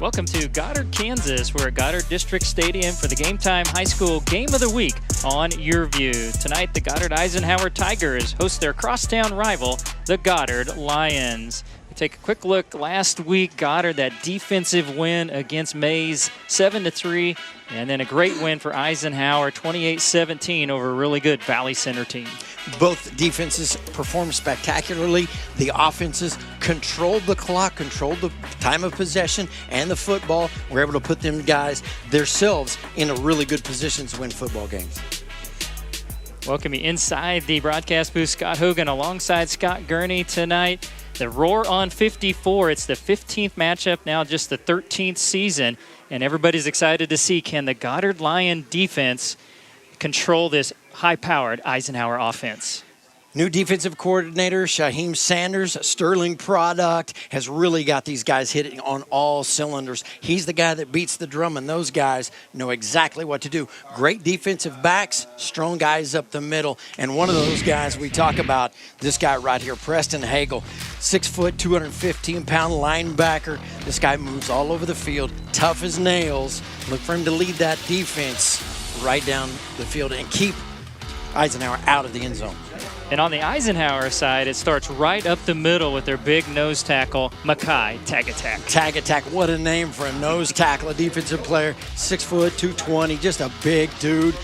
Welcome to Goddard, Kansas. We're at Goddard District Stadium for the Game Time High School Game of the Week on Your View. Tonight, the Goddard Eisenhower Tigers host their crosstown rival, the Goddard Lions. We take a quick look last week. Goddard, that defensive win against Mays, 7-3, and then a great win for Eisenhower, 28-17 over a really good Valley Center team. Both defenses performed spectacularly. The offenses controlled the clock, controlled the time of possession and the football. We're able to put them guys themselves in a really good position to win football games. Welcome you inside the broadcast booth. Scott Hogan alongside Scott Gurney tonight. The Roar on 54. It's the 15th matchup, now just the 13th season. And everybody's excited to see, can the Goddard Lion defense control this high-powered Eisenhower offense? New defensive coordinator, Shaheem Sanders, Sterling product, has really got these guys hitting on all cylinders. He's the guy that beats the drum, and those guys know exactly what to do. Great defensive backs, strong guys up the middle, and one of those guys we talk about, this guy right here, Preston Hagel, 6 foot, 215-pound linebacker. This guy moves all over the field, tough as nails. Look for him to lead that defense right down the field and keep Eisenhower out of the end zone. And on the Eisenhower side, it starts right up the middle with their big nose tackle, Mackay Tag Attack. Tag Attack, what a name for a nose tackle, a defensive player, 6 foot, 220, just a big dude.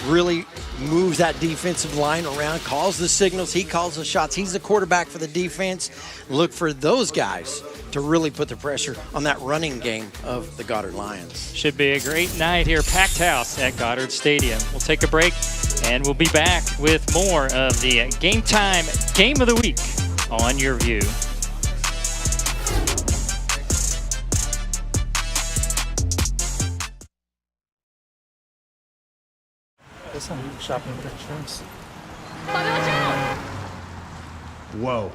Really moves that defensive line around, calls the signals, he calls the shots. He's the quarterback for the defense. Look for those guys to really put the pressure on that running game of the Goddard Lions. Should be a great night here, packed house at Goddard Stadium. We'll take a break, and we'll be back with more of the Game Time Game of the Week on Your View. Shopping for insurance. Whoa.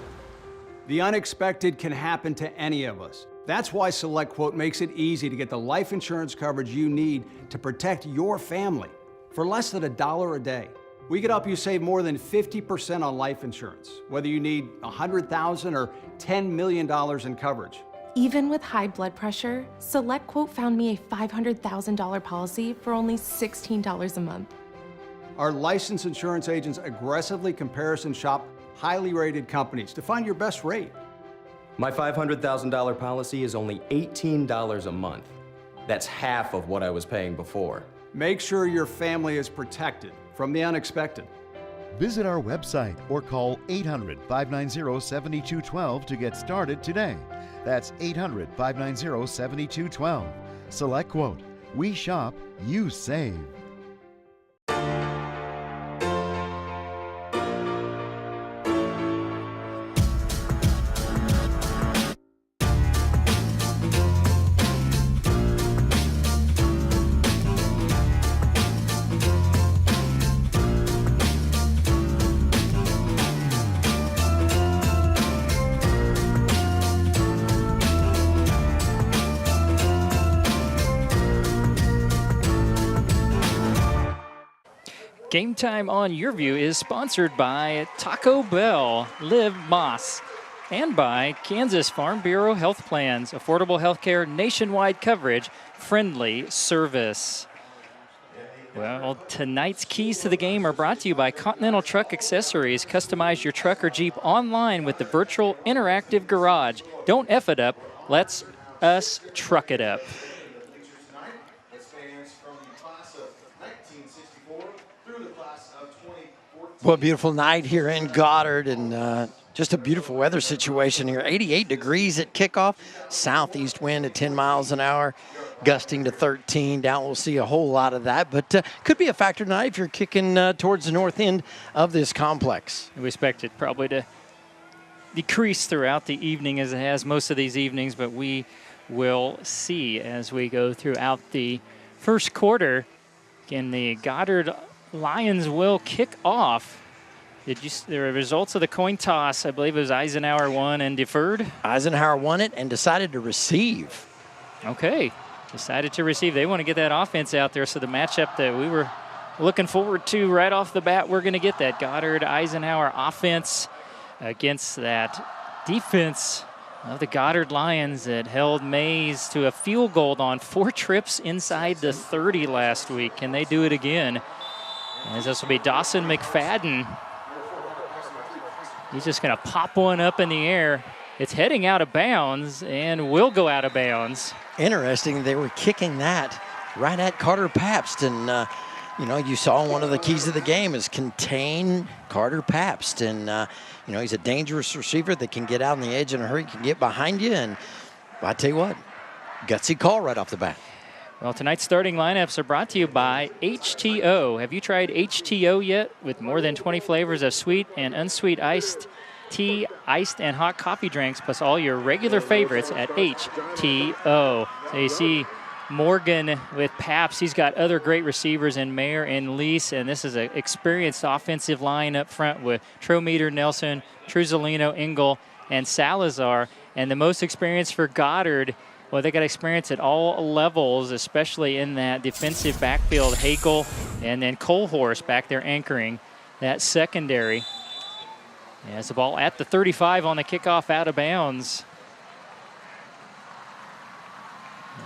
The unexpected can happen to any of us. That's why SelectQuote makes it easy to get the life insurance coverage you need to protect your family for less than $1 a day. We could help you save more than 50% on life insurance, whether you need $100,000 or $10 million in coverage. Even with high blood pressure, SelectQuote found me a $500,000 policy for only $16 a month. Our licensed insurance agents aggressively comparison shop highly rated companies to find your best rate. My $500,000 policy is only $18 a month. That's half of what I was paying before. Make sure your family is protected from the unexpected. Visit our website or call 800-590-7212 to get started today. That's 800-590-7212. SelectQuote. We shop, you save. Game Time on Your View is sponsored by Taco Bell, Live Moss, and by Kansas Farm Bureau Health Plans, affordable health care, nationwide coverage, friendly service. Well, tonight's keys to the game are brought to you by Continental Truck Accessories. Customize your truck or Jeep online with the virtual interactive garage. Don't F it up, let's us truck it up. What a beautiful night here in Goddard, and just a beautiful weather situation here. 88 degrees at kickoff, southeast wind at 10 miles an hour, gusting to 13. Down, we'll see a whole lot of that, but could be a factor tonight if you're kicking towards the north end of this complex. We expect it probably to decrease throughout the evening as it has most of these evenings, but we will see as we go throughout the first quarter. Again, the Goddard Lions will kick off. The results of the coin toss, I believe it was Eisenhower won and deferred? Eisenhower won it and decided to receive. Okay, decided to receive. They want to get that offense out there, so the matchup that we were looking forward to right off the bat, we're going to get that Goddard Eisenhower offense against that defense of the Goddard Lions that held Mays to a field goal on 4 trips inside the 30 last week. Can they do it again? As this will be Dawson McFadden. He's just going to pop one up in the air. It's heading out of bounds and will go out of bounds. Interesting, they were kicking that right at Carter Pabst. And, you know, you saw one of the keys of the game is contain Carter Pabst. And, you know, he's a dangerous receiver that can get out on the edge in a hurry, can get behind you. And I tell you what, gutsy call right off the bat. Well, tonight's starting lineups are brought to you by HTO. Have you tried HTO yet? With more than 20 flavors of sweet and unsweet iced tea, iced and hot coffee drinks, plus all your regular favorites at HTO. So you see Morgan with Pabst. He's got other great receivers in Mayer and Lease, and this is an experienced offensive line up front with Trometer, Nelson, Truzolino, Engel, and Salazar. And the most experience for Goddard, well, they got experience at all levels, especially in that defensive backfield. Hagel and then Colhorst back there anchoring that secondary. As the ball at the 35 on the kickoff, out of bounds.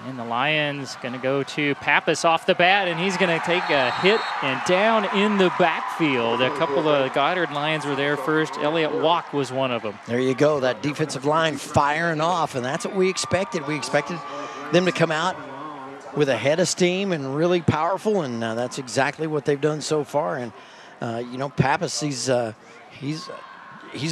And the Lions going to go to Pappas off the bat, and he's going to take a hit and down in the backfield. A couple of Goddard Lions were there first. Elliott Walk was one of them. There you go, that defensive line firing off, and that's what we expected. We expected them to come out with a head of steam and really powerful, and that's exactly what they've done so far. And, you know, Pappas, he's a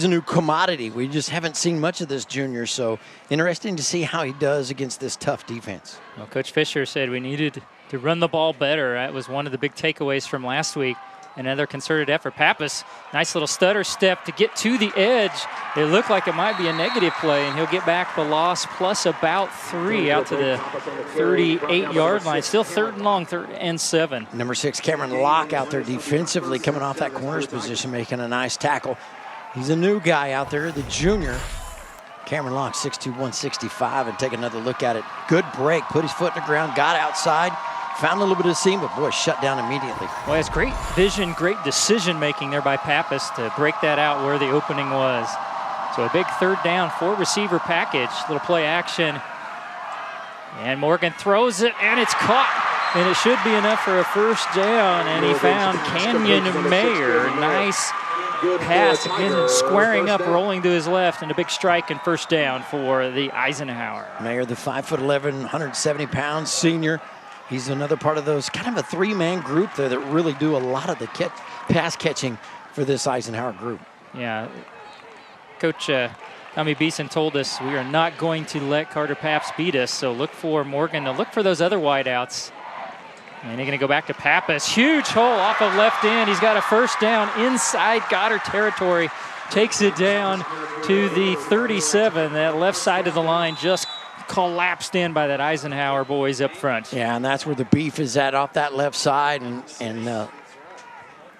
new commodity. We just haven't seen much of this junior, so interesting to see how he does against this tough defense. Well, Coach Fisher said we needed to run the ball better. That was one of the big takeaways from last week. Another concerted effort. Pappas, nice little stutter step to get to the edge. It looked like it might be a negative play, and he'll get back the loss plus about 3 out to the 38-yard line. Still 3rd and long, 3rd and 7. Number 6, Cameron Locke out there defensively, coming off that corner's position, making a nice tackle. He's a new guy out there, the junior. Cameron Locke, 6'2", 165, and take another look at it. Good break, put his foot in the ground, got outside, found a little bit of seam, but boy, shut down immediately. Well, it's great vision, great decision-making there by Pappas to break that out where the opening was. So a big 3rd down, 4-receiver package, little play action. And Morgan throws it, and it's caught. And it should be enough for a 1st down, and he found Canyon Mayer. Nice pass, again, squaring up, rolling to his left, and a big strike and 1st down for the Eisenhower. Mayer, the 5'11", 170 pounds senior. He's another part of those kind of a 3-man group there that really do a lot of the pass catching for this Eisenhower group. Yeah, Coach Tommy Beeson told us we are not going to let Carter Pabst beat us, so look for Morgan to look for those other wideouts. And they're going to go back to Pappas. Huge hole off of left end. He's got a 1st down inside Goddard territory. Takes it down to the 37. That left side of the line just collapsed in by that Eisenhower boys up front. Yeah, and that's where the beef is at, off that left side. And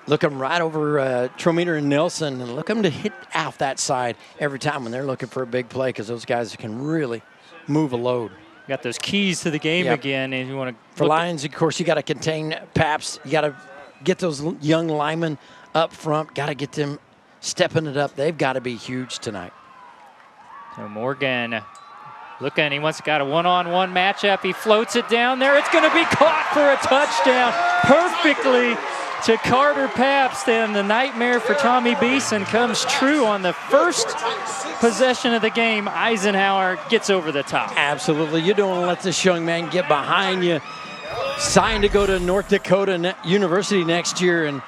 looking right over Trometer and Nelson, and look them to hit off that side every time when they're looking for a big play, because those guys can really move a load. Got those keys to the game again, and you want to. For Lions, of course, you got to contain Pabst. You got to get those young linemen up front. Got to get them stepping it up. They've got to be huge tonight. So Morgan looking, he got a one-on-one matchup. He floats it down there. It's going to be caught for a touchdown perfectly to Carter Pabst, and the nightmare for Tommy Beeson comes true on the 1st possession of the game. Eisenhower gets over the top. Absolutely. You don't want to let this young man get behind you. Signed to go to North Dakota University next year, and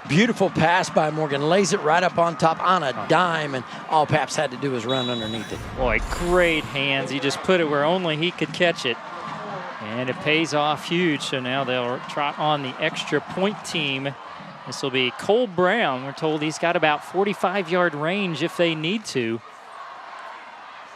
beautiful pass by Morgan. Lays it right up on top on a dime, and all Pabst had to do was run underneath it. Boy, great hands. He just put it where only he could catch it. And it pays off huge, so now they'll trot on the extra point team. This will be Cole Brown. We're told he's got about 45-yard range if they need to.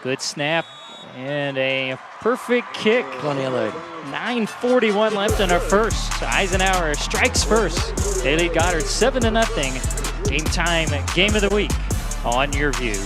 Good snap and a perfect kick. Plenty of leg. 9:41 left in our first. Eisenhower strikes first. They lead Goddard 7-0. Game time, game of the week on Your View.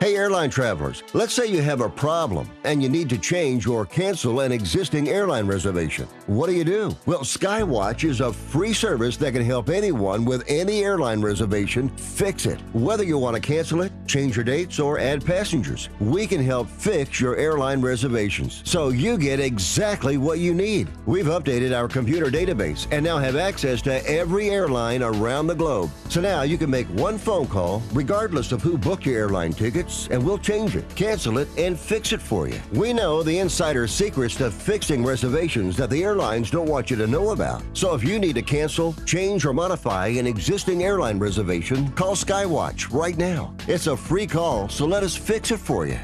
Hey, airline travelers, let's say you have a problem and you need to change or cancel an existing airline reservation. What do? Well, Skywatch is a free service that can help anyone with any airline reservation fix it. Whether you want to cancel it, change your dates, or add passengers, we can help fix your airline reservations so you get exactly what you need. We've updated our computer database and now have access to every airline around the globe. So now you can make one phone call regardless of who booked your airline tickets, and we'll change it, cancel it, and fix it for you. We know the insider secrets to fixing reservations that the airlines don't want you to know about. So if you need to cancel, change, or modify an existing airline reservation, call Skywatch right now. It's a free call, so let us fix it for you.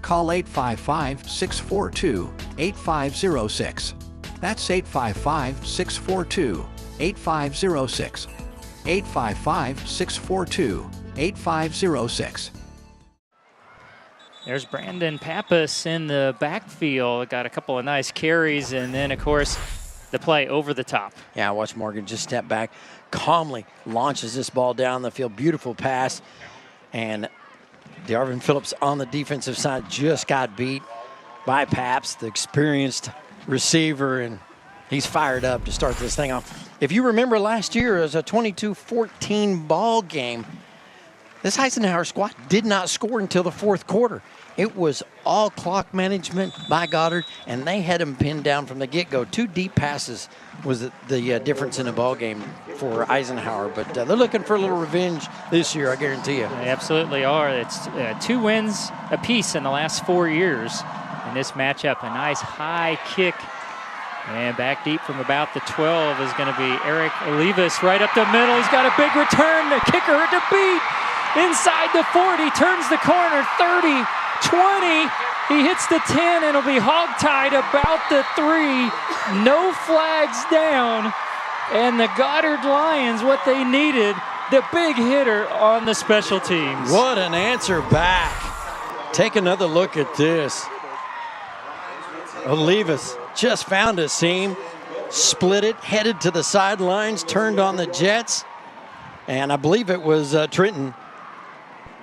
Call 855-642-8506. That's 855-642-8506. 855-642-8506. There's Brandon Pappas in the backfield. Got a couple of nice carries, and then, of course, the play over the top. Yeah, watch Morgan just step back, calmly launches this ball down the field. Beautiful pass. And Darvin Phillips on the defensive side just got beat by Paps, the experienced receiver, and he's fired up to start this thing off. If you remember last year, it was a 22-14 ball game. This Eisenhower squad did not score until the fourth quarter. It was all clock management by Goddard, and they had him pinned down from the get-go. 2 deep passes was the difference in the ball game for Eisenhower. But they're looking for a little revenge this year, I guarantee you. They absolutely are. It's 2 wins apiece in the last 4 years in this matchup. A nice high kick. And back deep from about the 12 is going to be Eric Olivas right up the middle. He's got a big return. The kicker to beat. Inside the 40, turns the corner, 30, 20. He hits the 10, and it'll be hogtied about the 3. No flags down. And the Goddard Lions, what they needed, the big hitter on the special teams. What an answer back. Take another look at this. Olivas just found a seam, split it, headed to the sidelines, turned on the Jets. And I believe it was Trenton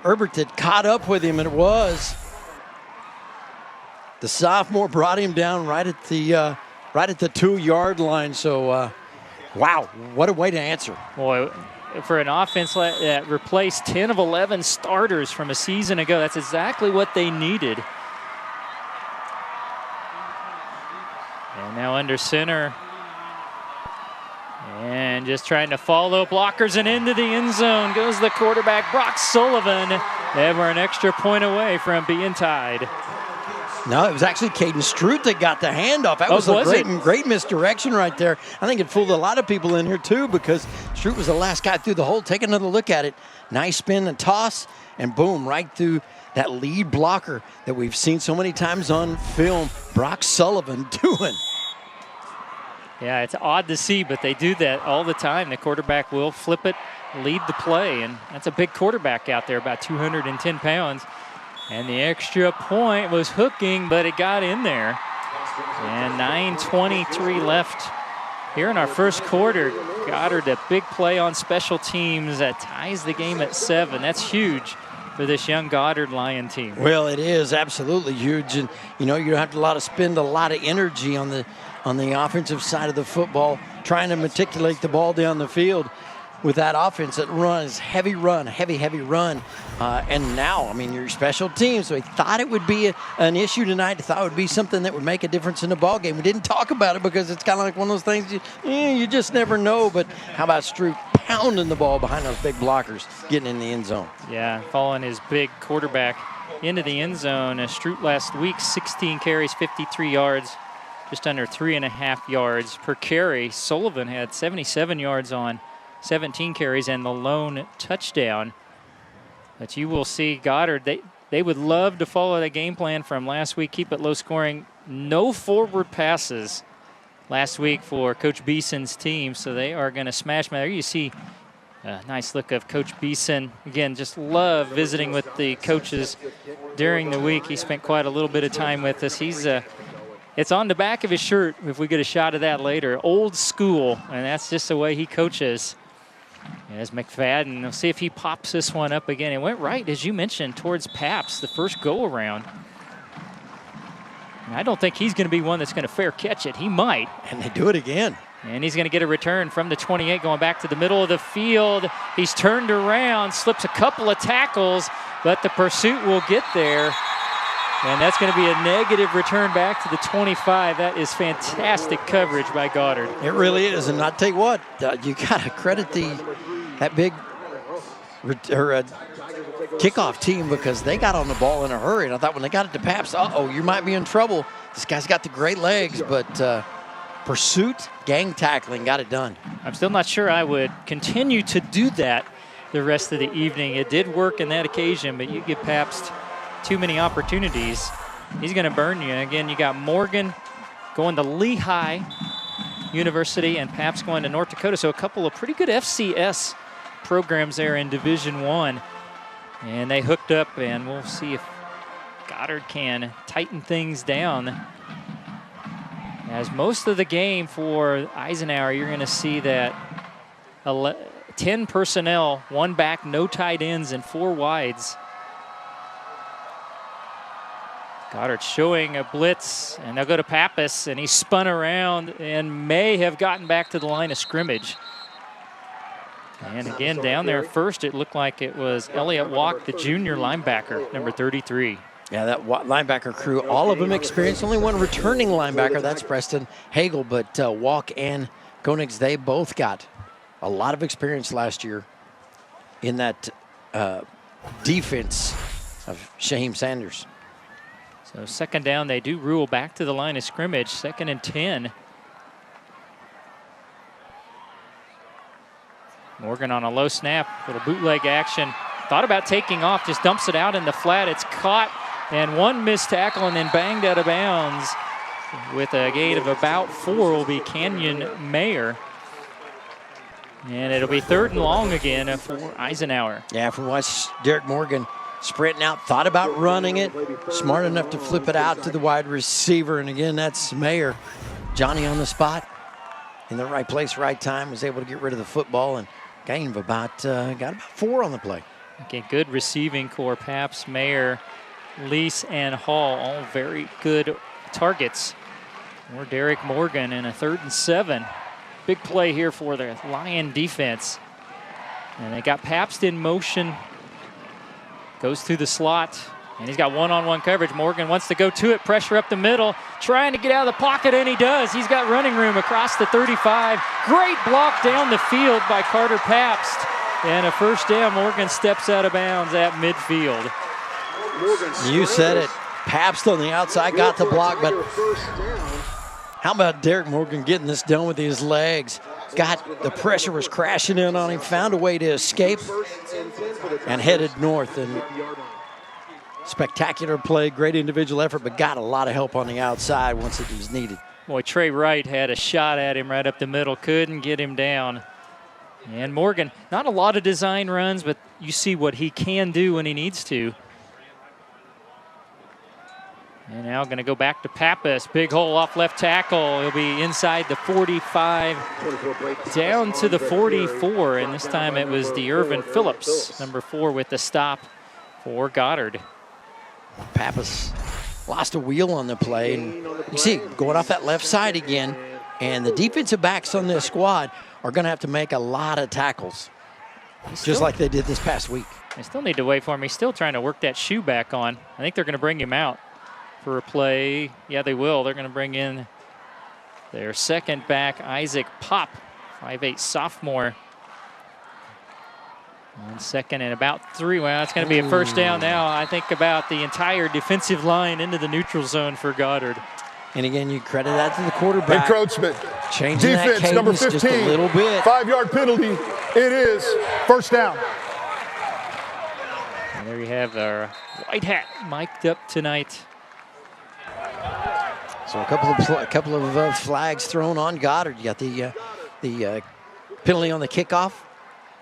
Herbert that caught up with him, and it was the sophomore brought him down right at the 2-yard line. So, wow, what a way to answer. Boy, for an offense that replaced 10 of 11 starters from a season ago, that's exactly what they needed. And now under center. And just trying to follow blockers and into the end zone goes the quarterback, Brock Sullivan. They were an extra point away from being tied. No, it was actually Caden Stroot that got the handoff. That was a great misdirection right there. I think it fooled a lot of people in here too, because Stroot was the last guy through the hole. Take another look at it. Nice spin and toss, and boom, right through that lead blocker that we've seen so many times on film. Brock Sullivan doing. Yeah, it's odd to see, but they do that all the time. The quarterback will flip it, lead the play, and that's a big quarterback out there, about 210 pounds. And the extra point was hooking, but it got in there. And 9:23 left here in our first quarter. Goddard, a big play on special teams that ties the game at 7. That's huge for this young Goddard Lion team. Well, it is absolutely huge, and you know you have to spend a lot of energy on the offensive side of the football, trying to matriculate the ball down the field with that offense that runs heavy run. And now, I mean, your special teams, so we thought it would be an issue tonight. I thought it would be something that would make a difference in the ball game. We didn't talk about it because it's kind of like one of those things you just never know. But how about Stroot pounding the ball behind those big blockers, getting in the end zone? Yeah, following his big quarterback into the end zone. Stroot last week, 16 carries, 53 yards. Just under 3.5 yards per carry. Sullivan had 77 yards on 17 carries and the lone touchdown. But you will see Goddard, they would love to follow the game plan from last week, keep it low scoring. No forward passes last week for Coach Beeson's team, so they are going to smash. There you see a nice look of Coach Beeson. Again, just love visiting with the coaches during the week. He spent quite a little bit of time with us. It's on the back of his shirt if we get a shot of that later. Old school, and that's just the way he coaches. As McFadden, we'll see if he pops this one up again. It went right, as you mentioned, towards Paps, the first go-around. I don't think he's going to be one that's going to fair catch it. He might. And they do it again. And he's going to get a return from the 28 going back to the middle of the field. He's turned around, slips a couple of tackles, but the pursuit will get there. And that's going to be a negative return back to the 25. That is fantastic coverage by Goddard. It really is. And I'll tell you what, you got to credit that big kickoff team, because they got on the ball in a hurry. And I thought when they got it to Paps, you might be in trouble. This guy's got the great legs, but pursuit, gang tackling, got it done. I'm still not sure I would continue to do that the rest of the evening. It did work in that occasion, but you give Pabst too many opportunities, he's going to burn you. Again, you got Morgan going to Lehigh University and Pabst going to North Dakota, so a couple of pretty good FCS programs there in Division I. And they hooked up, and we'll see if Goddard can tighten things down. As most of the game for Eisenhower, you're going to see that 10 personnel, 1 back, no tight ends, and 4 wides. Goddard showing a blitz, and they'll go to Pappas, and he spun around and may have gotten back to the line of scrimmage. And again, down there first, it looked like it was Elliott Walk, the junior linebacker, number 33. Yeah, that linebacker crew, all of them experienced. Only one returning linebacker, that's Preston Hagel, but Walk and Koenigs, they both got a lot of experience last year in that defense of Shaheem Sanders. So second down, they do rule back to the line of scrimmage, 2nd and 10. Morgan on a low snap, little bootleg action. Thought about taking off, just dumps it out in the flat. It's caught, and one missed tackle and then banged out of bounds. With a gain of about 4 will be Canyon Mayer. And it'll be 3rd and long again for Eisenhower. Yeah, from watch Derek Morgan sprinting out, thought about running it, smart enough to flip it out to the wide receiver. And again, that's Mayer. Johnny on the spot, in the right place, right time, was able to get rid of the football and gain of got about 4 on the play. Okay, good receiving core. Paps, Mayer, Lease, and Hall, all very good targets. Or Derek Morgan in a 3rd and 7. Big play here for the Lion defense. And they got Pabst in motion. Goes through the slot, and he's got one-on-one coverage. Morgan wants to go to it, pressure up the middle, trying to get out of the pocket, and he does. He's got running room across the 35. Great block down the field by Carter Pabst. And a first down. Morgan steps out of bounds at midfield. You said it. Pabst on the outside got the block, but how about Derek Morgan getting this done with his legs? The pressure was crashing in on him, found a way to escape, and headed north. And spectacular play, great individual effort, but got a lot of help on the outside once it was needed. Boy, Trey Wright had a shot at him right up the middle, couldn't get him down. And Morgan, not a lot of design runs, but you see what he can do when he needs to. And now going to go back to Pappas. Big hole off left tackle. He'll be inside the 45, down to the 44. And this time it was DeIrvin Phillips, number 4, with the stop for Goddard. Pappas lost a wheel on the play. And you see, going off that left side again. And the defensive backs on this squad are going to have to make a lot of tackles, just like they did this past week. They still need to wait for him. He's still trying to work that shoe back on. I think they're going to bring him out for a play. Yeah, they will. They're going to bring in their second back, Isaac Pop, 5'8" sophomore. On 2nd and about 3. Well, it's going to be a first down now. I think about the entire defensive line into the neutral zone for Goddard. And again, you credit that to the quarterback. Encroachment. Changing defense, that number cadence 15, just a little bit. 5-yard penalty. It is first down. And there you have our white hat mic'd up tonight. So a couple of flags thrown on Goddard. You got the penalty on the kickoff,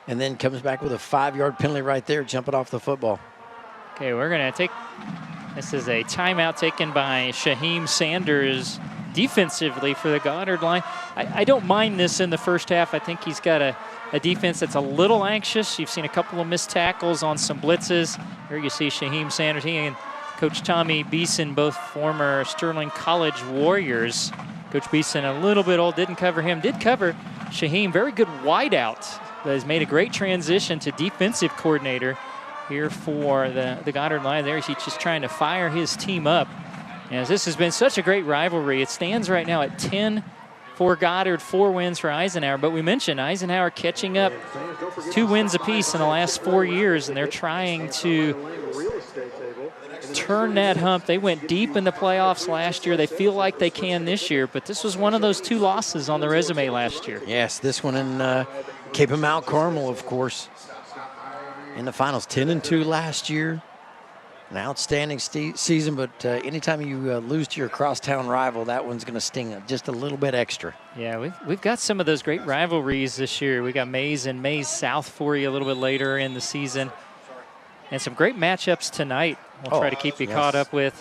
and then comes back with a 5-yard penalty right there, jumping off the football. Okay, we're going to take, this is a timeout taken by Shaheem Sanders defensively for the Goddard line. I don't mind this in the first half. I think he's got a a defense that's a little anxious. You've seen a couple of missed tackles on some blitzes. Here you see Shaheem Sanders. He and Coach Tommy Beeson, both former Sterling College Warriors. Coach Beeson a little bit old, didn't cover him. Did cover Shaheem, very good wideout. But has made a great transition to defensive coordinator here for the Goddard line. There he's just trying to fire his team up. As this has been such a great rivalry, it stands right now at 10 for Goddard, 4 wins for Eisenhower. But we mentioned Eisenhower catching up 2 wins apiece in the last 4 years, and they're trying to turn that hump. They went deep in the playoffs last year. They feel like they can this year, but this was one of those 2 losses on the resume last year. Yes, this one in Cape and Mount Carmel, of course. In the finals, 10-2 last year. An outstanding season, but anytime you lose to your crosstown rival, that one's going to sting just a little bit extra. Yeah, we've got some of those great rivalries this year. We got Maize and Maize South for you a little bit later in the season. And some great matchups tonight. We'll try to keep you caught up with.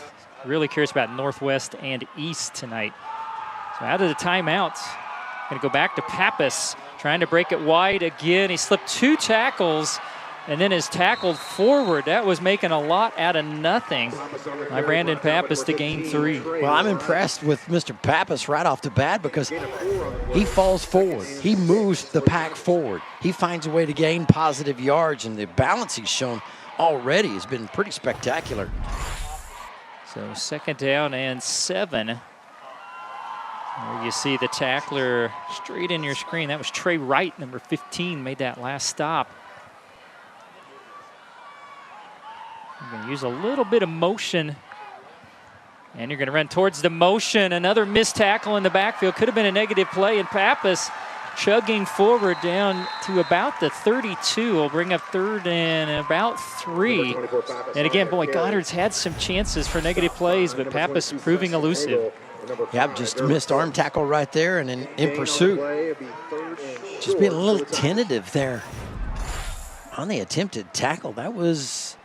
Really curious about Northwest and East tonight. So out of the timeouts, going to go back to Pappas, trying to break it wide again. He slipped 2 tackles and then is tackled forward. That was making a lot out of nothing by Brandon Pappas to gain 3. Well, I'm impressed with Mr. Pappas right off the bat because he falls forward. He moves the pack forward. He finds a way to gain positive yards, and the balance he's shown already has been pretty spectacular. So 2nd down and 7. There you see the tackler straight in your screen. That was Trey Wright, number 15, made that last stop. You're going to use a little bit of motion, and you're going to run towards the motion. Another missed tackle in the backfield. Could have been a negative play, and Pappas chugging forward down to about the 32. Will bring up 3rd and about 3. And again, boy, Goddard's had some chances for negative plays, but Pappas proving elusive. Yeah, just missed arm tackle right there, and in pursuit. Just being a little tentative there on the attempted tackle. That was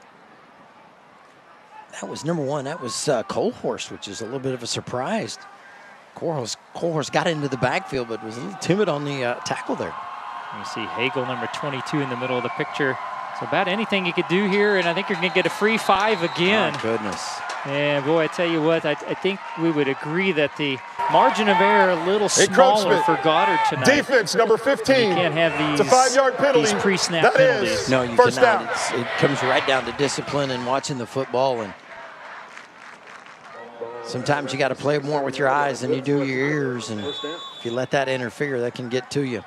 number 1. That was Colhorst, which is a little bit of a surprise. Colhorst got into the backfield, but was a little timid on the tackle there. You see Hagel, number 22, in the middle of the picture. So about anything you could do here, and I think you're going to get a free 5 again. Oh, goodness. And boy, I tell you what, I think we would agree that the margin of error a little smaller for Goddard tonight. Defense, number 15. You can't have these, it's a 5-yard penalty. These pre-snap penalties. No, you first cannot. Down. It comes right down to discipline and watching the football. And sometimes you got to play more with your eyes than you do your ears. And if you let that interfere, that can get to you.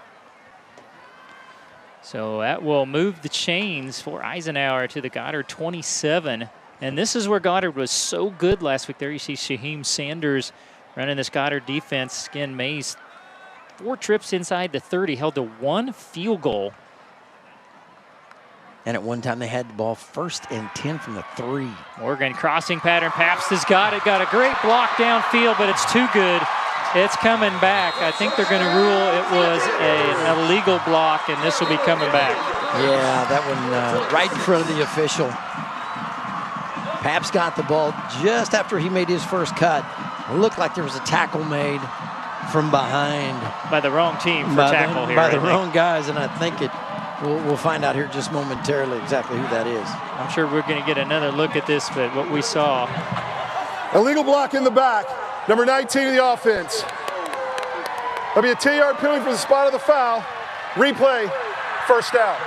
So that will move the chains for Eisenhower to the Goddard 27. And this is where Goddard was so good last week. There you see Shaheem Sanders running this Goddard defense. Again, Mays, 4 trips inside the 30, held to 1 field goal. And at one time they had the ball 1st and 10 from the 3. Morgan crossing pattern. Papps has got it. Got a great block downfield, but it's too good. It's coming back. I think they're going to rule it was an illegal block, and this will be coming back. Yeah, that one right in front of the official. Papps got the ball just after he made his first cut. It looked like there was a tackle made from behind. By the wrong team for tackle here. By the wrong guys, and I think we'll find out here just momentarily exactly who that is. I'm sure we're going to get another look at this, but what we saw. Illegal block in the back. Number 19 of the offense. That'll be a 10-yard penalty for the spot of the foul. Replay, 1st down.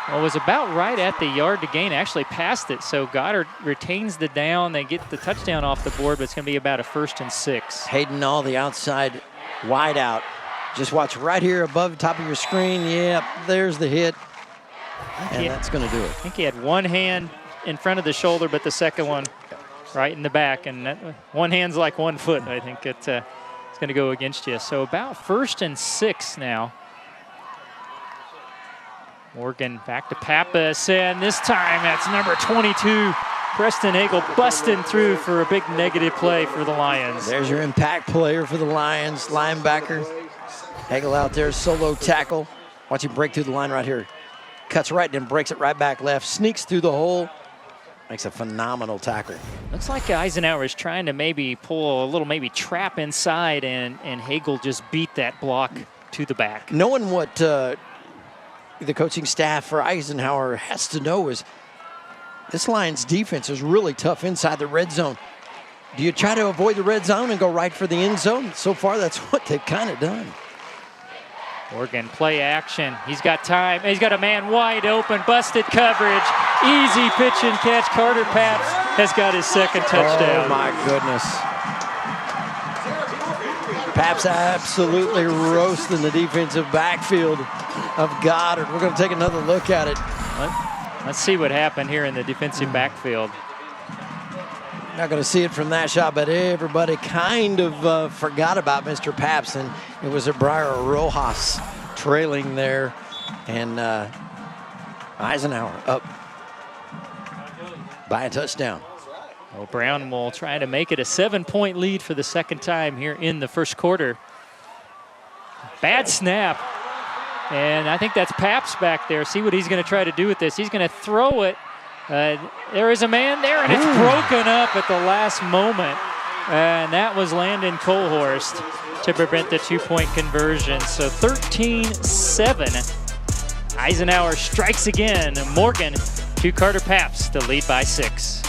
Well, it was about right at the yard to gain, actually passed it. So Goddard retains the down. They get the touchdown off the board, but it's going to be about a 1st and 6. Hayden All, the outside wide out. Just watch right here above the top of your screen. Yep, there's the hit. And that's going to do it. I think he had one hand in front of the shoulder, but the second one right in the back. And that, one hand's like 1 foot. I think it's going to go against you. So about 1st and 6 now. Morgan back to Pappas, and this time that's number 22, Preston Hagel, busting through for a big negative play for the Lions. There's your impact player for the Lions, linebacker. Hagel out there, solo tackle. Watch him break through the line right here. Cuts right, then breaks it right back left, sneaks through the hole, makes a phenomenal tackle. Looks like Eisenhower is trying to maybe pull a little trap inside, and Hagel just beat that block to the back. Knowing what the coaching staff for Eisenhower has to know is this Lions defense is really tough inside the red zone. Do you try to avoid the red zone and go right for the end zone? So far, that's what they've kind of done. Morgan, play action. He's got time. He's got a man wide open. Busted coverage. Easy pitch and catch. Carter Paps has got his second touchdown. Oh, my goodness. Paps absolutely roasting the defensive backfield of Goddard. We're going to take another look at it. Let's see what happened here in the defensive backfield. Not going to see it from that shot, but everybody kind of forgot about Mr. Paps, and it was Briar Rojas trailing there, and Eisenhower up by a touchdown. Well, Brown will try to make it a 7-point lead for the second time here in the first quarter. Bad snap, and I think that's Paps back there. See what he's going to try to do with this. He's going to throw it. There is a man there, and it's broken up at the last moment. And that was Landon Colhorst to prevent the 2-point conversion. So 13-7. Eisenhower strikes again. Morgan to Carter Paps to lead by 6.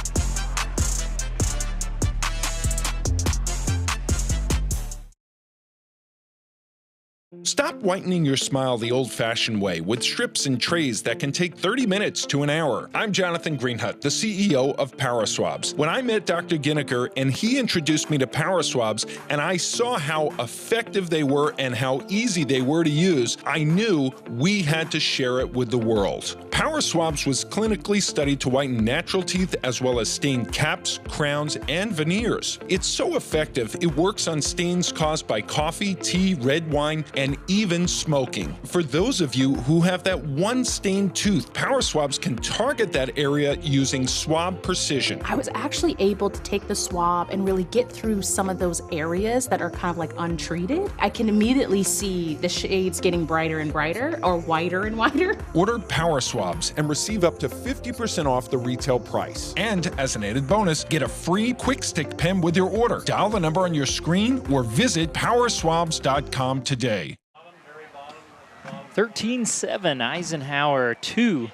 Stop whitening your smile the old-fashioned way with strips and trays that can take 30 minutes to an hour. I'm Jonathan Greenhut, the CEO of PowerSwabs. When I met Dr. Ginniker and he introduced me to PowerSwabs and I saw how effective they were and how easy they were to use, I knew we had to share it with the world. PowerSwabs was clinically studied to whiten natural teeth as well as stain caps, crowns, and veneers. It's so effective, it works on stains caused by coffee, tea, red wine, and even smoking. For those of you who have that one stained tooth, PowerSwabs can target that area using swab precision. I was actually able to take the swab and really get through some of those areas that are kind of like untreated. I can immediately see the shades getting brighter and brighter, or whiter and whiter. Order PowerSwabs and receive up to 50% off the retail price. And as an added bonus, get a free quick stick pen with your order. Dial the number on your screen or visit powerswabs.com today. 13-7, Eisenhower, 2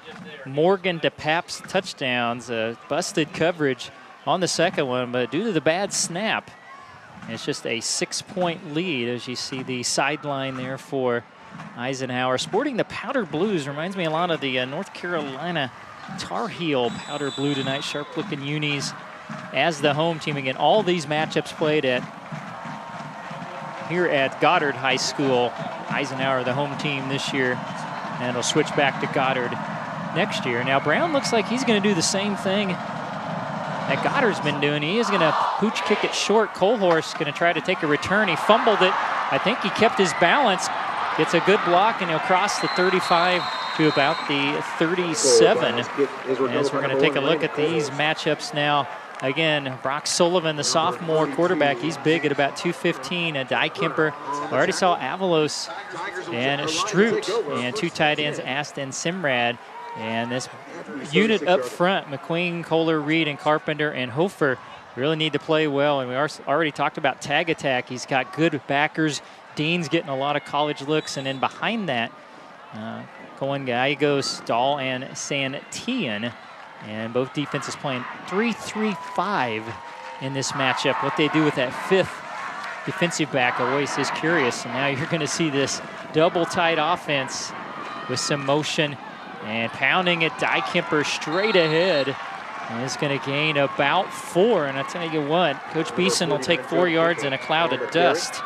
Morgan to Paps touchdowns. Busted coverage on the second one, but due to the bad snap, it's just a 6-point lead as you see the sideline there for Eisenhower. Sporting the powder blues reminds me a lot of the North Carolina Tar Heel powder blue tonight. Sharp-looking unis as the home team. Again, all these matchups played here at Goddard High School. Eisenhower, the home team this year, and it'll switch back to Goddard next year. Now Brown looks like he's going to do the same thing that Goddard's been doing. He is going to pooch kick it short. Colhorst going to try to take a return. He fumbled it. I think he kept his balance. Gets a good block, and he'll cross the 35 to about the 37. As we're going to take a look at these matchups now. Again, Brock Sullivan, the sophomore quarterback, he's big at about 215. Dykemper, already saw Avalos and Stroot, and 2 tight ends, Ast and Simrad. And this unit up front, McQueen, Kohler, Reed, and Carpenter, and Hofer really need to play well. And we already talked about tag attack. He's got good backers. Dean's getting a lot of college looks. And then behind that, Cohen Gallegos, Stahl, and Santillan. And both defenses playing 3-3-5 in this matchup. What they do with that 5th defensive back always is curious. And now you're going to see this double tight offense with some motion and pounding it. Dykemper straight ahead. And is going to gain about 4. And I tell you what, Coach Beeson will take 4 yards in a cloud of dust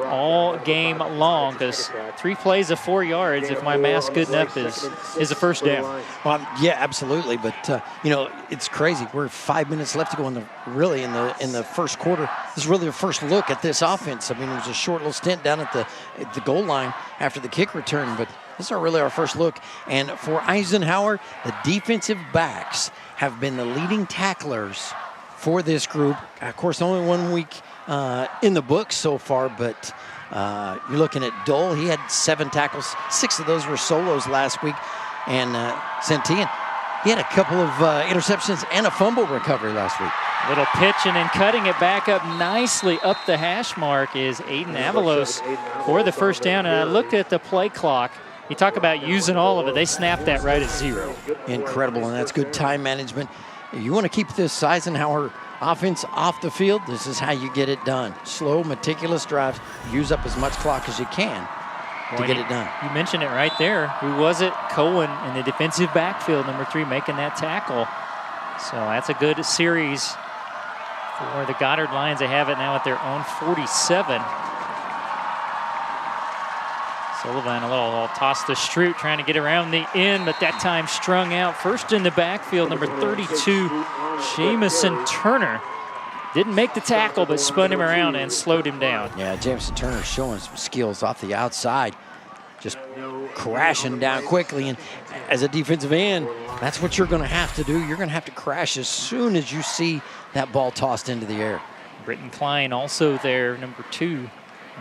all game long, because 3 plays of 4 yards, if my math's good enough, is a first down. Well, yeah, absolutely. But you know, it's crazy. We're 5 minutes left to go in the first quarter. This is really the first look at this offense. I mean, it was a short little stint down at the goal line after the kick return, but this is really our first look. And for Eisenhower, the defensive backs have been the leading tacklers for this group. Of course, only 1 week in the books so far, but you're looking at Dole. He had 7 tackles. 6 of those were solos last week. And Santillan, he had a couple of interceptions and a fumble recovery last week. Little pitching and cutting it back up nicely up the hash mark is Aiden Avalos for the first down. And I looked at the play clock. You talk about using all of it. They snapped that right at 0. Incredible, and that's good time management. You want to keep this Eisenhower offense off the field, this is how you get it done. Slow, meticulous drives. Use up as much clock as you can to get it done. You mentioned it right there. Who was it? Cohen in the defensive backfield, number 3, making that tackle. So that's a good series for the Goddard Lions. They have it now at their own 47. Sullivan a little toss to Stroot, trying to get around the end, but that time strung out. First in the backfield, number 32, Jamison Turner. Didn't make the tackle, but spun him around and slowed him down. Yeah, Jamison Turner showing some skills off the outside, just crashing down quickly. And as a defensive end, that's what you're going to have to do. You're going to have to crash as soon as you see that ball tossed into the air. Britton Klein also there, number 2.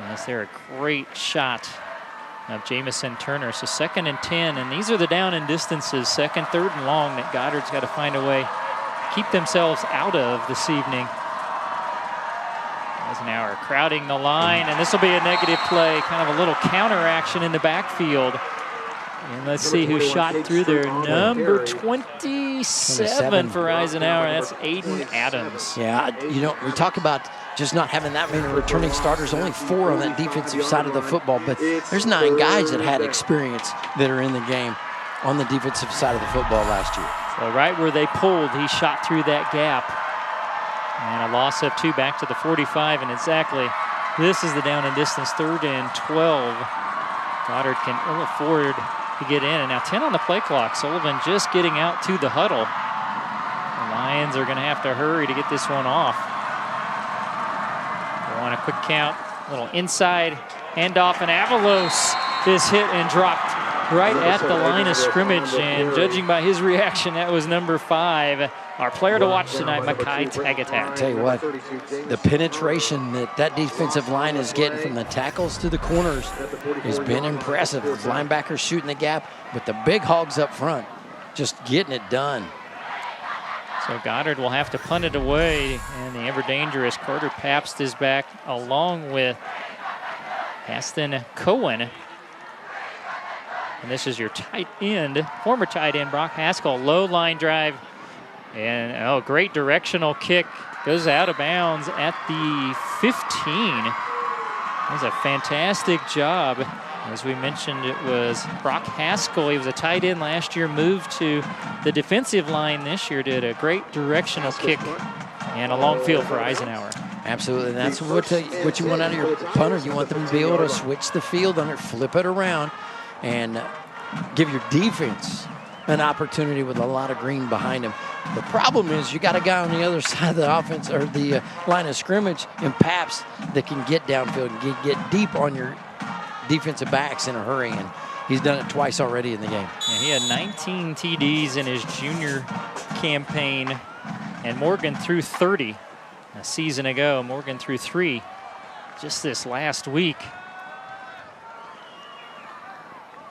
That's there a great shot of Jamison Turner. So 2nd and 10, and these are the down and distances, 2nd, 3rd, and long that Goddard's got to find a way to keep themselves out of this evening. Eisenhower crowding the line, and this will be a negative play, kind of a little counter action in the backfield. And let's see who shot through there. Number 27 for Eisenhower. That's Aiden Adams. Yeah, you know, we talk about just not having that many returning starters, only 4 on that defensive side of the football, but there's 9 guys that had experience that are in the game on the defensive side of the football last year. So right where they pulled, he shot through that gap. And a loss of 2 back to the 45, and exactly this is the down and distance, 3rd and 12. Goddard can ill afford to get in, and now 10 on the play clock. Sullivan just getting out to the huddle. The Lions are going to have to hurry to get this one off. They want a quick count, little inside handoff, and Avalos is hit and dropped right at the line of scrimmage, and judging by his reaction, that was number 5. Our player to watch tonight, Makai Tagatat. I tell you what, the penetration that defensive line is getting from the tackles to the corners has been impressive. The linebackers shooting the gap, but the big hogs up front just getting it done. So Goddard will have to punt it away, and the ever-dangerous Carter Pabst is back along with Aston Cohen. And this is your tight end, former tight end, Brock Haskell. Low line drive. And, great directional kick. Goes out of bounds at the 15. That was a fantastic job. As we mentioned, it was Brock Haskell. He was a tight end last year, moved to the defensive line this year, did a great directional kick and a long field for Eisenhower. Absolutely, and that's what you want out of your punter. You want them to be able to switch the field on it, flip it around, and give your defense an opportunity with a lot of green behind him. The problem is you got a guy on the other side of the offense or the line of scrimmage in Pabst that can get downfield and get deep on your defensive backs in a hurry, and he's done it twice already in the game. And he had 19 TDs in his junior campaign, and Morgan threw 30 a season ago. Morgan threw 3 just this last week.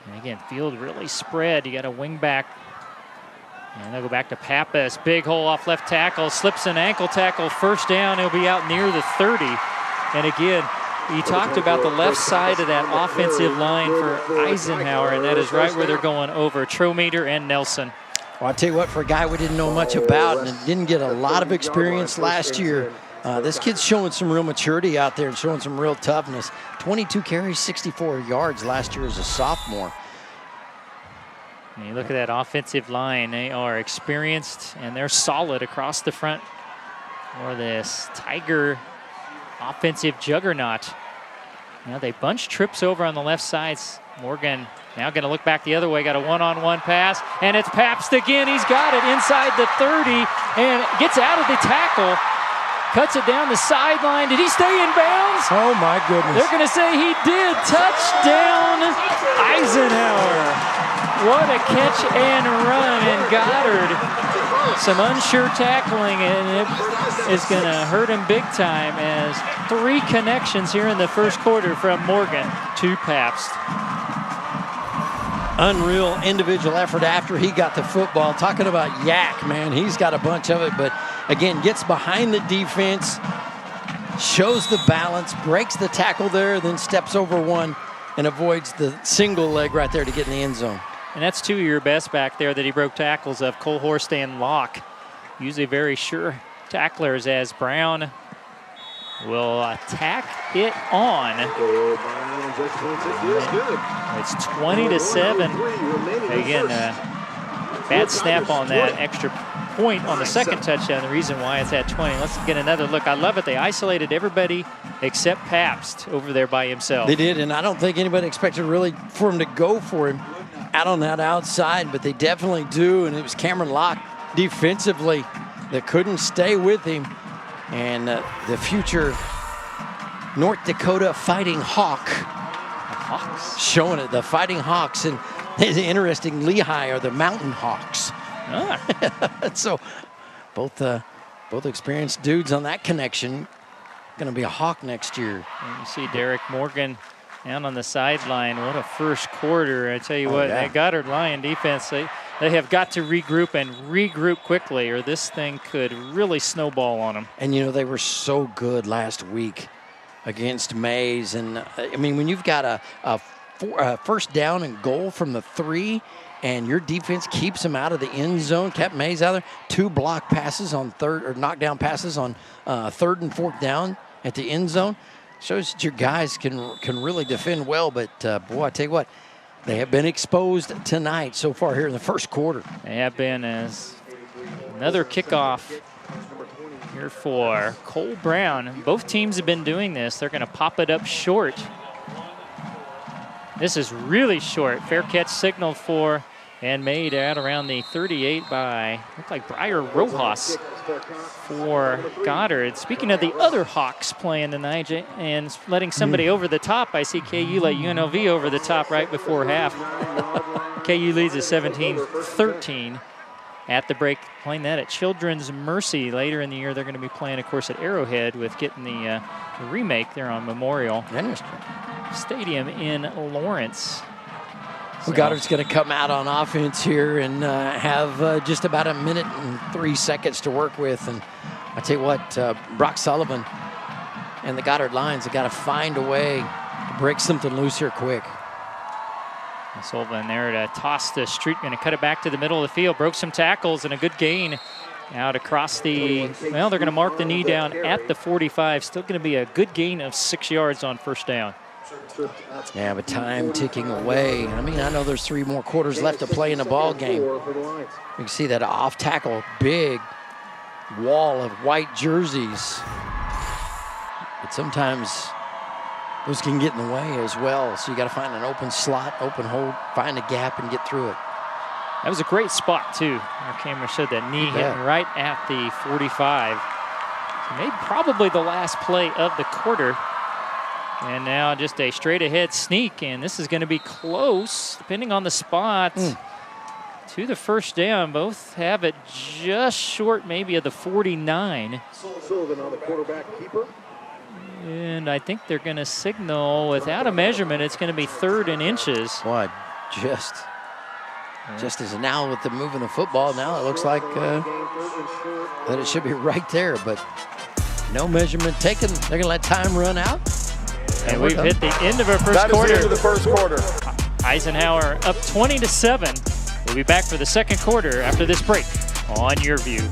And again, field really spread. You got a wing back. And they'll go back to Pappas. Big hole off left tackle. Slips an ankle tackle. First down. He'll be out near the 30. And again, you talked about the left side of that offensive line for Eisenhower, and that is right where they're going over Trometer and Nelson. Well, I'll tell you what, for a guy we didn't know much about and didn't get a lot of experience last year, this kid's showing some real maturity out there and showing some real toughness. 22 carries, 64 yards last year as a sophomore. And you look at that offensive line. They are experienced, and they're solid across the front for this Tiger offensive juggernaut. Now they bunch trips over on the left sides. Morgan now going to look back the other way. Got a one-on-one pass, and it's Pabst again. He's got it inside the 30 and gets out of the tackle. Cuts it down the sideline. Did he stay in bounds? Oh, my goodness. They're going to say he did. Touchdown, Eisenhower. What a catch and run. And Goddard, some unsure tackling, and it is going to hurt him big time as 3 connections here in the first quarter from Morgan to Pabst. Unreal individual effort after he got the football. Talking about yak, man. He's got a bunch of it, but again, gets behind the defense, shows the balance, breaks the tackle there, then steps over one and avoids the single leg right there to get in the end zone. And that's two of your best back there that he broke tackles of, Cole Horst and Locke. Usually very sure tacklers, as Brown will attack it on. It's 20-7. Again, bad snap on that extra point on the second touchdown. The reason why it's at 20. Let's get another look. I love it. They isolated everybody except Pabst over there by himself. They did, and I don't think anybody expected really for him to go for him out on that outside, but they definitely do. And it was Cameron Locke defensively that couldn't stay with him. And the future North Dakota Fighting Hawk. Hawks. Showing it, the Fighting Hawks. And it's interesting, Lehigh are the Mountain Hawks. Ah. So both experienced dudes on that connection. Going to be a Hawk next year. And you see Derek Morgan down on the sideline. What a first quarter. I tell you what, yeah. that Goddard Lion defense, they have got to regroup and regroup quickly, or this thing could really snowball on them. And, you know, they were so good last week against Mays. And, I mean, when you've got a first down and goal from the 3, and your defense keeps them out of the end zone, kept Mays out there, 2 block passes on knockdown passes on 3rd and 4th down at the end zone, shows that your guys can really defend well. But, boy, I tell you what, they have been exposed tonight so far here in the first quarter. They have been, as another kickoff here for Cole Brown. Both teams have been doing this. They're going to pop it up short. This is really short. Fair catch signaled for and made out around the 38 by, looked like Briar Rojas for Goddard. Speaking of the other Hawks playing tonight and letting somebody over the top, I see KU let UNLV over the top right before half. KU leads at 17-13 at the break, playing that at Children's Mercy. Later in the year, they're going to be playing, of course, at Arrowhead with getting the remake there on Memorial Stadium in Lawrence. Well, Goddard's going to come out on offense here and have just about 1 minute and 3 seconds to work with. And I tell you what, Brock Sullivan and the Goddard Lions have got to find a way to break something loose here quick. Sullivan there to toss the street, going to cut it back to the middle of the field. Broke some tackles and a good gain out across the, well, they're going to mark the knee down at the 45. Still going to be a good gain of 6 yards on first down. Yeah, but time ticking away. I mean, I know there's 3 more quarters left to play in the ball game. You can see that off tackle, big wall of white jerseys. But sometimes those can get in the way as well. So you got to find an open slot, open hole, find a gap and get through it. That was a great spot too. Our camera showed that knee hitting right at the 45. So made probably the last play of the quarter. And now just a straight ahead sneak, and this is going to be close, depending on the spot, to the first down. Both have it just short maybe of the 49. Sullivan on the quarterback keeper. And I think they're going to signal without a measurement, it's going to be 3rd and inches. Boy, just as now with the moving the football, now it looks like that it should be right there, but no measurement taken. They're going to let time run out. And we've hit the end of our first quarter. That is the end of the first quarter. Eisenhower up 20-7. We'll be back for the second quarter after this break on Your View.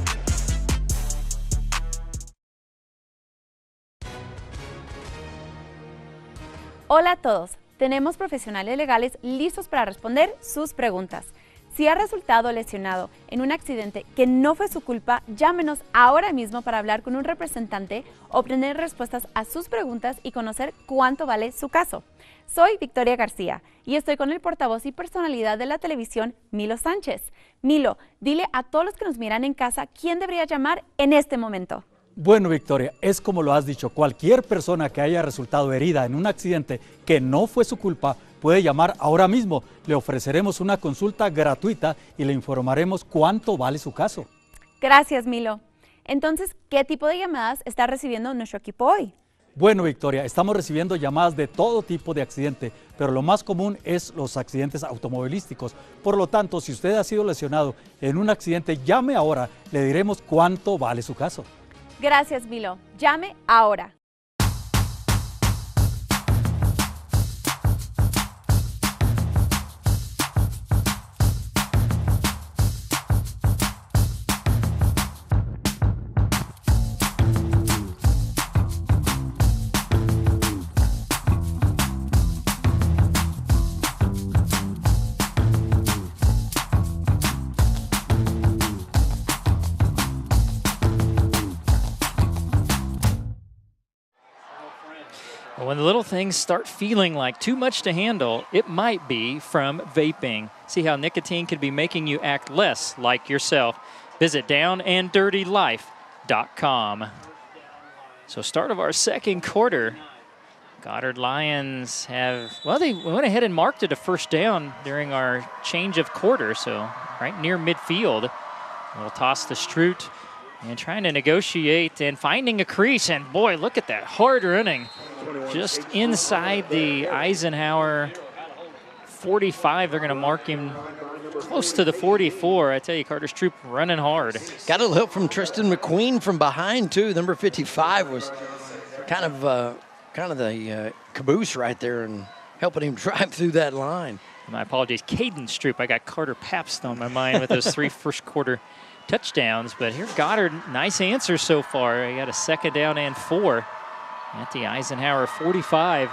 Hola a todos. Tenemos profesionales legales listos para responder sus preguntas. Si ha resultado lesionado en un accidente que no fue su culpa, llámenos ahora mismo para hablar con un representante, obtener respuestas a sus preguntas y conocer cuánto vale su caso. Soy Victoria García y estoy con el portavoz y personalidad de la televisión, Milo Sánchez. Milo, dile a todos los que nos miran en casa quién debería llamar en este momento. Bueno, Victoria, es como lo has dicho, cualquier persona que haya resultado herida en un accidente que no fue su culpa puede llamar ahora mismo. Le ofreceremos una consulta gratuita y le informaremos cuánto vale su caso. Gracias, Milo. Entonces, ¿qué tipo de llamadas está recibiendo nuestro equipo hoy? Bueno, Victoria, estamos recibiendo llamadas de todo tipo de accidente, pero lo más común es los accidentes automovilísticos. Por lo tanto, si usted ha sido lesionado en un accidente, llame ahora, le diremos cuánto vale su caso. Gracias, Milo. Llame ahora. When the little things start feeling like too much to handle, it might be from vaping. See how nicotine could be making you act less like yourself. Visit downanddirtylife.com. So start of our second quarter. Goddard Lions have, well, they went ahead and marked it a first down during our change of quarter, so right near midfield. We'll toss the Stroot and trying to negotiate and finding a crease, and boy, look at that hard running. Just inside the Eisenhower 45, they're gonna mark him close to the 44. I tell you, Carter Stroop running hard. Got a little help from Tristan McQueen from behind too. Number 55 was kind of the caboose right there and helping him drive through that line. My apologies, Caden Stroop. I got Carter Pabst on my mind with those 3 first quarter touchdowns. But here, Goddard, nice answer so far. He got a second down and 4 at the Eisenhower 45.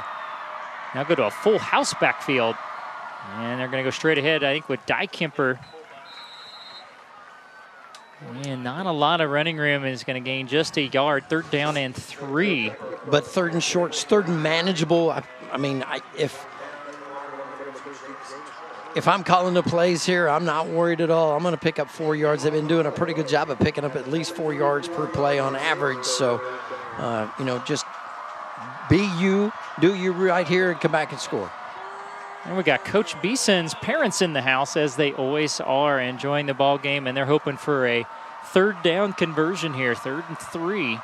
Now go to a full house backfield. And they're going to go straight ahead, I think, with Dykemper. And not a lot of running room, is going to gain just a yard. Third down and 3. But third and shorts, third and manageable. If I'm calling the plays here, I'm not worried at all. I'm going to pick up 4 yards. They've been doing a pretty good job of picking up at least 4 yards per play on average. So, just be you, do you right here, and come back and score. And we got Coach Beeson's parents in the house, as they always are, enjoying the ball game, and they're hoping for a third down conversion here, 3rd and 3.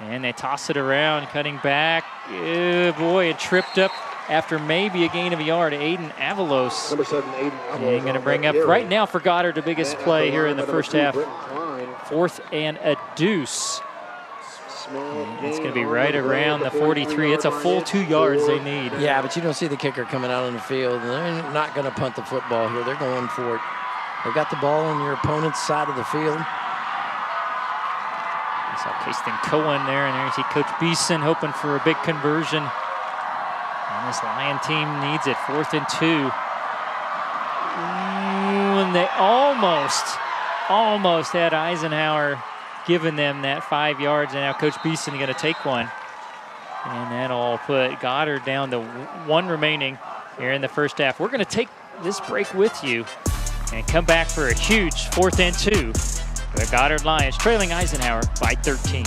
And they toss it around, cutting back. Oh boy, it tripped up after maybe a gain of a yard. Aiden Avalos. Number 7, Aiden Avalos. And going to bring up right now for Goddard the biggest play here in the first half. 4th and a deuce. And it's going to be right around the 43. It's a full 2 yards they need. Yeah, but you don't see the kicker coming out on the field. And they're not going to punt the football here. They're going for it. They've got the ball on your opponent's side of the field. I saw Kaston Cohen there, and there you see Coach Beeson hoping for a big conversion. And this Lion team needs it, 4th and 2. And they almost had Eisenhower giving them that 5 yards, and now Coach Beeson is going to take one. And that'll put Goddard down to 1 remaining here in the first half. We're going to take this break with you and come back for a huge 4th and 2. The Goddard Lions trailing Eisenhower by 13.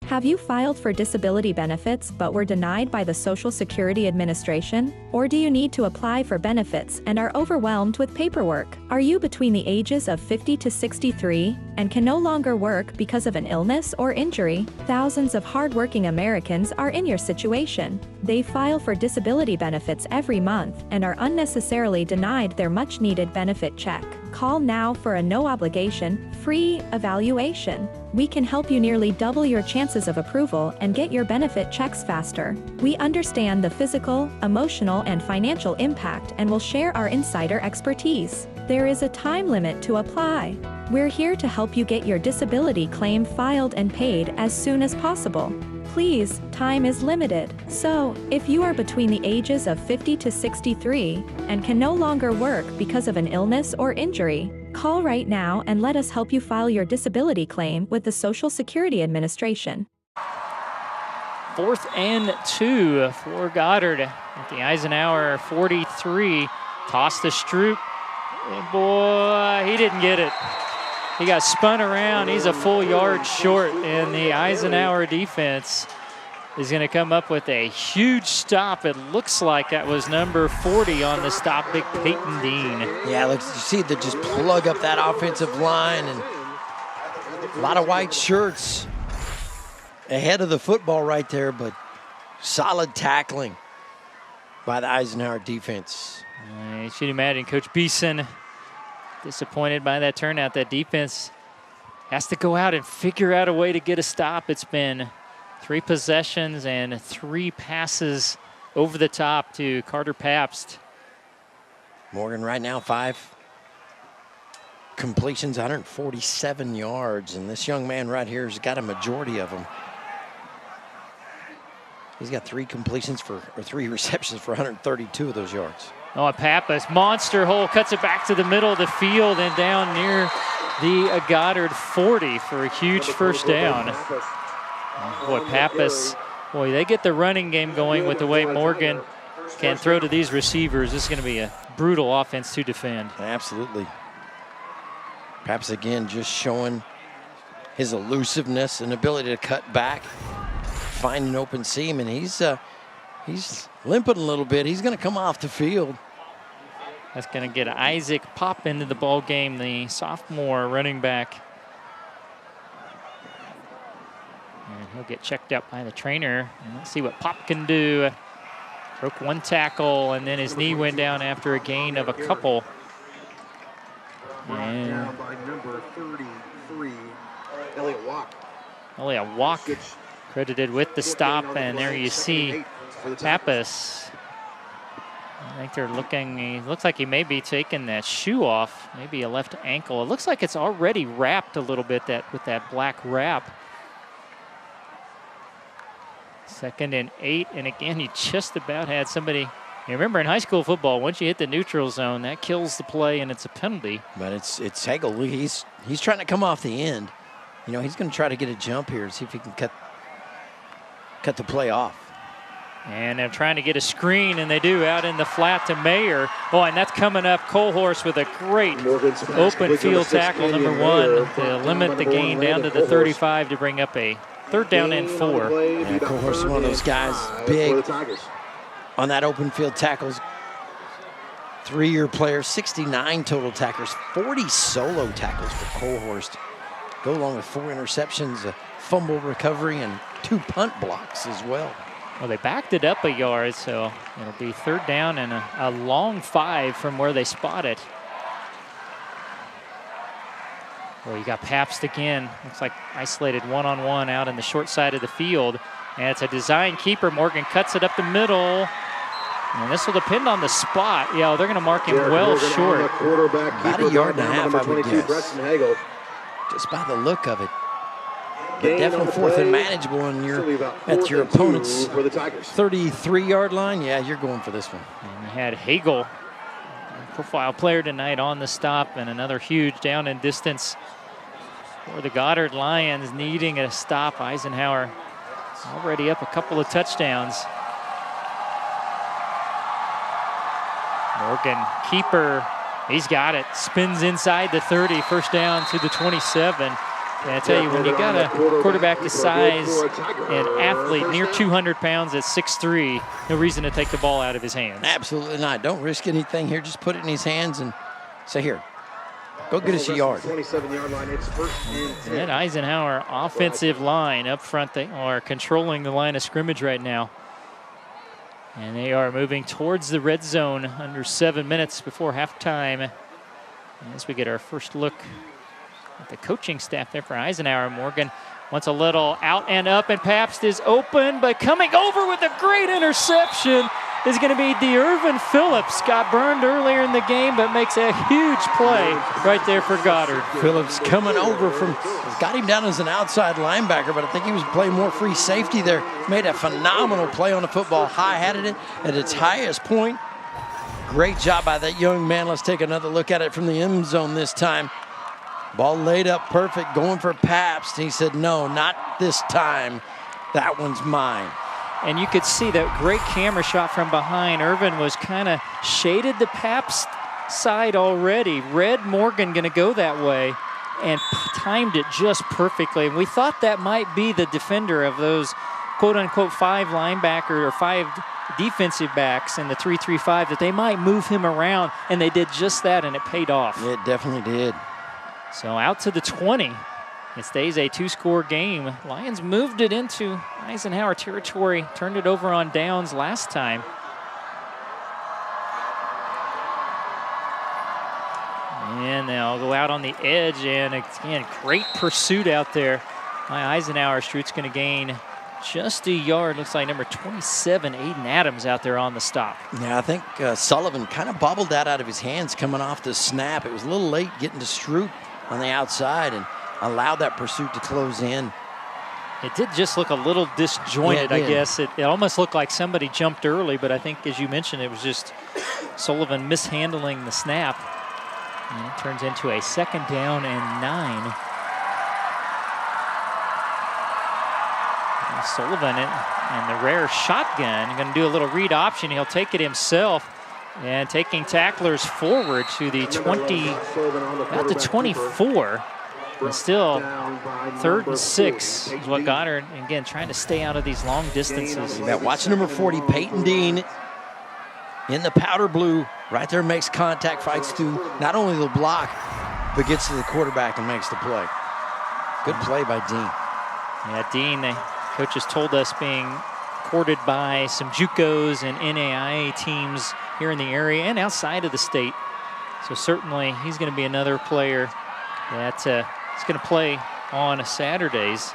Have you filed for disability benefits but were denied by the Social Security Administration? Or do you need to apply for benefits and are overwhelmed with paperwork? Are you between the ages of 50 to 63 and can no longer work because of an illness or injury? Thousands of hardworking Americans are in your situation. They file for disability benefits every month and are unnecessarily denied their much-needed benefit check. Call now for a no-obligation, free evaluation. We can help you nearly double your chances of approval and get your benefit checks faster. We understand the physical, emotional, and financial impact and will share our insider expertise. There is a time limit to apply. We're here to help you get your disability claim filed and paid as soon as possible. Please, time is limited. So, if you are between the ages of 50 to 63 and can no longer work because of an illness or injury, call right now and let us help you file your disability claim with the Social Security Administration. 4th and 2 for Goddard at the Eisenhower 43. Toss to Stroop. And boy, he didn't get it. He got spun around. He's a full yard short, and the Eisenhower defense is going to come up with a huge stop. It looks like that was number 40 on the stop, big Peyton Dean. Yeah, you see them just plug up that offensive line, and a lot of white shirts ahead of the football right there, but solid tackling by the Eisenhower defense. You should imagine Coach Beeson disappointed by that turnout. That defense has to go out and figure out a way to get a stop. It's been 3 possessions and 3 passes over the top to Carter Pabst. Morgan right now 5 completions, 147 yards, and this young man right here has got a majority of them. He's got 3 completions or 3 receptions for 132 of those yards. Oh, Pappas, monster hole, cuts it back to the middle of the field and down near the Goddard 40 for a huge first down. Boy, Pappas, boy, they get the running game going with the way Morgan can throw to these receivers. This is going to be a brutal offense to defend. Absolutely. Pappas again just showing his elusiveness and ability to cut back, find an open seam, and he's limping a little bit. He's going to come off the field. That's going to get Isaac Pop into the ball game, the sophomore running back. And he'll get checked out by the trainer. And let's see what Pop can do. Broke one tackle, and then his knee went down after a gain of a couple. And Elliott Walk credited with the stop, and there you see Pappas. I think they're looking, he looks like he may be taking that shoe off, maybe a left ankle. It looks like it's already wrapped a little bit with that black wrap. 2nd and 8, and again, he just about had somebody. You remember in high school football, once you hit the neutral zone, that kills the play and it's a penalty. But it's Hagel. He's trying to come off the end. You know, he's going to try to get a jump here and see if he can cut the play off. And they're trying to get a screen, and they do out in the flat to Mayer. Oh, and that's coming up. Colehorst with a great open field tackle, number 1, to limit the gain down to the 35 to bring up a 3rd down and 4. Yeah, Colehorst is one of those guys, big on that open field tackles. 3-year player, 69 total tackles, 40 solo tackles for Colehorst. Go along with 4 interceptions, a fumble recovery, and 2 punt blocks as well. Well, they backed it up a yard, so it'll be 3rd down and a long 5 from where they spot it. Well, you got Pabst again. Looks like isolated one-on-one out in the short side of the field. And it's a design keeper. Morgan cuts it up the middle. And this will depend on the spot. Yeah, they're going to mark him well short. About a yard and a half, I would guess. Just by the look of it. But definitely 4th and manageable, and you're at your opponent's 33-yard line. Yeah, you're going for this one. And you had Hagel, profile player tonight, on the stop, and another huge down and distance for the Goddard Lions, needing a stop. Eisenhower already up a couple of touchdowns. Morgan, keeper, he's got it. Spins inside the 30, 1st down to the 27. And I tell you, when you got a quarterback the size and athlete near 200 pounds at 6'3", no reason to take the ball out of his hands. Absolutely not. Don't risk anything here. Just put it in his hands and say, here, go get us a yard. 27-yard line. It's 1st and 10. And Eisenhower offensive line up front. They are controlling the line of scrimmage right now. And they are moving towards the red zone under 7 minutes before halftime. As we get our first look at the coaching staff there for Eisenhower. Morgan wants a little out and up, and Pabst is open, but coming over with a great interception is going to be DeIrvin Phillips. Got burned earlier in the game, but makes a huge play right there for Goddard. Phillips coming over got him down as an outside linebacker, but I think he was playing more free safety there. Made a phenomenal play on the football, high-hatted it at its highest point. Great job by that young man. Let's take another look at it from the end zone this time. Ball laid up perfect, going for Pabst. He said, no, not this time. That one's mine. And you could see that great camera shot from behind. Irvin was kind of shaded the Pabst side already. Read Morgan going to go that way and timed it just perfectly. And we thought that might be the defender of those quote-unquote 5 linebacker or 5 defensive backs in the 3-3-5, that they might move him around, and they did just that, and it paid off. It definitely did. So out to the 20. It stays a 2-score game. Lions moved it into Eisenhower territory, turned it over on downs last time. And they'll go out on the edge, and again, great pursuit out there by Eisenhower. Stroot's going to gain just a yard. Looks like number 27, Aiden Adams, out there on the stop. Yeah, I think Sullivan kind of bobbled that out of his hands coming off the snap. It was a little late getting to Stroot on the outside and allowed that pursuit to close in. It did just look a little disjointed, I guess. It almost looked like somebody jumped early, but I think, as you mentioned, it was just Sullivan mishandling the snap. And it turns into a 2nd down and 9. And Sullivan and the rare shotgun, going to do a little read option. He'll take it himself. And taking tacklers forward to the 20, about the 24. And still 3rd and 6 is what Goddard, again, trying to stay out of these long distances. Yeah, watch number 40, Peyton Dean, in the powder blue, right there, makes contact, fights through not only the block, but gets to the quarterback and makes the play. Good play by Dean. Yeah, Dean, the coaches told us, being courted by some JUCOs and NAIA teams here in the area and outside of the state. So certainly he's going to be another player that is going to play on Saturdays.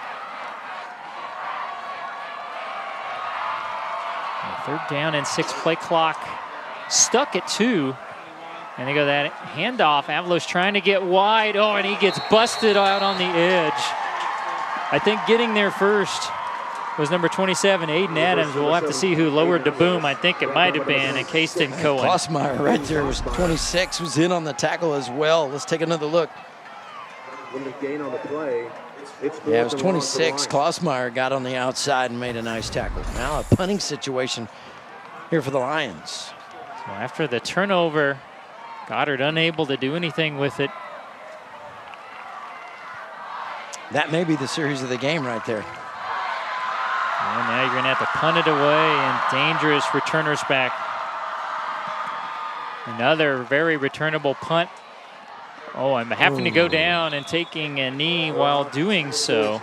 And 3rd down and 6, play clock stuck at 2. And they go that handoff. Avalos trying to get wide. Oh, and he gets busted out on the edge. I think getting there first was number 27, Aiden Adams. We'll have to see who lowered the boom. I think it might have been a Kayston Cohen. Klossmeyer right there was 26, was in on the tackle as well. Let's take another look. Gain on the play. Yeah, it was 26. Klossmeyer got on the outside and made a nice tackle. Now a punting situation here for the Lions. So after the turnover, Goddard unable to do anything with it. That may be the series of the game right there. And now you're going to have to punt it away, and dangerous returners back. Another very returnable punt. Oh, I'm having to go down and taking a knee while doing so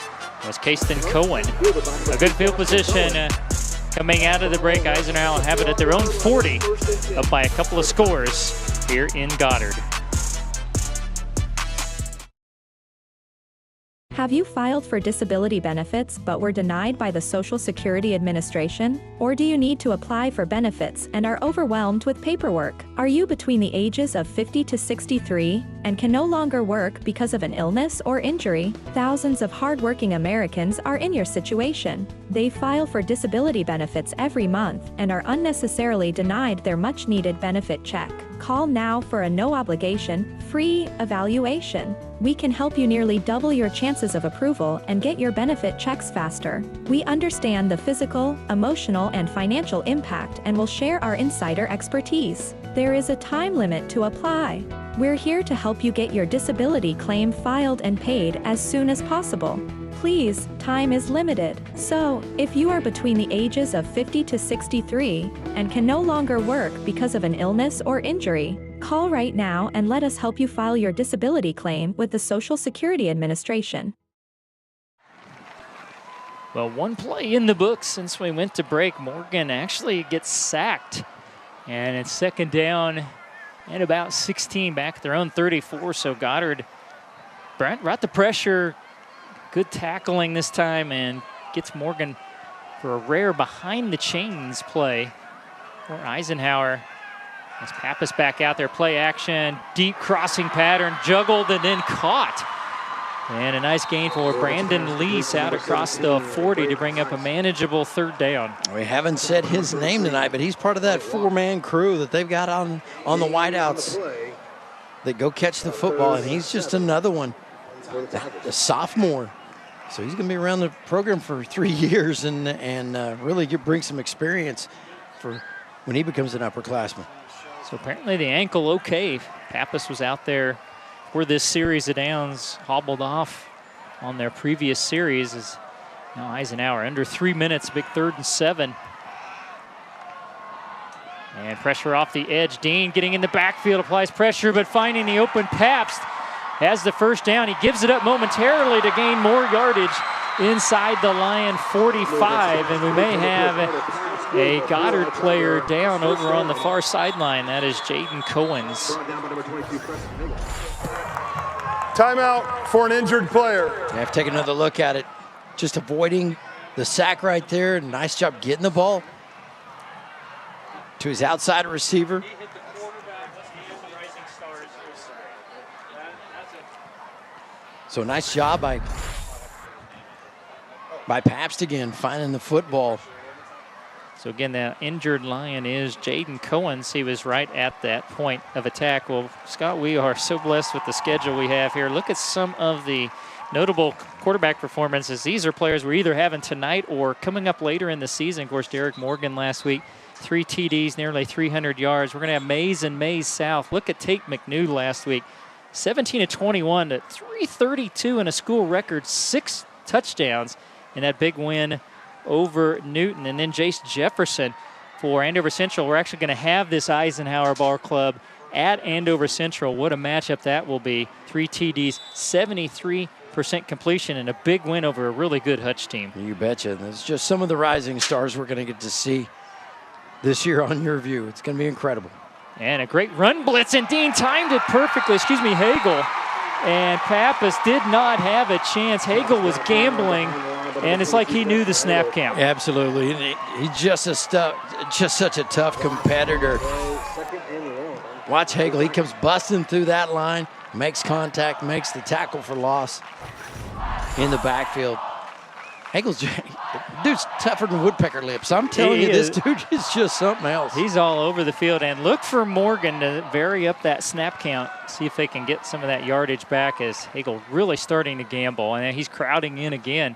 was Kayston Cohen. A good field position coming out of the break. Eisenhower have it at their own 40, up by a couple of scores here in Goddard. Have you filed for disability benefits but were denied by the Social Security Administration? Or do you need to apply for benefits and are overwhelmed with paperwork? Are you between the ages of 50 to 63 and can no longer work because of an illness or injury? Thousands of hardworking Americans are in your situation. They file for disability benefits every month and are unnecessarily denied their much-needed benefit check. Call now for a no-obligation, free evaluation. We can help you nearly double your chances of approval and get your benefit checks faster. We understand the physical, emotional, and financial impact and will share our insider expertise. There is a time limit to apply. We're here to help you get your disability claim filed and paid as soon as possible. Please, time is limited. So, if you are between the ages of 50 to 63 and can no longer work because of an illness or injury, call right now and let us help you file your disability claim with the Social Security Administration. Well, one play in the books since we went to break. Morgan actually gets sacked. And it's 2nd down and about 16 back at their own 34. So Goddard brought the pressure. Good tackling this time and gets Morgan for a rare behind the chains play for Eisenhower. As Pappas back out there, play action, deep crossing pattern, juggled and then caught. And a nice gain for Brandon Lease out across the 40 to bring up a manageable 3rd down. We haven't said his name tonight, but he's part of that 4-man crew that they've got on the wideouts that go catch the football, and he's just another one, a sophomore. So he's going to be around the program for 3 years and really bring some experience for when he becomes an upperclassman. So apparently the ankle okay. Pappas was out there for this series of downs, hobbled off on their previous series. Is now Eisenhower under 3 minutes, big 3rd and 7. And pressure off the edge. Dean getting in the backfield, applies pressure, but finding the open Pabst has the 1st down. He gives it up momentarily to gain more yardage inside the Lion 45, and we may have a Goddard player down over on the far sideline. That is Jaden Cohen's. Timeout for an injured player. I have to take another look at it. Just avoiding the sack right there. Nice job getting the ball to his outside receiver. So nice job by Pabst again, finding the football. So again, the injured Lion is Jaden Cohens. He was right at that point of attack. Well, Scott, we are so blessed with the schedule we have here. Look at some of the notable quarterback performances. These are players we're either having tonight or coming up later in the season. Of course, Derek Morgan last week, 3 TDs, nearly 300 yards. We're going to have Mays and Mays South. Look at Tate McNew last week, 17 of 21 to 332 and a school record, 6 touchdowns in that big win over Newton. And then Jace Jefferson for Andover Central. We're actually going to have this Eisenhower Ball Club at Andover Central. What a matchup that will be. 3 TDs, 73% completion, and a big win over a really good Hutch team. You betcha. There's just some of the rising stars we're going to get to see this year on Your View. It's going to be incredible. And a great run blitz, and Dean timed it perfectly. Hagel. And Pappas did not have a chance. Hagel was gambling, and it's like he knew the snap count. Absolutely. He's just such a tough competitor. Watch Hagel. He comes busting through that line, makes contact, makes the tackle for loss in the backfield. Hagel's, dude's tougher than woodpecker lips. I'm telling you, this dude is just something else. He's all over the field. And look for Morgan to vary up that snap count, see if they can get some of that yardage back, as Hagel really starting to gamble. And he's crowding in again.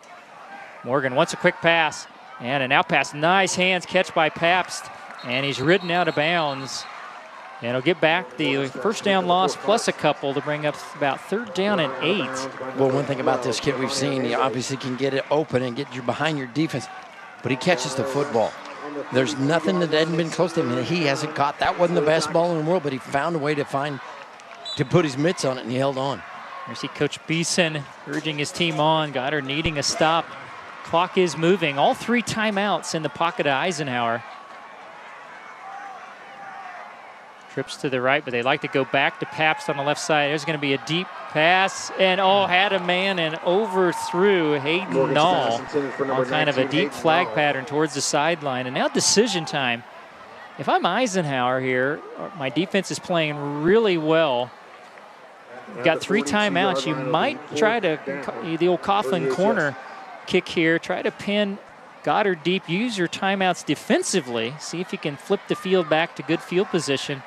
Morgan wants a quick pass and an out pass. Nice hands catch by Pabst, and he's ridden out of bounds. And he'll get back the first down loss plus a couple to bring up about 3rd down and 8. Well, one thing about this kid we've seen, he obviously can get it open and get you behind your defense, but he catches the football. There's nothing that hadn't been close to him that he hasn't caught. That wasn't the best ball in the world, but he found a way to put his mitts on it, and he held on. You see Coach Beeson urging his team on. Goddard needing a stop. Clock is moving. All 3 timeouts in the pocket of Eisenhower. Trips to the right, but they like to go back to Pabst on the left side. There's going to be a deep pass, and had a man and overthrew Hayden Nall on kind of a deep flag pattern towards the sideline. And now decision time. If I'm Eisenhower here, my defense is playing really well. You've got 3 timeouts. You might try to, the old Coughlin corner kick here, try to pin Goddard deep. Use your timeouts defensively. See if you can flip the field back to good field position.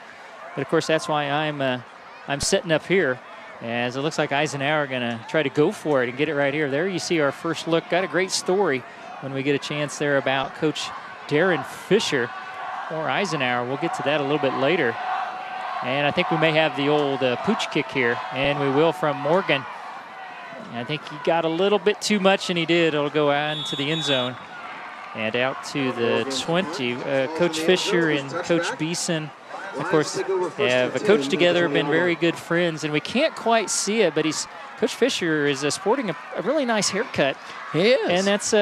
But of course, that's why I'm setting up here, as it looks like Eisenhower going to try to go for it and get it right here. There you see our first look. Got a great story when we get a chance there about Coach Darren Fisher or Eisenhower. We'll get to that a little bit later. And I think we may have the old pooch kick here, and we will from Morgan. And I think he got a little bit too much, and he did. It'll go out into the end zone and out to the 20. Coach Fisher and Coach Beeson, of course, have coached together, been very good friends, and we can't quite see it, but Coach Fisher is sporting a really nice haircut. He is. And that's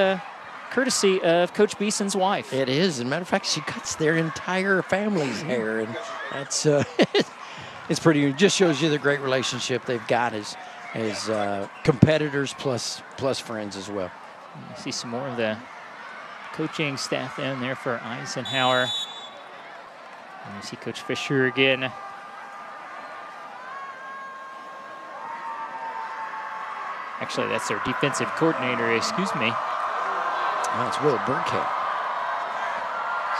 courtesy of Coach Beeson's wife. It is. As a matter of fact, she cuts their entire family's hair, and that's it's pretty. It just shows you the great relationship they've got as competitors plus friends as well. You see some more of the coaching staff in there for Eisenhower. And you see Coach Fisher again. Actually, that's their defensive coordinator, excuse me. That's Will Burkhead.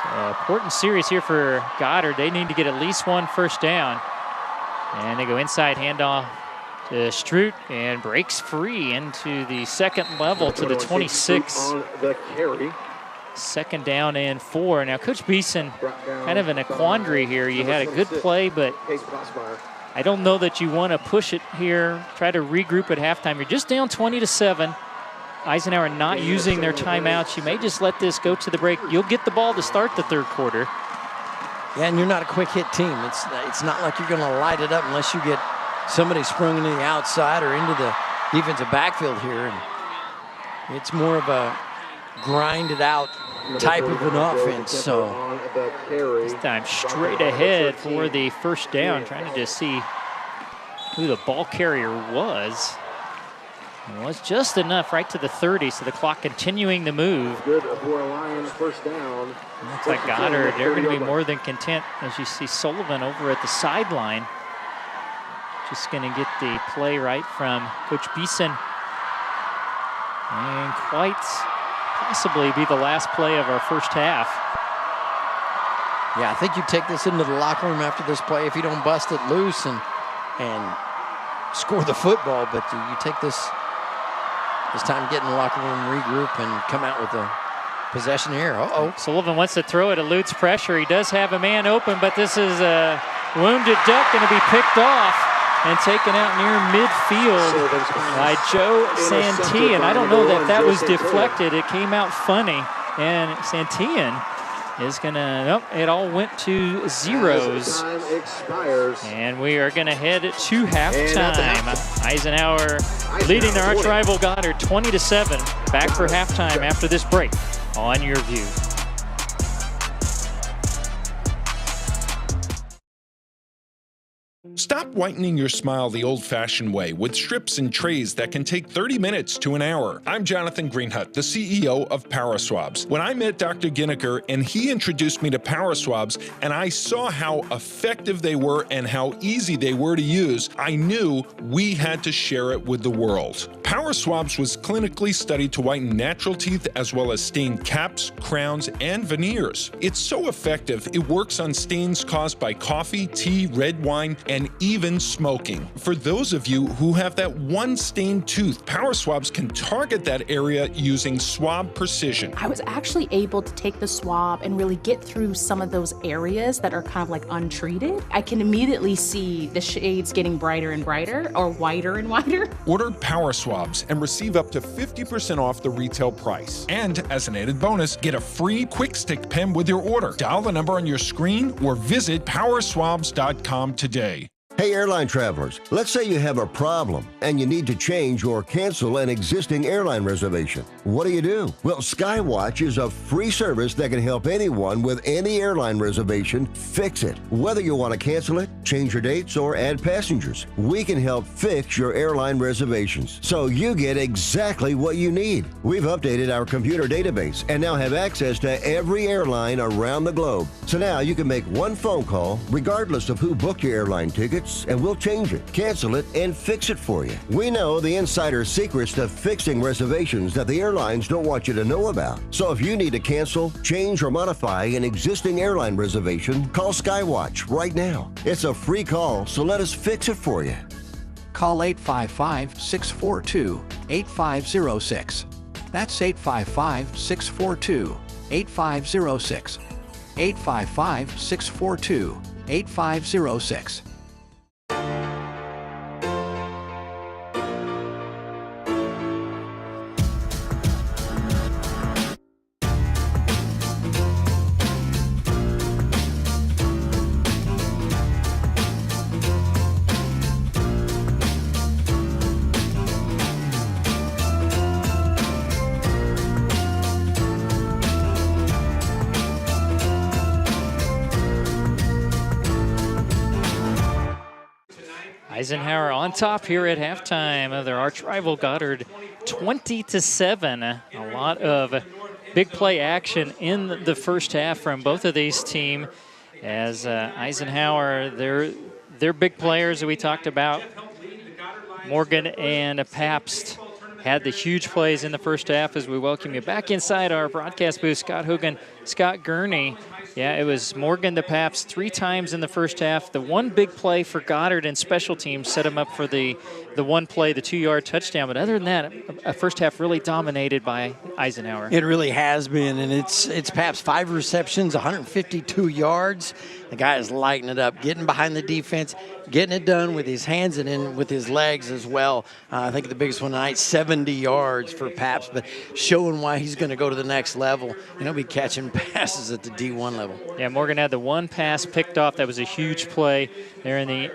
So, important series here for Goddard. They need to get at least 1 first down. And they go inside handoff to Stroot and breaks free into the second level to the 26. On the carry. 2nd down and 4. Now, Coach Beeson kind of in a quandary here. You had a good play, but I don't know that you want to push it here, try to regroup at halftime. You're just down 20-7. Eisenhower not using their timeouts. You may just let this go to the break. You'll get the ball to start the 3rd quarter. Yeah, and you're not a quick hit team. It's not like you're going to light it up unless you get somebody sprung into the outside or into the defensive backfield here. And it's more of a grinded out type of an offense. So this time straight ahead for the first down, trying to just see who the ball carrier was. It was just enough right to the 30, so the clock continuing to move. Good for a Lion first down. Looks like Goddard, they're going to be more than content, as you see Sullivan over at the sideline. Just going to get the play right from Coach Beeson. And quite possibly be the last play of our first half. Yeah, I think you take this into the locker room after this play if you don't bust it loose and score the football. But you take this time, get in the locker room, regroup, and come out with a possession here. Sullivan wants to throw it, eludes pressure. He does have a man open, but this is a wounded duck going to be picked off and taken out near midfield by Joe Santillan. I don't know that was deflected. It came out funny, and Santillan is going to, nope, it all went to zeros. And we are going to head to halftime. Eisenhower leading their arch rival Goddard 20-7. Back for halftime after this break on Your View. Stop whitening your smile the old-fashioned way with strips and trays that can take 30 minutes to an hour. I'm Jonathan Greenhut, the CEO of PowerSwabs. When I met Dr. Ginniker and he introduced me to PowerSwabs and I saw how effective they were and how easy they were to use, I knew we had to share it with the world. PowerSwabs was clinically studied to whiten natural teeth as well as stain caps, crowns, and veneers. It's so effective, it works on stains caused by coffee, tea, red wine, and even smoking. For those of you who have that one stained tooth, PowerSwabs can target that area using swab precision. I was actually able to take the swab and really get through some of those areas that are kind of like untreated. I can immediately see the shades getting brighter and brighter, or whiter and whiter. Order PowerSwabs and receive up to 50% off the retail price. And as an added bonus, get a free quick stick pen with your order. Dial the number on your screen or visit powerswabs.com today. Hey, airline travelers, let's say you have a problem and you need to change or cancel an existing airline reservation. What do? Well, Skywatch is a free service that can help anyone with any airline reservation fix it. Whether you want to cancel it, change your dates, or add passengers, we can help fix your airline reservations so you get exactly what you need. We've updated our computer database and now have access to every airline around the globe. So now you can make one phone call regardless of who booked your airline ticket, and we'll change it, cancel it, and fix it for you. We know the insider secrets to fixing reservations that the airlines don't want you to know about. So if you need to cancel, change, or modify an existing airline reservation, call Skywatch right now. It's a free call, so let us fix it for you. Call 855-642-8506. That's 855-642-8506. 855-642-8506. Eisenhower on top here at halftime of their arch rival Goddard, 20-7. A lot of big play action in the first half from both of these teams. As Eisenhower, their big players that we talked about, Morgan and Pabst, had the huge plays in the first half. As we welcome you back inside our broadcast booth, Scott Hogan, Scott Gurney. Yeah, it was Morgan to Pabst 3 times in the first half. The one big play for Goddard and special teams set him up for the one play, the 2-yard touchdown. But other than that, a first half really dominated by Eisenhower. It really has been, and it's Pabst 5 receptions, 152 yards. The guy is lighting it up, getting behind the defense, getting it done with his hands and in with his legs as well. I think the biggest one tonight, 70 yards for Pabst, but showing why he's going to go to the next level, and he'll be catching passes at the D1 level. Yeah, Morgan had the one pass picked off. That was a huge play there in the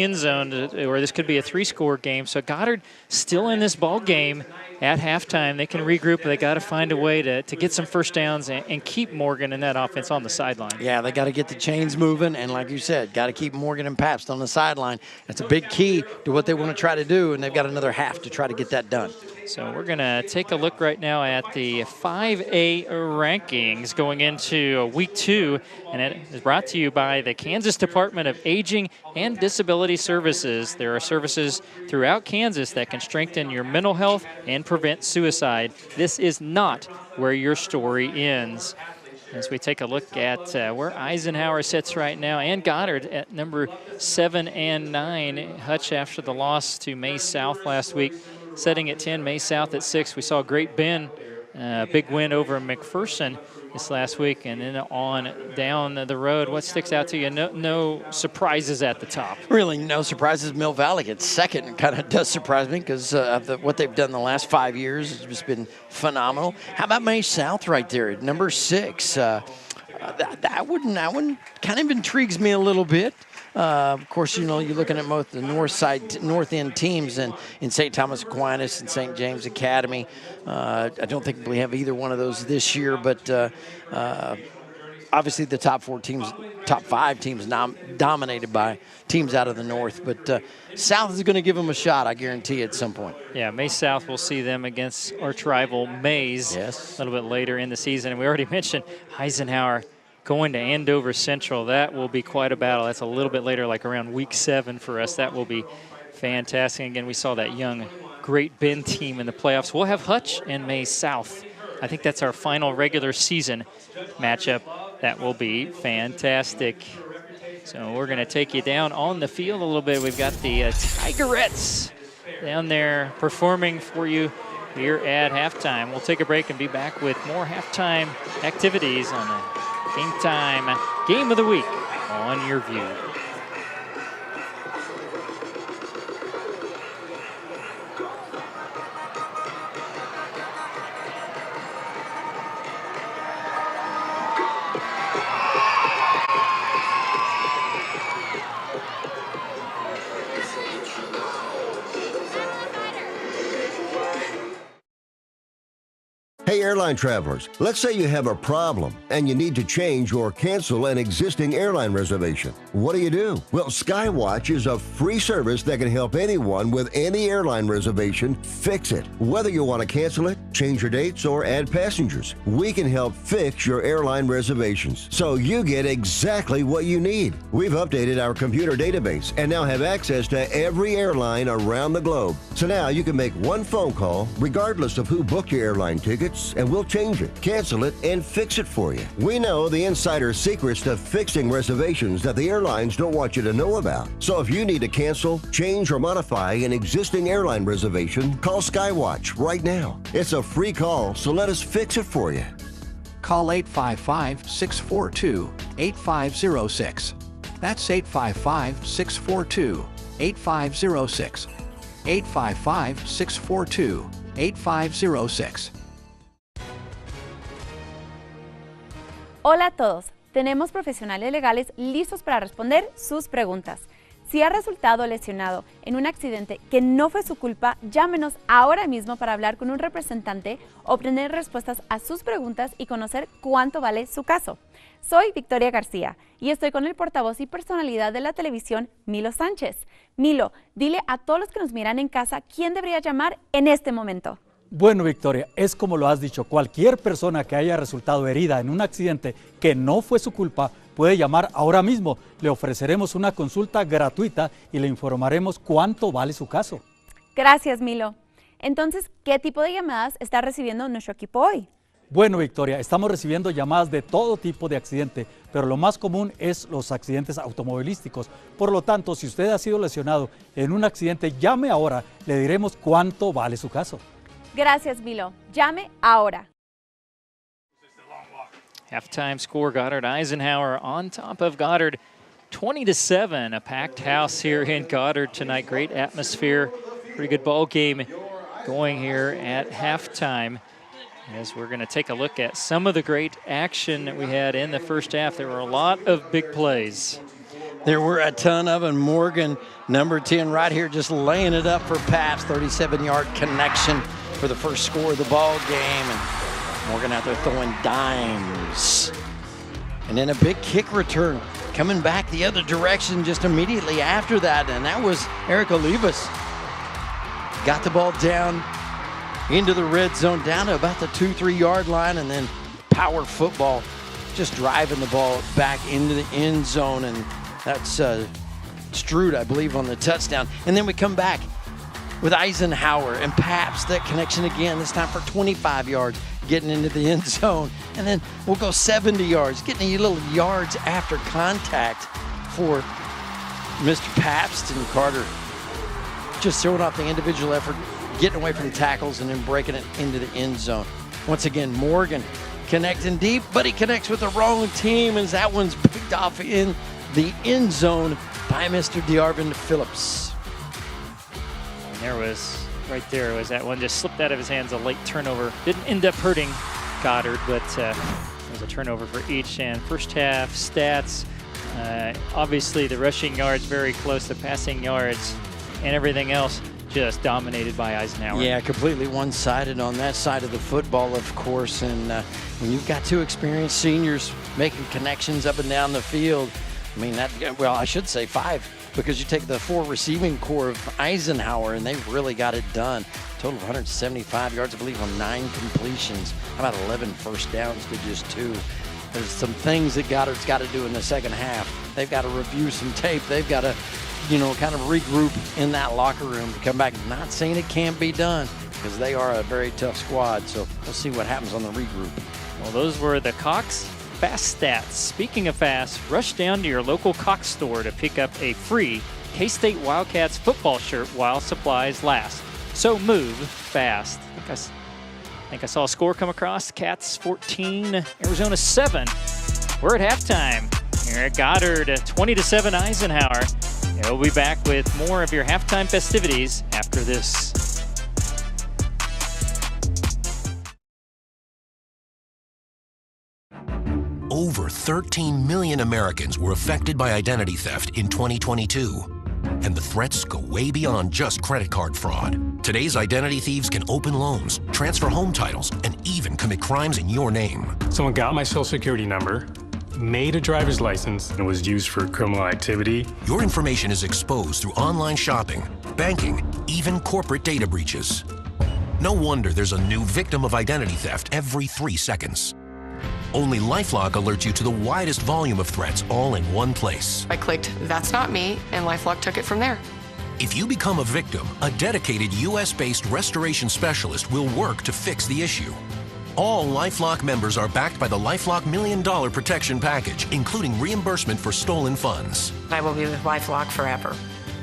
end zone, or this could be a 3-score game. So Goddard still in this ball game at halftime. They can regroup, but they got to find a way to get some first downs and keep Morgan and that offense on the sideline. Yeah, they got to get the chains moving, and like you said, got to keep Morgan and Pabst on the sideline. That's a big key to what they want to try to do, and they've got another half to try to get that done. So we're going to take a look right now at the 5A rankings going into week 2, and it is brought to you by the Kansas Department of Aging and Disability Services. There are services throughout Kansas that can strengthen your mental health and prevent suicide. This is not where your story ends. As we take a look at where Eisenhower sits right now, and Goddard at number 7 and 9. Hutch, after the loss to May South last week, setting at 10, May South at 6. We saw Great Bend, big win over McPherson this last week, and then on down the road. What sticks out to you? No surprises at the top. Really, no surprises. Mill Valley at second kind of does surprise me because of what they've done the last 5 years has just been phenomenal. How about May South right there at number 6? That one kind of intrigues me a little bit. Of course, you know, you're looking at both the north end teams in St. Thomas Aquinas and St. James Academy. I don't think we have either one of those this year, but obviously the top 5 teams dominated by teams out of the north. But South is going to give them a shot, I guarantee, at some point. Yeah, May South, will see them against arch rival Mays a little bit later in the season. And we already mentioned Eisenhower going to Andover Central. That will be quite a battle. That's a little bit later, like around week 7 for us. That will be fantastic. Again, we saw that young Great Bend team in the playoffs. We'll have Hutch and May South. I think that's our final regular season matchup. That will be fantastic. So we're going to take you down on the field a little bit. We've got the Tigerettes down there performing for you here at halftime. We'll take a break and be back with more halftime activities on the Game Time Game of the Week on your view. Hey, airline travelers, let's say you have a problem and you need to change or cancel an existing airline reservation. What do? Well, Skywatch is a free service that can help anyone with any airline reservation fix it. Whether you want to cancel it, change your dates, or add passengers, we can help fix your airline reservations so you get exactly what you need. We've updated our computer database and now have access to every airline around the globe. So now you can make one phone call regardless of who booked your airline tickets, and we'll change it, cancel it, and fix it for you. We know the insider secrets to fixing reservations that the airlines don't want you to know about. So if you need to cancel, change, or modify an existing airline reservation, call Skywatch right now. It's a free call, so let us fix it for you. Call 855-642-8506. That's 855-642-8506. 855-642-8506. Hola a todos, tenemos profesionales legales listos para responder sus preguntas. Si ha resultado lesionado en un accidente que no fue su culpa, llámenos ahora mismo para hablar con un representante, obtener respuestas a sus preguntas y conocer cuánto vale su caso. Soy Victoria García y estoy con el portavoz y personalidad de la televisión, Milo Sánchez. Milo, dile a todos los que nos miran en casa quién debería llamar en este momento. Bueno, Victoria, es como lo has dicho, cualquier persona que haya resultado herida en un accidente que no fue su culpa puede llamar ahora mismo. Le ofreceremos una consulta gratuita y le informaremos cuánto vale su caso. Gracias, Milo. Entonces, ¿qué tipo de llamadas está recibiendo nuestro equipo hoy? Bueno, Victoria, estamos recibiendo llamadas de todo tipo de accidente, pero lo más común es los accidentes automovilísticos. Por lo tanto, si usted ha sido lesionado en un accidente, llame ahora, le diremos cuánto vale su caso. Gracias, Milo. Llame ahora. Halftime score, Goddard Eisenhower on top of Goddard, 20-7. A packed house here in Goddard tonight. Great atmosphere. Pretty good ball game going here at halftime. As we're going to take a look at some of the great action that we had in the first half. There were a lot of big plays. There were a ton of them. Morgan, number 10, right here, just laying it up for Pats. 37-yard connection for the first score of the ball game. And Morgan out there throwing dimes. And then a big kick return coming back the other direction just immediately after that. And that was Eric Olivas. Got the ball down into the red zone, down to about the 2-3 yard line, and then power football, just driving the ball back into the end zone, and that's Stroud, I believe, on the touchdown. And then we come back with Eisenhower and Pabst, that connection again, this time for 25 yards, getting into the end zone. And then we'll go 70 yards, getting a little yards after contact for Mr. Pabst, and Carter just throwing off the individual effort, getting away from tackles and then breaking it into the end zone. Once again, Morgan connecting deep, but he connects with the wrong team as that one's picked off in the end zone by Mr. DeArvin Phillips. And there was, right there was that one just slipped out of his hands, a late turnover. Didn't end up hurting Goddard, but it was a turnover for each. And first half stats, obviously the rushing yards very close, the passing yards and everything else just dominated by Eisenhower. Yeah, completely one-sided on that side of the football, of course. And when you've got two experienced seniors making connections up and down the field, I mean, well, I should say 5, because you take the 4 receiving core of Eisenhower, and they've really got it done. Total of 175 yards, I believe, on 9 completions. How about 11 first downs to just 2? There's some things that Goddard's got to do in the second half. They've got to review some tape. They've got to, kind of regroup in that locker room to come back. Not saying it can't be done, because they are a very tough squad. So we'll see what happens on the regroup. Well, those were the Cox Fast Stats. Speaking of fast, rush down to your local Cox store to pick up a free K-State Wildcats football shirt while supplies last. So move fast. I think I saw a score come across. Cats 14, Arizona 7. We're at halftime here at Goddard, 20-7 Eisenhower. And we'll be back with more of your halftime festivities after this. Over 13 million Americans were affected by identity theft in 2022. And the threats go way beyond just credit card fraud. Today's identity thieves can open loans, transfer home titles, and even commit crimes in your name. Someone got my social security number, made a driver's license, and was used for criminal activity. Your information is exposed through online shopping, banking, even corporate data breaches. No wonder there's a new victim of identity theft every 3 seconds. Only LifeLock alerts you to the widest volume of threats all in one place. I clicked, "That's not me," and LifeLock took it from there. If you become a victim, a dedicated US-based restoration specialist will work to fix the issue. All LifeLock members are backed by the LifeLock $1 Million Protection Package, including reimbursement for stolen funds. I will be with LifeLock forever.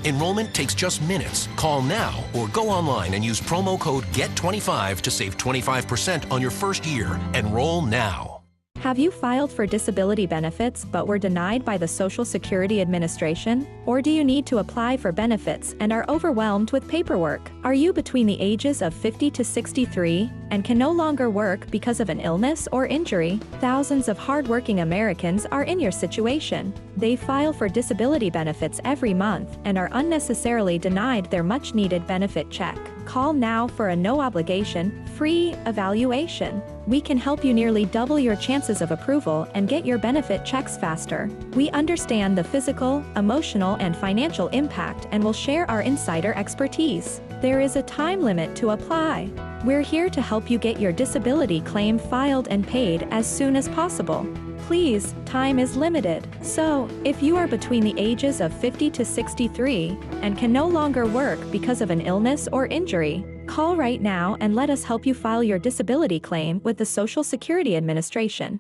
Enrollment takes just minutes. Call now or go online and use promo code GET25 to save 25% on your first year. Enroll now. Have you filed for disability benefits but were denied by the Social Security Administration? Or do you need to apply for benefits and are overwhelmed with paperwork? Are you between the ages of 50 to 63 and can no longer work because of an illness or injury? Thousands of hardworking Americans are in your situation. They file for disability benefits every month and are unnecessarily denied their much-needed benefit check. Call now for a no-obligation, free evaluation. We can help you nearly double your chances of approval and get your benefit checks faster. We understand the physical, emotional, and financial impact and will share our insider expertise. There is a time limit to apply. We're here to help you get your disability claim filed and paid as soon as possible. Please, time is limited. So, if you are between the ages of 50 to 63 and can no longer work because of an illness or injury, call right now and let us help you file your disability claim with the Social Security Administration.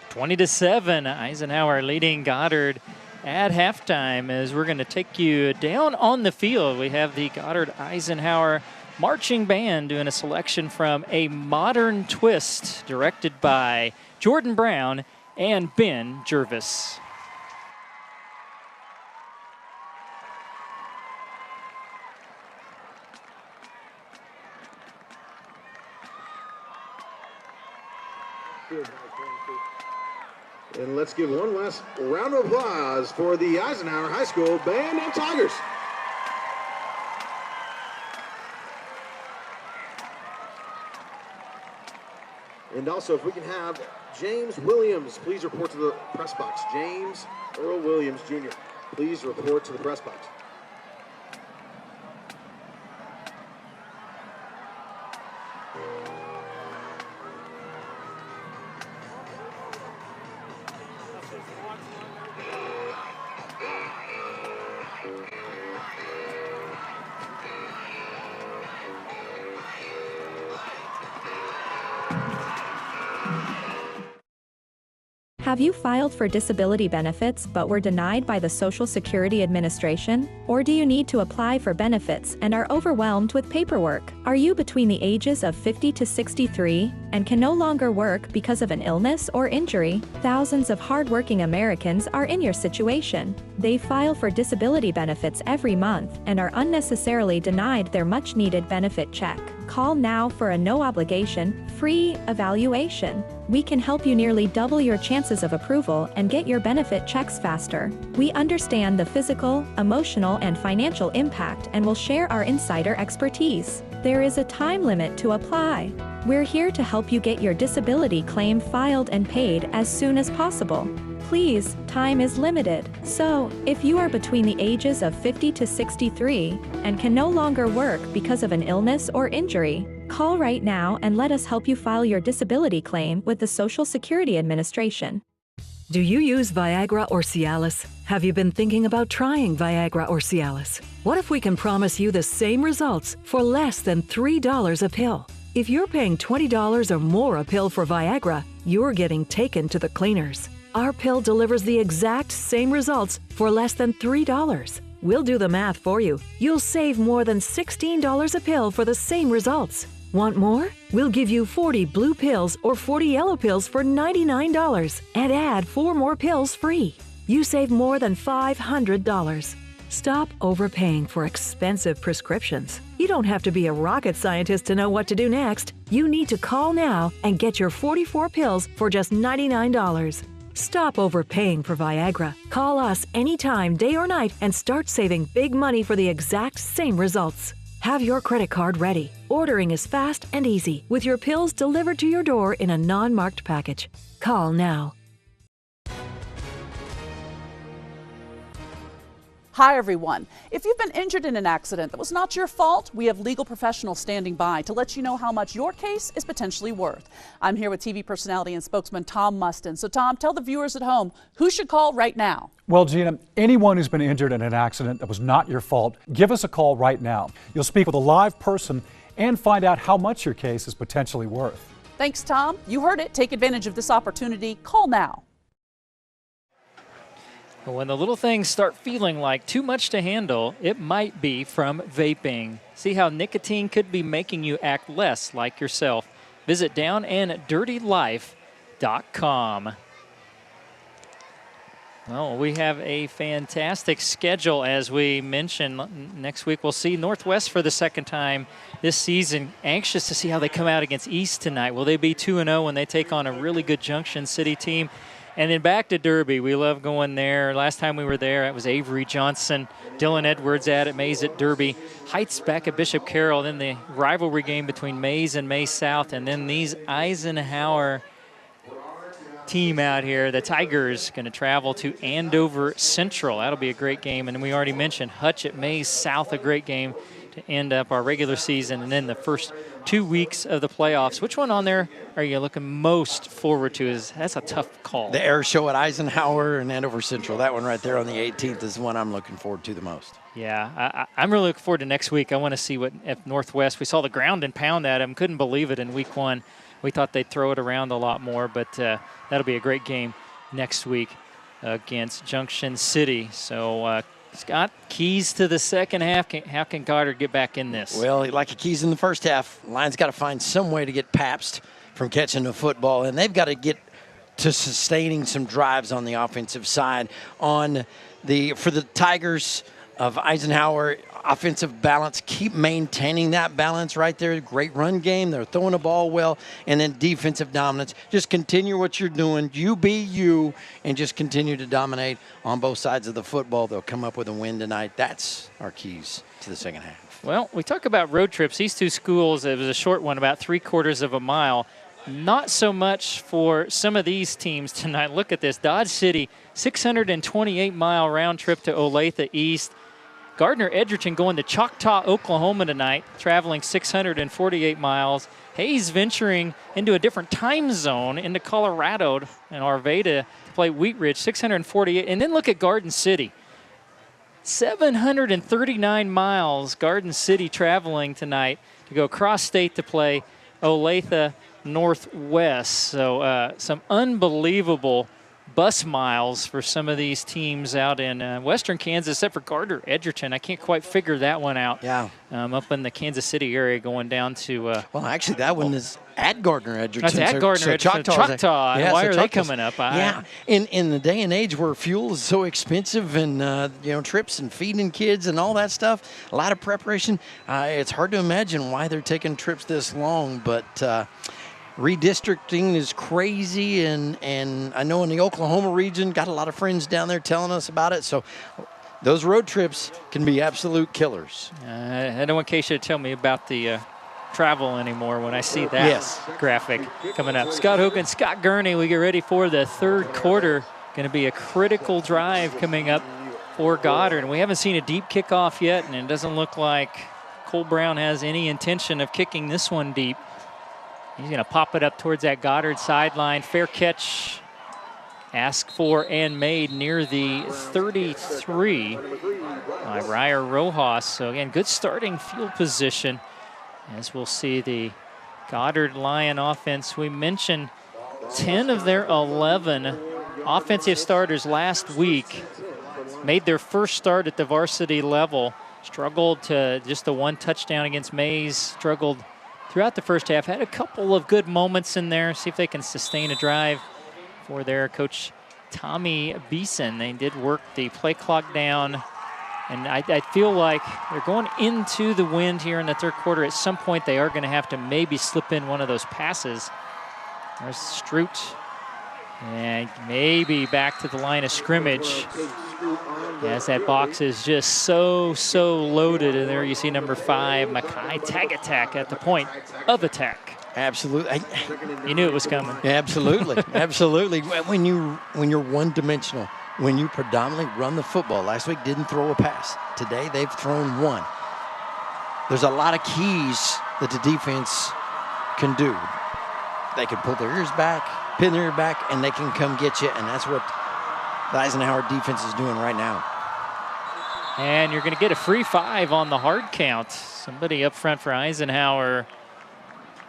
20-7, Eisenhower leading Goddard at halftime as we're going to take you down on the field. We have the Goddard Eisenhower Marching Band doing a selection from A Modern Twist, directed by Jordan Brown and Ben Jervis. And let's give one last round of applause for the Eisenhower High School Band and Tigers. And also, if we can have James Williams, please report to the press box. James Earl Williams, Jr., please report to the press box. Have you filed for disability benefits but were denied by the Social Security Administration? Or do you need to apply for benefits and are overwhelmed with paperwork? Are you between the ages of 50 to 63 and can no longer work because of an illness or injury? Thousands of hardworking Americans are in your situation. They file for disability benefits every month and are unnecessarily denied their much-needed benefit check. Call now for a no-obligation, free evaluation. We can help you nearly double your chances of approval and get your benefit checks faster. We understand the physical, emotional, and financial impact and will share our insider expertise. There is a time limit to apply. We're here to help you get your disability claim filed and paid as soon as possible. Please, time is limited. So, if you are between the ages of 50 to 63 and can no longer work because of an illness or injury, call right now and let us help you file your disability claim with the Social Security Administration. Do you use Viagra or Cialis? Have you been thinking about trying Viagra or Cialis? What if we can promise you the same results for less than $3 a pill? If you're paying $20 or more a pill for Viagra, you're getting taken to the cleaners. Our pill delivers the exact same results for less than $3. We'll do the math for you. You'll save more than $16 a pill for the same results. Want more? We'll give you 40 blue pills or 40 yellow pills for $99 and add 4 more pills free. You save more than $500. Stop overpaying for expensive prescriptions. You don't have to be a rocket scientist to know what to do next. You need to call now and get your 44 pills for just $99. Stop overpaying for Viagra. Call us anytime, day or night, and start saving big money for the exact same results. Have your credit card ready. Ordering is fast and easy, with your pills delivered to your door in a non-marked package. Call now. Hi, everyone. If you've been injured in an accident that was not your fault, we have legal professionals standing by to let you know how much your case is potentially worth. I'm here with TV personality and spokesman Tom Mustin. So, Tom, tell the viewers at home who should call right now. Well, Gina, anyone who's been injured in an accident that was not your fault, give us a call right now. You'll speak with a live person and find out how much your case is potentially worth. Thanks, Tom. You heard it. Take advantage of this opportunity. Call now. When the little things start feeling like too much to handle, it might be from vaping. See how nicotine could be making you act less like yourself. Visit downanddirtylife.com. Well, we have a fantastic schedule, as we mentioned. Next week we'll see Northwest for the second time this season. Anxious to see how they come out against East tonight. Will they be 2-0 when they take on a really good Junction City team? And then back to Derby. We love going there. Last time we were there, it was Avery Johnson, Dylan Edwards at Mays at Derby, Heights back at Bishop Carroll, then the rivalry game between Mays and Mays South, and then these Eisenhower team out here, the Tigers, going to travel to Andover Central. That'll be a great game. And we already mentioned Hutch at Mays South, a great game to end up our regular season, and then the first 2 weeks of the playoffs. Which one on there are you looking most forward to? That's a tough call. The air show at Eisenhower and Andover Central. That one right there on the 18th is the one I'm looking forward to the most. Yeah, I'm really looking forward to next week. I want to see what if Northwest. We saw the ground and pound at them. Couldn't believe it in week one. We thought they'd throw it around a lot more, but that'll be a great game next week against Junction City. So, Scott, keys to the second half. How can Goddard get back in this? Well, like the keys in the first half, Lions got to find some way to get Pabst from catching the football, and they've got to get to sustaining some drives on the offensive side. For the Tigers of Eisenhower, offensive balance, keep maintaining that balance right there. Great run game. They're throwing the ball well. And then defensive dominance. Just continue what you're doing. You be you and just continue to dominate on both sides of the football. They'll come up with a win tonight. That's our keys to the second half. Well, we talk about road trips. These two schools, it was a short one, about 3/4 of a mile. Not so much for some of these teams tonight. Look at this. Dodge City, 628-mile round trip to Olathe East. Gardner Edgerton going to Choctaw, Oklahoma tonight, traveling 648 miles. Hayes venturing into a different time zone into Colorado and Arvada to play Wheat Ridge, 648. And then look at Garden City. 739 miles Garden City traveling tonight to go cross state to play Olathe Northwest. So some unbelievable bus miles for some of these teams out in western Kansas, except for Goddard Edgerton. I can't quite figure that one out. Yeah. Up in the Kansas City area going down to well, actually, that one is at Gardner Edgerton. That's at Gardner Edgerton. Choctaw. Yeah, why so are they coming up? Yeah. In the day and age where fuel is so expensive and, trips and feeding kids and all that stuff, a lot of preparation, it's hard to imagine why they're taking trips this long, but redistricting is crazy, and I know in the Oklahoma region, got a lot of friends down there telling us about it, so those road trips can be absolute killers. I don't want Keisha to tell me about the travel anymore when I see that graphic coming up. Scott Hogan, Scott Gurney, we get ready for the third quarter. Going to be a critical drive coming up for Goddard. And we haven't seen a deep kickoff yet, and it doesn't look like Cole Brown has any intention of kicking this one deep. He's going to pop it up towards that Goddard sideline. Fair catch, asked for and made near the 33 by Ryer Rojas. So again, good starting field position as we'll see the Goddard Lion offense. We mentioned 10 of their 11 offensive starters last week made their first start at the varsity level. Struggled to just the one touchdown against Mays. Struggled throughout the first half. Had a couple of good moments in there. See if they can sustain a drive for their coach Tommy Beeson. They did work the play clock down. And I feel like they're going into the wind here in the third quarter. At some point, they are going to have to maybe slip in one of those passes. There's Stroot. And maybe back to the line of scrimmage. Yes, that box is just so loaded. And there you see number 5, Makai Tagatak at the point of attack. Absolutely. You knew it was coming. Absolutely. Absolutely. When you're one-dimensional, when you predominantly run the football. Last week didn't throw a pass. Today they've thrown one. There's a lot of keys that the defense can do. They can pull their ears back, pin their ear back, and they can come get you, and that's what the Eisenhower defense is doing right now. And you're going to get a free 5 on the hard count. Somebody up front for Eisenhower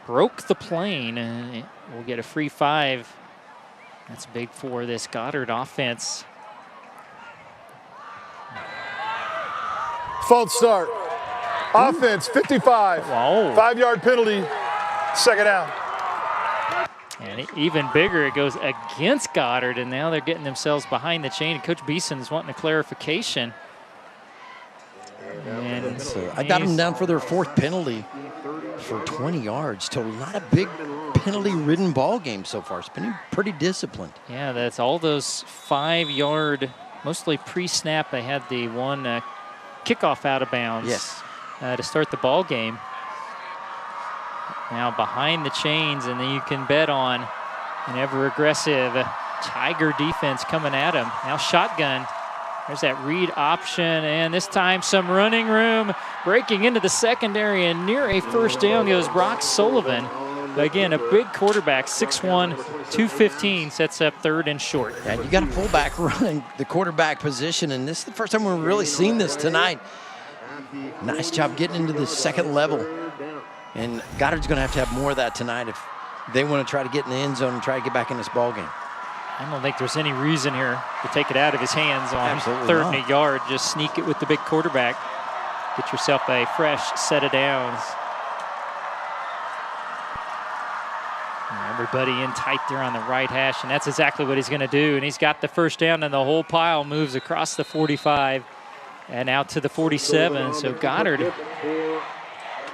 broke the plane, and we'll get a free 5. That's big for this Goddard offense. False start. Offense, 55. Whoa. 5-yard penalty, second down. And even bigger, it goes against Goddard, and now they're getting themselves behind the chain. And Coach Beeson's wanting a clarification. And so I got them down for their 4th penalty for 20 yards total. Not a big penalty-ridden ball game so far. It's been pretty disciplined. Yeah, that's all those 5-yard, mostly pre-snap. They had the one kickoff out of bounds to start the ball game. Now behind the chains, and then you can bet on an ever-aggressive Tiger defense coming at him. Now shotgun. There's that read option, and this time some running room. Breaking into the secondary, and near a first down goes Brock Sullivan. But again, a big quarterback, 6'1", 215, sets up 3rd and short. Yeah, you got a fullback running the quarterback position, and this is the first time we've really seen this tonight. Nice job getting into the second level. And Goddard's going to have more of that tonight if they want to try to get in the end zone and try to get back in this ball game. I don't think there's any reason here to take it out of his hands on 3rd and a yard. Just sneak it with the big quarterback. Get yourself a fresh set of downs. And everybody in tight there on the right hash, and that's exactly what he's going to do. And he's got the first down, and the whole pile moves across the 45 and out to the 47. So Goddard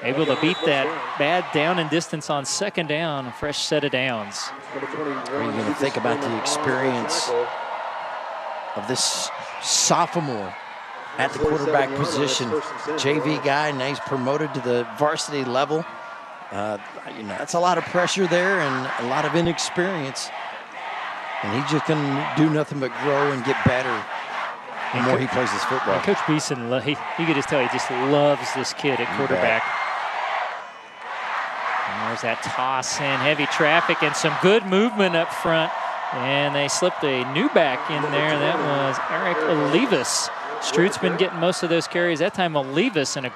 able to beat that bad down and distance on 2nd down, a fresh set of downs. Are you going to think about the experience of this sophomore at the quarterback position? JV guy, now he's promoted to the varsity level. That's a lot of pressure there and a lot of inexperience. And he's just going to do nothing but grow and get better the more he plays his football. And Coach Beeson, you could just tell he just loves this kid at quarterback. And there's that toss in, heavy traffic, and some good movement up front. And they slipped a new back in there. That was Eric Olivas. Stroot's been getting most of those carries. That time Olivas, and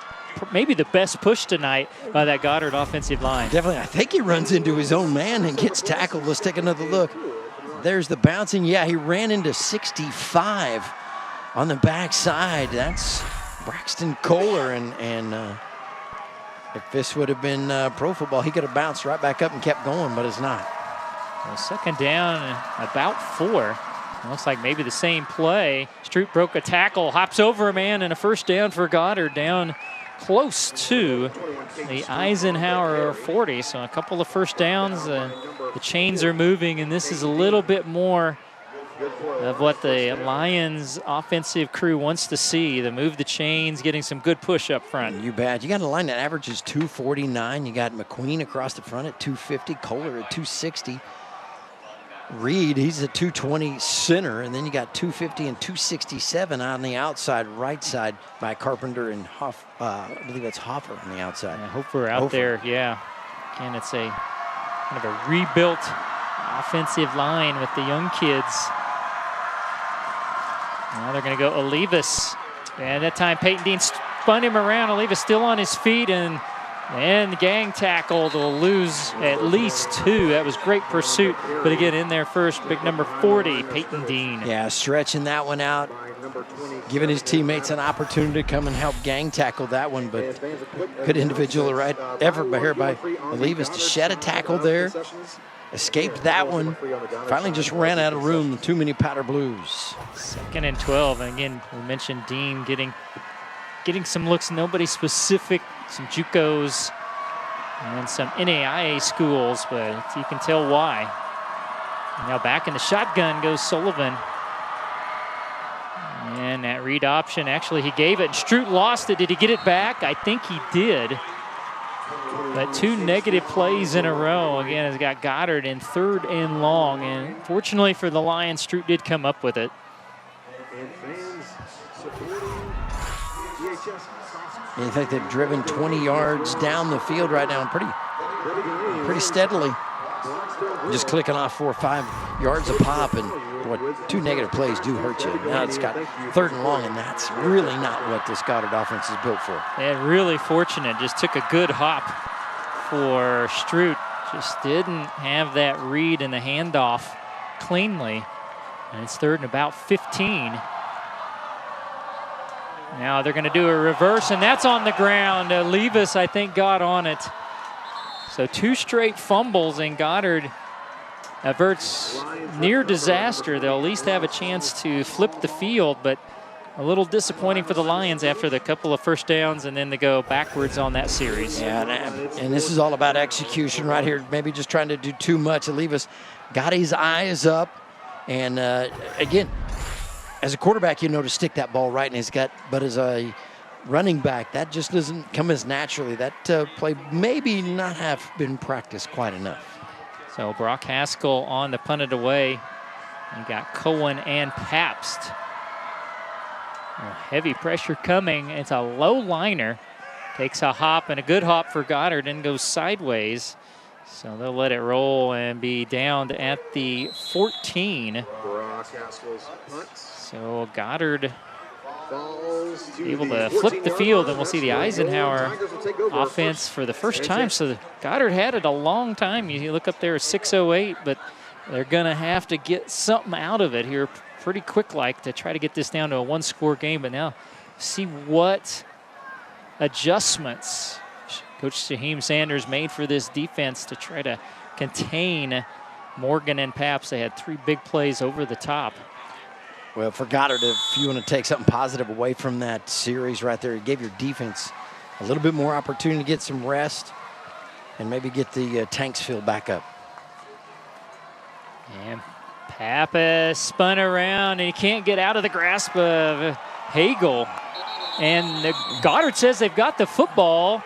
maybe the best push tonight by that Goddard offensive line. Definitely. I think he runs into his own man and gets tackled. Let's take another look. there's the bouncing. Yeah, he ran into 65 on the backside. That's Braxton Kohler, and if this would have been pro football, he could have bounced right back up and kept going, but it's not. Well, second down, about 4. Looks like maybe the same play. Stroop broke a tackle, hops over a man, and a first down for Goddard, down close to the Eisenhower 40. So a couple of first downs. The chains are moving, and this is a little bit more of what the Lions offensive crew wants to see. The move the chains, getting some good push up front. You bet. You got a line that averages 249. You got McQueen across the front at 250, Kohler at 260. Reed, he's a 220 center, and then you got 250 and 267 on the outside, right side by Carpenter and I believe it's Hoffer on the outside. Yeah, Hofer out there, yeah. Again, it's a kind of a rebuilt offensive line with the young kids. Now they're going to go Olivas, and that time Peyton Dean spun him around. Olivas still on his feet, and the gang tackle. They'll lose at least 2. That was great pursuit. But again, in there first, big number 40, Peyton Dean. Yeah, stretching that one out, giving his teammates an opportunity to come and help gang tackle that one. But good individual effort by Olivas to shed a tackle there. Escaped that one. Finally just ran out of room. Too many powder blues. 2nd and 12. And again, we mentioned Dean getting some looks, nobody specific, some JUCOs and some NAIA schools, but you can tell why. And now back in the shotgun goes Sullivan. And that read option, actually he gave it, and Stroot lost it. Did he get it back? I think he did. But 2 negative plays in a row. Again, has got Goddard in 3rd and long. And fortunately for the Lions, Stroot did come up with it. In fact, they've driven 20 yards down the field right now, pretty steadily. Just clicking off 4 or 5 yards a pop, and boy, 2 negative plays do hurt you. Now it's got 3rd and long, and that's really not what this Goddard offense is built for. And really fortunate, just took a good hop for Stroot. Just didn't have that read and the handoff cleanly. And it's 3rd and about 15. Now they're going to do a reverse, and that's on the ground. Levis, I think, got on it. So 2 straight fumbles, and Goddard averts near disaster. They'll at least have a chance to flip the field, but a little disappointing for the Lions after the couple of first downs and then they go backwards on that series. Yeah, and this is all about execution right here. Maybe just trying to do too much. Levis got his eyes up, and again, as a quarterback, you know to stick that ball right in his gut, but as a running back, that just doesn't come as naturally. That play maybe not have been practiced quite enough. So Brock Haskell on the punted away. You got Cohen and Pabst. Heavy pressure coming. It's a low liner. Takes a hop, and a good hop for Goddard, and goes sideways. So they'll let it roll and be down at the 14. So Goddard able to flip the field, and we'll see the Eisenhower offense for the first time. So Goddard had it a long time. You look up there, 6:08, but they're going to have to get something out of it here pretty quick-like to try to get this down to a 1-score game. But now see what adjustments Coach Shaheem Sanders made for this defense to try to contain Morgan and Pabst. They had 3 big plays over the top. Well, for Goddard, if you want to take something positive away from that series right there, it gave your defense a little bit more opportunity to get some rest and maybe get the tanks filled back up. And Pappas spun around, and he can't get out of the grasp of Hagel. And Goddard says they've got the football.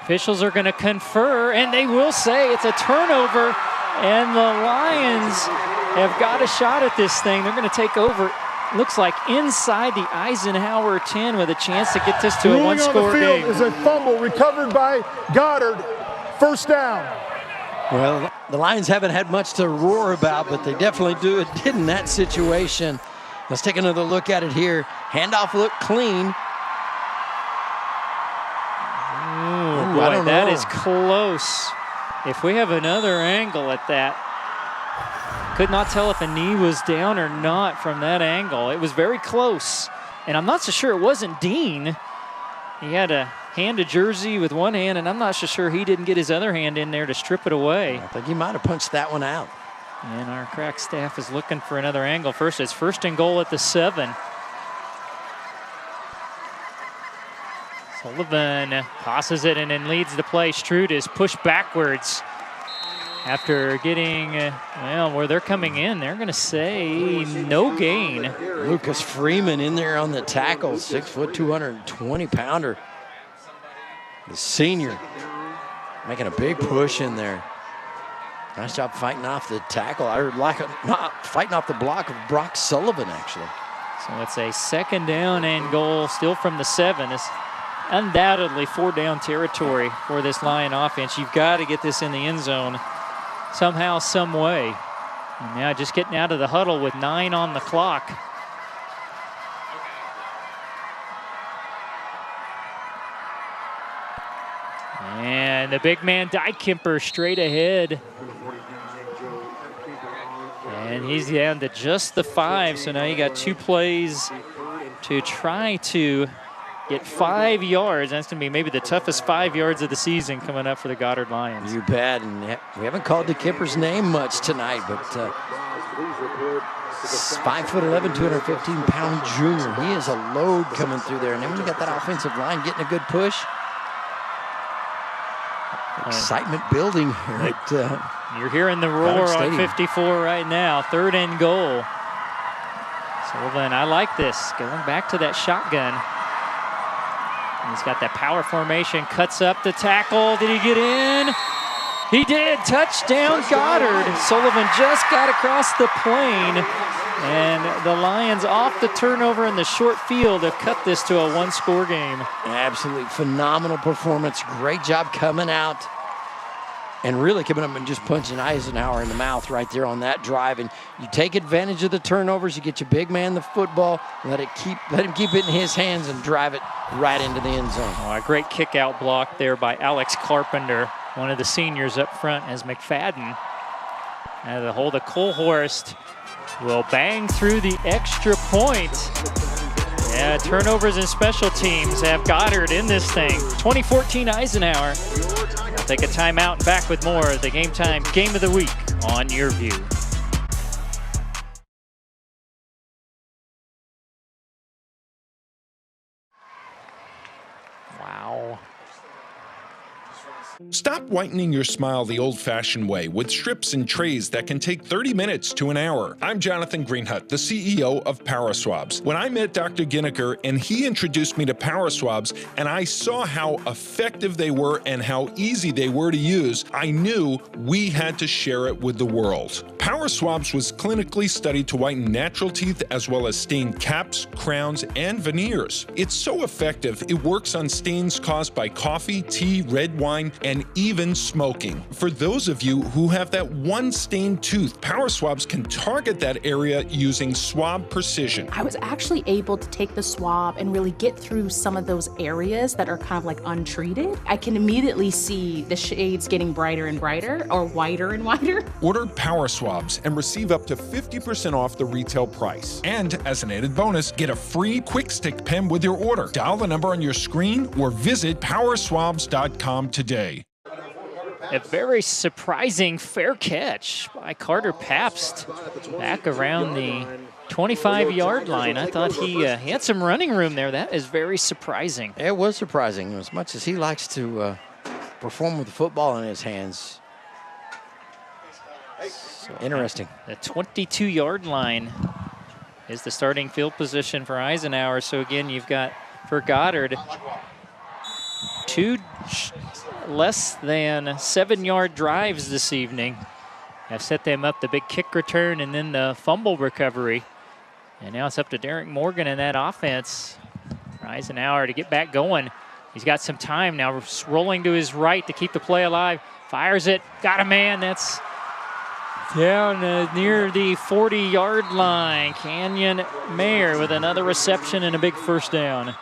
Officials are going to confer, and they will say it's a turnover, and the Lions have got a shot at this thing. They're going to take over, looks like inside the Eisenhower 10 with a chance to get this to a 1-score game. Is a fumble recovered by Goddard. First down. Well, the Lions haven't had much to roar about, but they definitely did in that situation. Let's take another look at it here. Handoff looked clean. Ooh, boy, that is close. If we have another angle at that. could not tell if a knee was down or not from that angle. It was very close, and I'm not so sure it wasn't Dean. He had a hand a jersey with one hand, and I'm not so sure he didn't get his other hand in there to strip it away. I think he might have punched that one out. And our crack staff is looking for another angle. First, it's 1st and goal at the 7. Sullivan tosses it and then leads the play. Strude is pushed backwards after getting, well, where they're coming in, they're going to say no gain. Lucas Freeman in there on the tackle, 6 foot, 220-pounder. The senior making a big push in there. Nice job fighting off the tackle. Not fighting off the block of Brock Sullivan, actually. So it's a 2nd down and goal, still from the 7. It's undoubtedly 4-down territory for this Lion offense. You've got to get this in the end zone somehow, some way. And now just getting out of the huddle with 9 on the clock. And the big man, Dykemper, straight ahead. And he's down to just the 5, so now you got 2 plays to try to get 5 yards. That's going to be maybe the toughest 5 yards of the season coming up for the Goddard Lions. You bet, and we haven't called Dykemper's name much tonight, but 5'11", 215-pound junior. He is a load coming through there, and then when you got that offensive line getting a good push, excitement building here at you're hearing the roar on 54 right now. 3rd and goal. Sullivan, I like this. Going back to that shotgun. He's got that power formation, cuts up the tackle. Did he get in? He did. Touchdown, Goddard. Sullivan just got across the plane, and the Lions off the turnover in the short field have cut this to a 1-score game. Absolutely phenomenal performance. Great job coming out and really coming up and just punching Eisenhower in the mouth right there on that drive. And you take advantage of the turnovers. You get your big man the football, let him keep it in his hands and drive it right into the end zone. Oh, a great kick out block there by Alex Carpenter, one of the seniors up front, as McFadden out of the hold of Colhorst will bang through the extra point. Yeah, turnovers and special teams have Goddard in this thing. 2014 Eisenhower. We'll take a timeout and back with more of the Game Time Game of the Week on Your View. Wow. Stop whitening your smile the old-fashioned way with strips and trays that can take 30 minutes to an hour. I'm Jonathan Greenhut, the CEO of PowerSwabs. When I met Dr. Ginniker and he introduced me to PowerSwabs and I saw how effective they were and how easy they were to use, I knew we had to share it with the world. PowerSwabs was clinically studied to whiten natural teeth as well as stain caps, crowns, and veneers. It's so effective, it works on stains caused by coffee, tea, red wine, and even smoking. For those of you who have that one stained tooth, PowerSwabs can target that area using swab precision. I was actually able to take the swab and really get through some of those areas that are kind of like untreated. I can immediately see the shades getting brighter and brighter, or whiter and whiter. Order PowerSwabs and receive up to 50% off the retail price. And as an added bonus, get a free quick stick pen with your order. Dial the number on your screen or visit powerswabs.com today. A very surprising fair catch by Carter Pabst back around the 25-yard line. I thought he had some running room there. That is very surprising. It was surprising. As much as he likes to perform with the football in his hands. So interesting. The 22-yard line is the starting field position for Eisenhower. So again, you've got for Goddard 2 less than 7-yard drives this evening. Have set them up, the big kick return and then the fumble recovery. And now it's up to Derek Morgan in that offense for Eisenhower to get back going. He's got some time now, rolling to his right to keep the play alive. Fires it, got a man, that's down near the 40-yard line. Canyon Mayer with another reception and a big first down.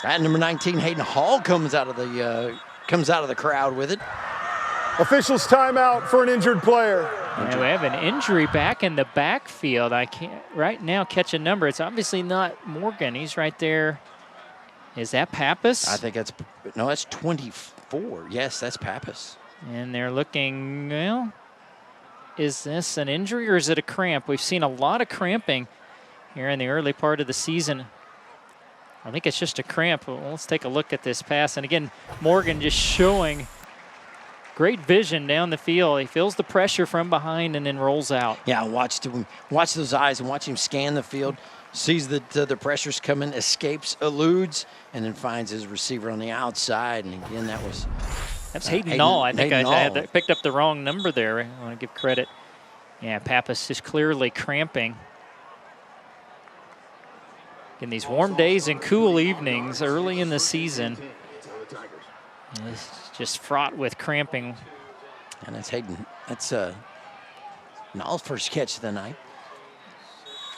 At number 19, Hayden Hall comes out of the crowd with it. Officials timeout for an injured player. And we have an injury back in the backfield. I can't right now catch a number. It's obviously not Morgan. He's right there. Is that Pappas? I think that's 24. Yes, that's Pappas. And they're looking, well, is this an injury or is it a cramp? We've seen a lot of cramping here in the early part of the season. I think it's just a cramp. Well, let's take a look at this pass. And again, Morgan just showing great vision down the field. He feels the pressure from behind and then rolls out. Yeah, watch those eyes and watch him scan the field. Sees that the pressure's coming, escapes, eludes, and then finds his receiver on the outside. And again, that's Hayden Nall. I think I picked up the wrong number there. I want to give credit. Yeah, Pappas is clearly cramping. In these warm days and cool evenings early in the season, it's just fraught with cramping. And that's Hayden. That's Nall's first catch of the night.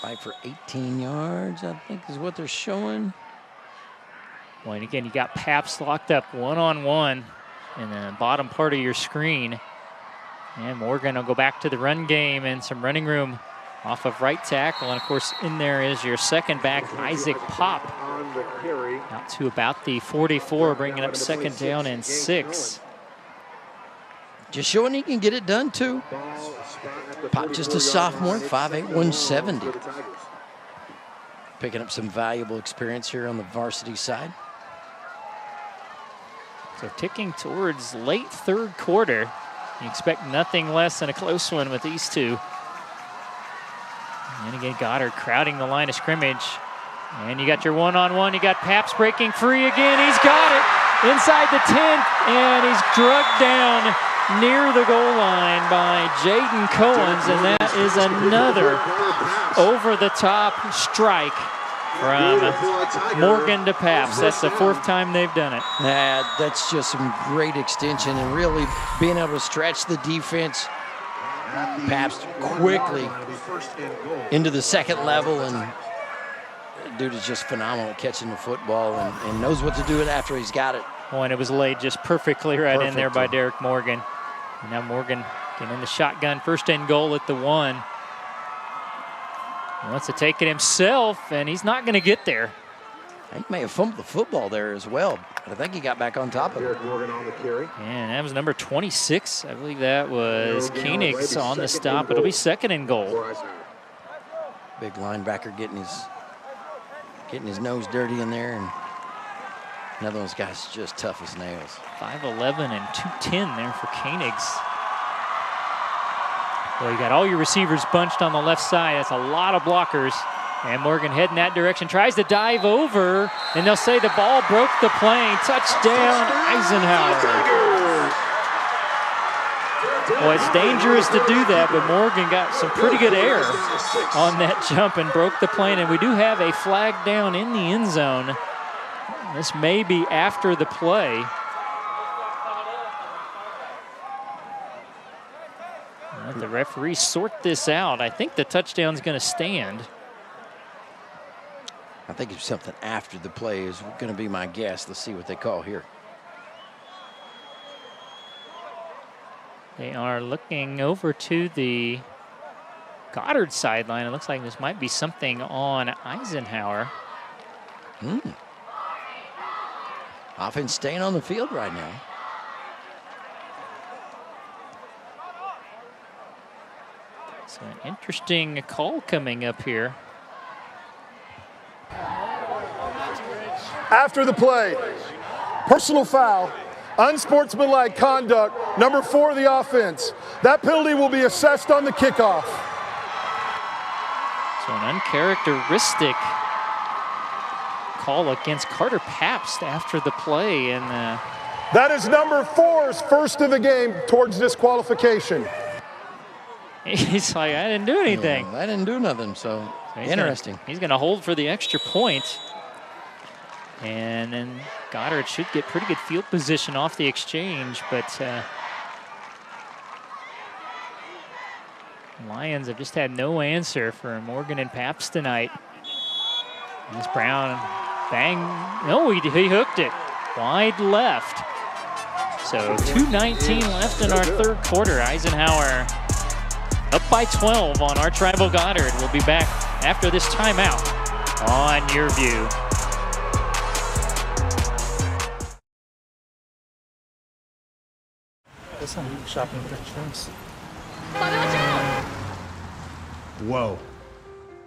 5 for 18 yards, I think is what they're showing. Well, and again, you got Paps locked up one-on-one in the bottom part of your screen. And Morgan will go back to the run game and some running room off of right tackle. And, of course, in there is your second back, Isaac Pop. Out to about the 44, bringing up second down and 6. Just showing he can get it done, too. Pop just a sophomore, 5'8", 170. Picking up some valuable experience here on the varsity side. So ticking towards late third quarter. You expect nothing less than a close one with these two. And again, Goddard crowding the line of scrimmage. And you got your one-on-one. You got Paps breaking free again. He's got it inside the 10, and he's drugged down near the goal line by Jaden Cohens, and that is another over-the-top strike from Morgan to Paps. That's the 4th time they've done it. That's just some great extension and really being able to stretch the defense. Paps quickly into the second level, and the dude is just phenomenal at catching the football and knows what to do it after he's got it. Oh, and it was laid just perfectly in there by Derek Morgan. And now Morgan getting in the shotgun, first and goal at the 1. He wants to take it himself, and he's not going to get there. He may have fumbled the football there as well, but I think he got back on top of it. And that was number 26. I believe that was Koenig's on the stop. It'll be second and goal. Big linebacker getting his nose dirty in there, and another one's guy's just tough as nails. 5'11" and 210 there for Koenig's. Well, you got all your receivers bunched on the left side. That's a lot of blockers. And Morgan heading that direction, tries to dive over, and they'll say the ball broke the plane. Touchdown, Eisenhower. Well, it's dangerous to do that, but Morgan got some pretty good air on that jump and broke the plane. And we do have a flag down in the end zone. This may be after the play. Let the referee sort this out. I think the touchdown's going to stand. I think it's something after the play is going to be my guess. Let's see what they call here. They are looking over to the Goddard sideline. It looks like this might be something on Eisenhower. Offense staying on the field right now. So an interesting call coming up here. After the play, personal foul, unsportsmanlike conduct, number 4 of the offense. That penalty will be assessed on the kickoff. So an uncharacteristic call against Carter Pabst after the play. And that is number 4's first of the game towards disqualification. He's like, I didn't do anything. I didn't do nothing, so interesting. He's going to hold for the extra point. And then Goddard should get pretty good field position off the exchange, but Lions have just had no answer for Morgan and Pabst tonight. This Brown, bang, no, he hooked it wide left. So 2:19 left in our third quarter. Eisenhower up by 12 on our Tribal Goddard. We'll be back after this timeout on Your View. Whoa.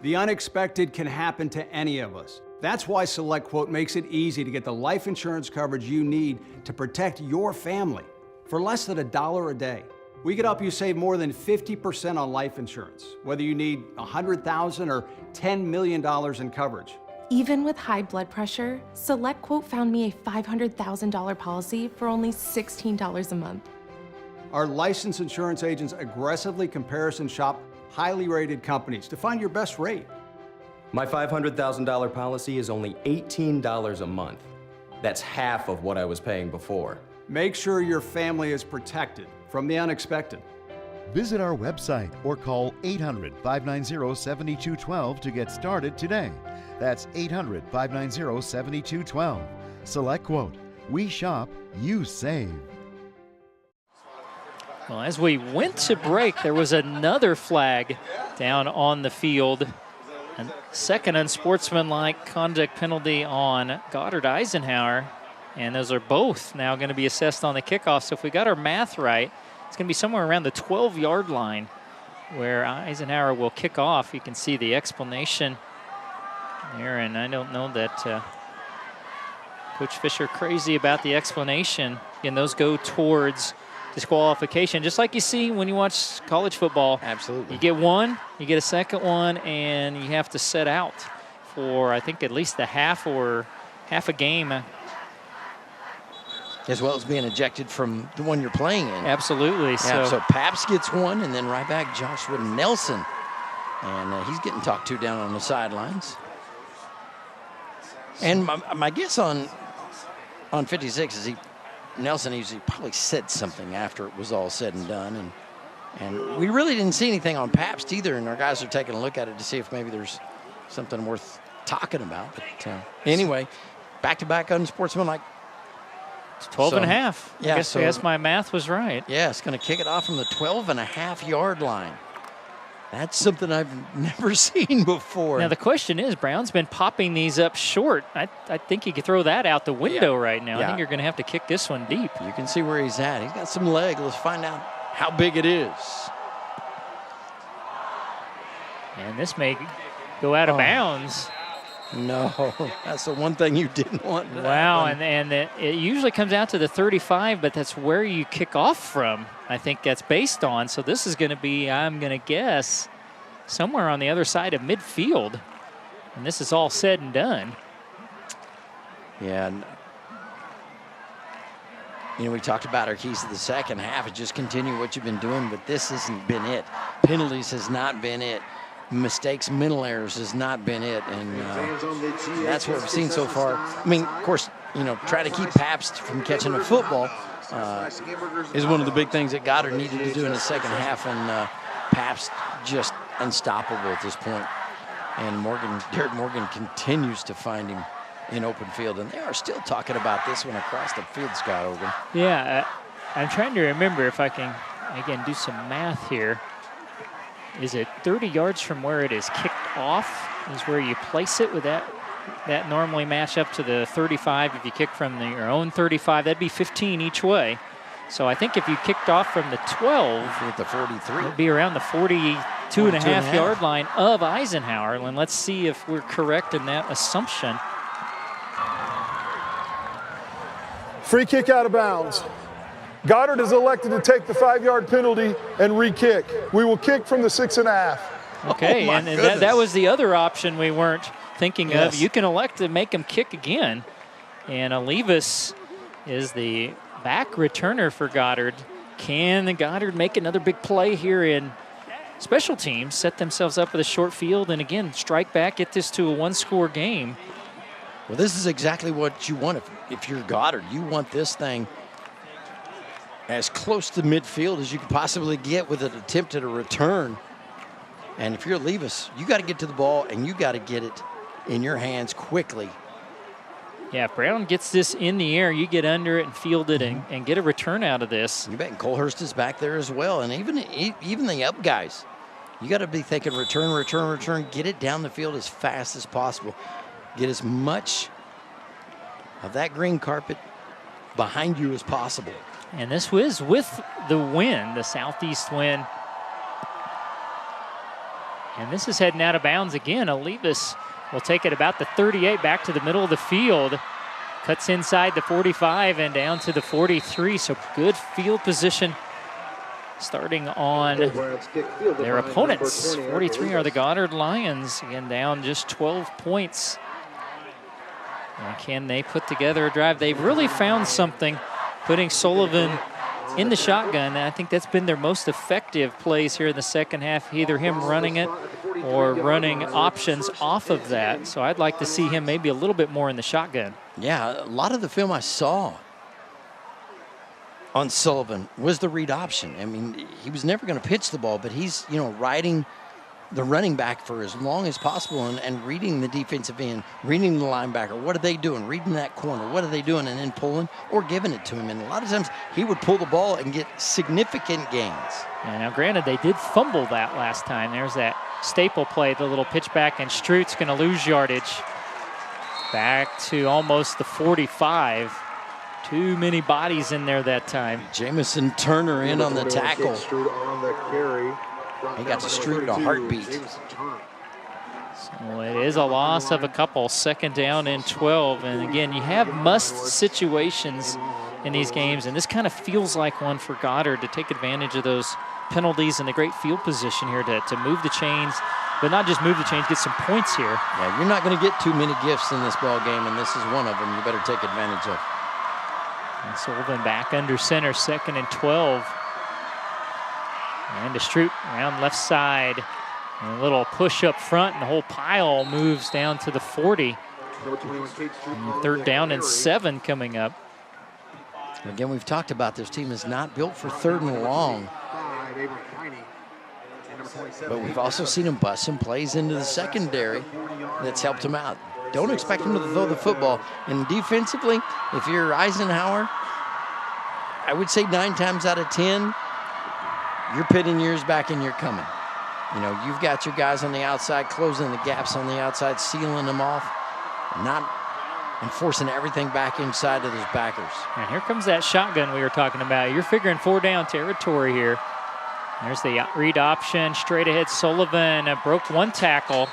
The unexpected can happen to any of us. That's why SelectQuote makes it easy to get the life insurance coverage you need to protect your family. For less than $1 a day, we could help you save more than 50% on life insurance, whether you need $100,000 or $10 million in coverage. Even with high blood pressure, SelectQuote found me a $500,000 policy for only $16 a month. Our licensed insurance agents aggressively comparison shop highly rated companies to find your best rate. My $500,000 policy is only $18 a month. That's half of what I was paying before. Make sure your family is protected from the unexpected. Visit our website or call 800-590-7212 to get started today. That's 800-590-7212. SelectQuote. We shop, you save. Well, as we went to break, there was another flag down on the field. A second unsportsmanlike conduct penalty on Goddard Eisenhower. And those are both now going to be assessed on the kickoff. So if we got our math right, it's going to be somewhere around the 12-yard line where Eisenhower will kick off. You can see the explanation there. And I don't know that Coach Fisher crazy about the explanation. Again, those go towards disqualification, just like you see when you watch college football. Absolutely. You get one, you get a second one, and you have to set out for, I think, at least the half or half a game. As well as being ejected from the one you're playing in. Absolutely. Yeah, so Paps gets one, and then right back Joshua Nelson. And he's getting talked to down on the sidelines. And my guess on 56 is Nelson probably said something after it was all said and done. And we really didn't see anything on Pabst either, and our guys are taking a look at it to see if maybe there's something worth talking about. But anyway, back-to-back unsportsmanlike. It's 12 and a half. Yeah, I guess my math was right. Yeah, it's going to kick it off from the 12.5-yard line. That's something I've never seen before. Now, the question is, Brown's been popping these up short. I think you could throw that out the window right now. I think you're going to have to kick this one deep. You can see where he's at. He's got some leg. Let's find out how big it is. And this may go out of bounds. No, that's the one thing you didn't want. Wow, and it usually comes out to the 35, but that's where you kick off from. I think that's based on. So this is going to be, I'm going to guess, somewhere on the other side of midfield. And this is all said and done. Yeah. You know, we talked about our keys to the second half. It's just continue what you've been doing, but this hasn't been it. Penalties has not been it. Mistakes, mental errors has not been it, and that's what we've seen so far. I mean, of course, you know, try to keep Pabst from catching a football is one of the big things that Goddard needed to do in the second half, and Pabst just unstoppable at this point. And Derek Morgan continues to find him in open field, and they are still talking about this one across the field, Scott Ogun. Yeah, I'm trying to remember if I can, again, do some math here. Is it 30 yards from where it is kicked off is where you place it? With that normally match up to the 35. If you kick from your own 35, that'd be 15 each way. So I think if you kicked off from the 12, at the 43, it'd be around the 42.5-yard line of Eisenhower. And let's see if we're correct in that assumption. Free kick out of bounds. Goddard is elected to take the 5-yard penalty and re-kick. We will kick from the 6.5. Okay, and that was the other option we weren't thinking of. You can elect to make him kick again. And Olivas is the back returner for Goddard. Can the Goddard make another big play here in special teams, set themselves up with a short field, and again, strike back, get this to a one-score game? Well, this is exactly what you want if you're Goddard. You want this thing as close to midfield as you could possibly get with an attempt at a return. And if you're Levis, you got to get to the ball, and you got to get it in your hands quickly. Yeah, if Brown gets this in the air, you get under it and field it and get a return out of this. You bet. And Colehurst is back there as well, and even the up guys. You got to be thinking return, return, return. Get it down the field as fast as possible. Get as much of that green carpet behind you as possible. And this was with the wind, the southeast wind. And this is heading out of bounds again. Olivas will take it about the 38 back to the middle of the field. Cuts inside the 45 and down to the 43. So good field position starting on their opponents. 43 are the Goddard Lions. Again, down just 12 points. And can they put together a drive? They've really found something, putting Sullivan in the shotgun. I think that's been their most effective plays here in the second half, either him running it or running options off of that. So I'd like to see him maybe a little bit more in the shotgun. Yeah, a lot of the film I saw on Sullivan was the read option. I mean, he was never going to pitch the ball, but he's, you know, riding the running back for as long as possible and reading the defensive end, reading the linebacker. What are they doing? Reading that corner. What are they doing? And then pulling or giving it to him. And a lot of times he would pull the ball and get significant gains. Yeah, now granted, they did fumble that last time. There's that staple play, the little pitch back, and Struth's going to lose yardage. Back to almost the 45. Too many bodies in there that time. Jamison Turner in on the tackle. He got to Struth a heartbeat. So it is a loss of a couple. Second down and 12. And again, you have must situations in these games, and this kind of feels like one for Goddard to take advantage of those penalties and the great field position here to move the chains, but not just move the chains, get some points here. Yeah, you're not going to get too many gifts in this ball game, and this is one of them you better take advantage of. And Sullivan back under center, second and 12. And to Struth around left side. And a little push up front, and the whole pile moves down to the 40. And third down and 7 coming up. Again, we've talked about this team is not built for third and long. But we've also seen him bust some plays into the secondary that's helped him out. Don't expect him to throw the football. And defensively, if you're Eisenhower, I would say 9 times out of 10, you're pitting yours back and you're coming. You know, you've got your guys on the outside, closing the gaps on the outside, sealing them off, not enforcing everything back inside of those backers. And here comes that shotgun we were talking about. You're figuring 4 down territory here. There's the read option, straight ahead. Sullivan broke 1 tackle.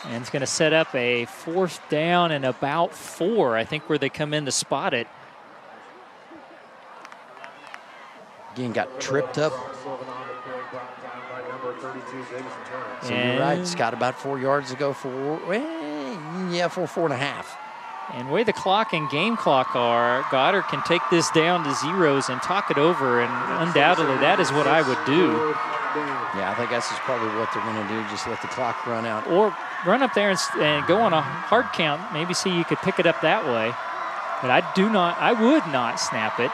And it's going to set up a 4th down and about 4, I think, where they come in to spot it. Again, got tripped up. So you're right, it's got about 4 yards to go for, 4.5. And the way the clock and game clock are, Goddard can take this down to zeros and talk it over, and undoubtedly that is what I would do. Yeah, I think that's just probably what they're going to do, just let the clock run out. Or run up there and go on a hard count, maybe see you could pick it up that way. But I would not snap it.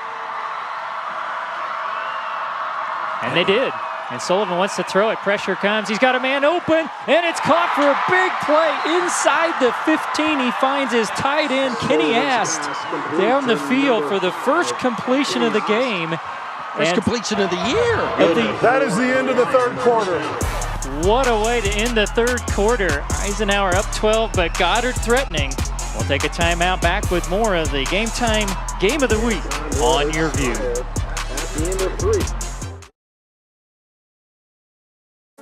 And they did. And Sullivan wants to throw it. Pressure comes. He's got a man open, and it's caught for a big play inside the 15. He finds his tight end, Kenny Ast, down the field for the first completion of the game. First completion of the year. That is the end of the third quarter. What a way to end the third quarter. Eisenhower up 12, but Goddard threatening. We'll take a timeout, back with more of the Game Time Game of the Week on your view. At the end of 3.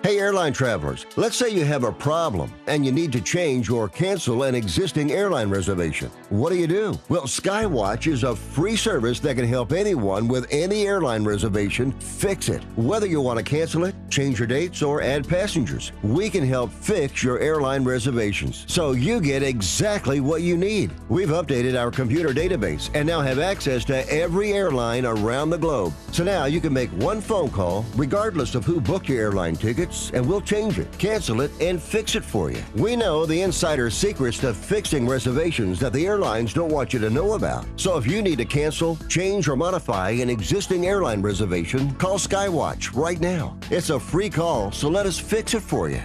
Hey, airline travelers, let's say you have a problem and you need to change or cancel an existing airline reservation. What do? Well, Skywatch is a free service that can help anyone with any airline reservation fix it. Whether you want to cancel it, change your dates, or add passengers, we can help fix your airline reservations so you get exactly what you need. We've updated our computer database and now have access to every airline around the globe. So now you can make one phone call regardless of who booked your airline tickets, and we'll change it, cancel it, and fix it for you. We know the insider secrets to fixing reservations that the airlines don't want you to know about. So if you need to cancel, change, or modify an existing airline reservation, call Skywatch right now. It's a free call, so let us fix it for you.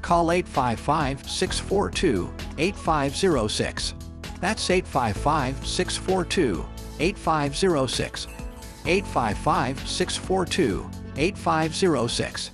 Call 855-642-8506. That's 855-642-8506. 855-642-8506.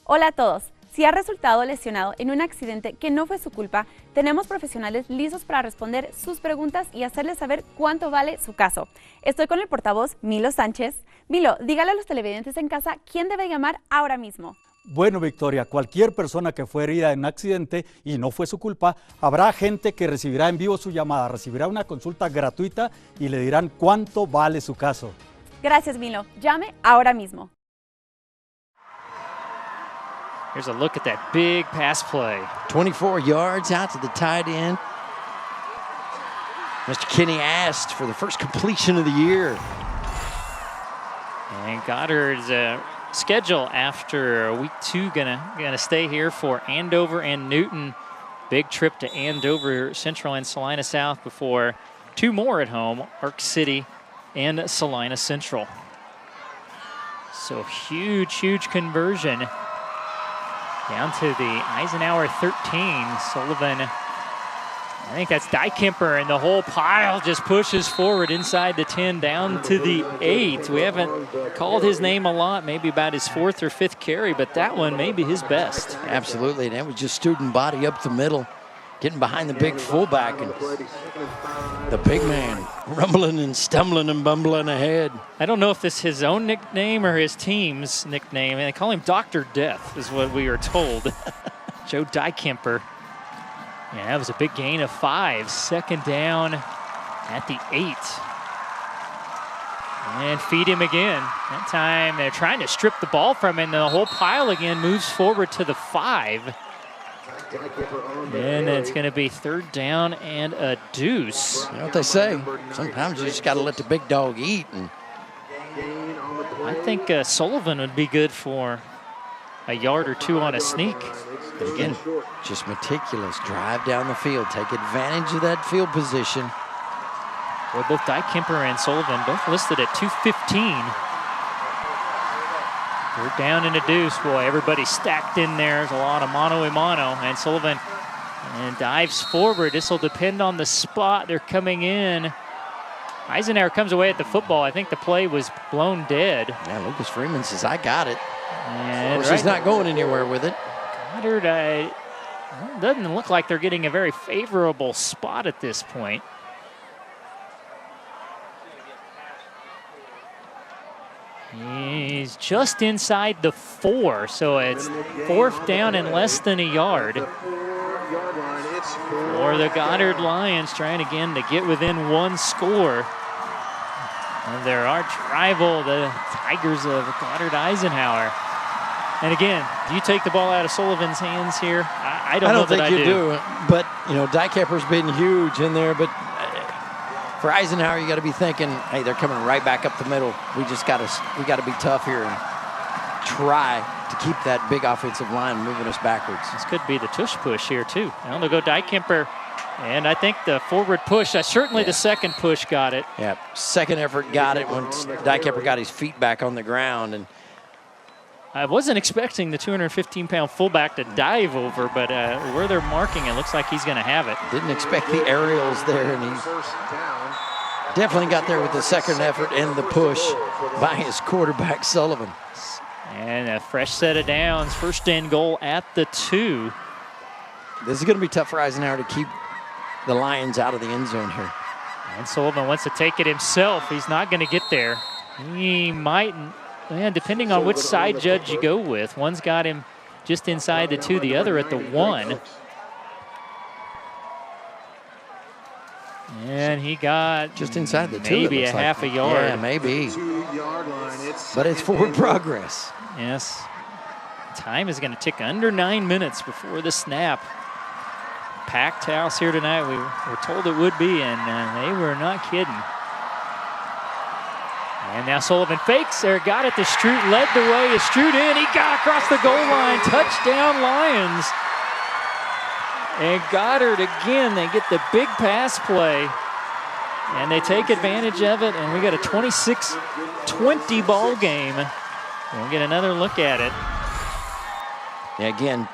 Hola a todos. Si ha resultado lesionado en un accidente que no fue su culpa, tenemos profesionales listos para responder sus preguntas y hacerles saber cuánto vale su caso. Estoy con el portavoz Milo Sánchez. Milo, dígale a los televidentes en casa quién debe llamar ahora mismo. Bueno, Victoria, cualquier persona que fue herida en un accidente y no fue su culpa, habrá gente que recibirá en vivo su llamada, recibirá una consulta gratuita y le dirán cuánto vale su caso. Gracias, Milo. Llame ahora mismo. Here's a look at that big pass play. 24 yards out to the tight end. Mr. Kinney asked for the first completion of the year. And Goddard's schedule after week 2 gonna stay here for Andover and Newton. Big trip to Andover Central and Salina South before 2 more at home, Ark City and Salina Central. So huge conversion. Down to the Eisenhower 13. Sullivan, I think that's Dykemper, and the whole pile just pushes forward inside the 10 down to the 8. We haven't called his name a lot, maybe about his 4th or 5th carry, but that one may be his best. Absolutely, and that was just student body up the middle, getting behind the big fullback, and the big man rumbling and stumbling and bumbling ahead. I don't know if this is his own nickname or his team's nickname, and they call him Dr. Death is what we are told. Joe Dykemper. Yeah, that was a big gain of 5. Second down at the 8. And feed him again. That time they're trying to strip the ball from him, and the whole pile again moves forward to the 5. And it's going to be 3rd down and a deuce. You know what they say? Sometimes you just got to let the big dog eat. And I think Sullivan would be good for a yard or 2 on a sneak. But again, just meticulous. Drive down the field. Take advantage of that field position. Well, both Dykemper and Sullivan both listed at 215. 3rd down and a deuce. Boy, everybody stacked in there. There's a lot of mano-a-mano. And Sullivan dives forward. This will depend on the spot they're coming in. Eisenhower comes away at the football. I think the play was blown dead. Yeah, Lucas Freeman says, I got it. And of course, he's not going anywhere with it. Goddard, doesn't look like they're getting a very favorable spot at this point. He's just inside the 4, so it's 4th down and less than a yard. For the Goddard Lions, trying again to get within 1 score of their arch rival, the Tigers of Goddard Eisenhower. And again, do you take the ball out of Sullivan's hands here? I don't know that I do. I don't think you do. But, you know, Dykemper's been huge in there, but for Eisenhower, you got to be thinking, hey, they're coming right back up the middle. We got to be tough here and try to keep that big offensive line moving us backwards. This could be the tush push here too. Now they'll go Dykemper, and I think the forward push, certainly the second push got it. Yeah, second effort got it when Dykemper got his feet back on the ground. And I wasn't expecting the 215-pound fullback to dive over, but where they're marking, it looks like he's going to have it. Didn't expect the aerials there, and he definitely got there with the second effort and the push by his quarterback, Sullivan. And a fresh set of downs, 1st and goal at the 2. This is going to be tough for Eisenhower to keep the Lions out of the end zone here. And Sullivan wants to take it himself. He's not going to get there. He might. Man, depending on which side judge you go with. One's got him just inside the 2, the other at the 1. And he got just inside the 2. Maybe a half a yard. Yeah, maybe. But it's forward progress. Yes. Time is going to tick under 9 minutes before the snap. Packed house here tonight. We were told it would be, and they were not kidding. And now Sullivan fakes there, got it to Stroot, led the way, is Stroot in, he got across the goal line, touchdown Lions. And Goddard again, they get the big pass play, and they take advantage of it, and we got a 26-20 ball game. We'll get another look at it. Yeah, again,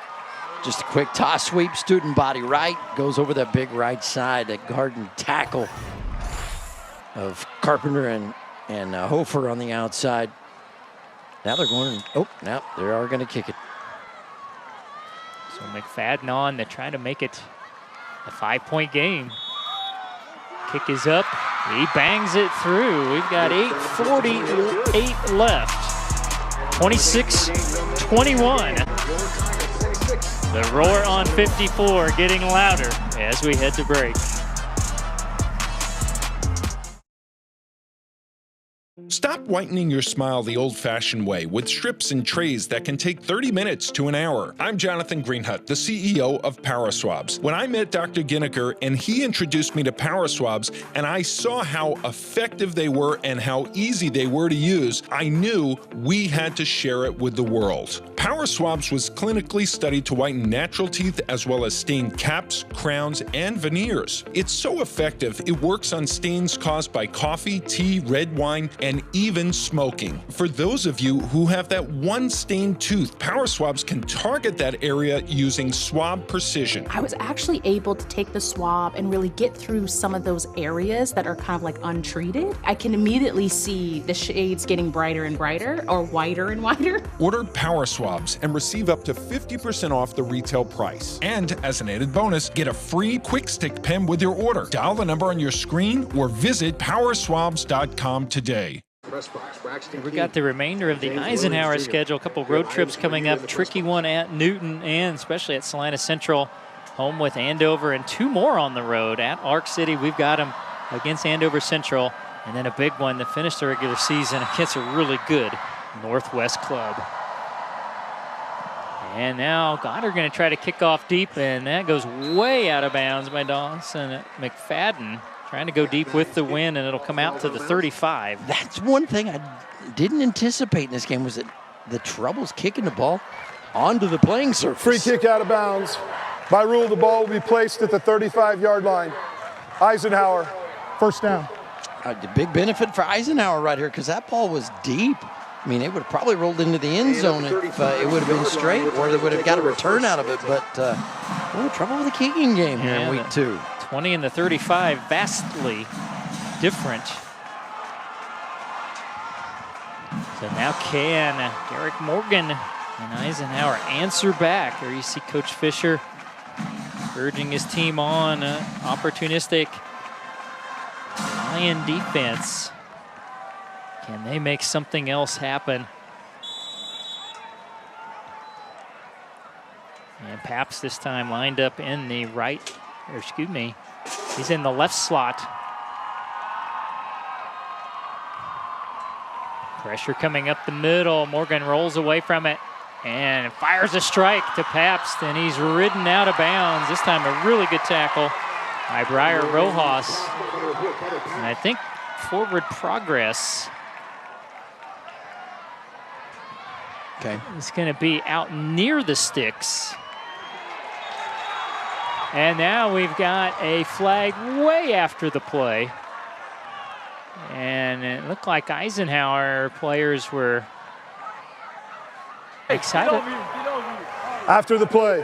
just a quick toss sweep, student body right, goes over that big right side, that garden tackle of Carpenter and Hofer on the outside. Now they're going, now they are going to kick it. So McFadden on to try to make it a 5-point game. Kick is up. He bangs it through. We've got 8:48 left. 26-21. The roar on 54 getting louder as we head to break. Stop whitening your smile the old-fashioned way with strips and trays that can take 30 minutes to an hour. I'm Jonathan Greenhut, the CEO of PowerSwabs. When I met Dr. Ginniker and he introduced me to PowerSwabs and I saw how effective they were and how easy they were to use, I knew we had to share it with the world. PowerSwabs was clinically studied to whiten natural teeth as well as stain caps, crowns, and veneers. It's so effective, it works on stains caused by coffee, tea, red wine, and even smoking. For those of you who have that one stained tooth, PowerSwabs can target that area using swab precision. I was actually able to take the swab and really get through some of those areas that are kind of like untreated. I can immediately see the shades getting brighter and brighter, or whiter and whiter. Order PowerSwabs and receive up to 50% off the retail price. And as an added bonus, get a free quick stick pen with your order. Dial the number on your screen or visit powerswabs.com today. We got the remainder of the Eisenhower schedule. A couple road trips coming up. Tricky one at Newton and especially at Salina Central. Home with Andover and 2 more on the road. At Ark City, we've got them against Andover Central. And then a big one to finish the regular season against a really good Northwest club. And now Goddard going to try to kick off deep, and that goes way out of bounds by Dawson McFadden. Trying to go deep with the win, and it'll come out to the 35. That's one thing I didn't anticipate in this game, was that the troubles kicking the ball onto the playing surface. Free kick out of bounds. By rule, the ball will be placed at the 35-yard line. Eisenhower, first down. The big benefit for Eisenhower right here, because that ball was deep. I mean, it would have probably rolled into the end zone if it would have been straight, or they would have got a return out of it. But trouble with the kicking game here in week 2. 20 and the 35, vastly different. So now can Derek Morgan and Eisenhower answer back? Or you see Coach Fisher urging his team on opportunistic Lion defense. Can they make something else happen? And Paps this time lined up in the right, or excuse me, he's in the left slot. Pressure coming up the middle. Morgan rolls away from it and fires a strike to Pabst, and he's ridden out of bounds. This time a really good tackle by Briar Rojas. And I think forward progress. Okay. It's going to be out near the sticks. And now we've got a flag way after the play. And it looked like Eisenhower players were excited. After the play,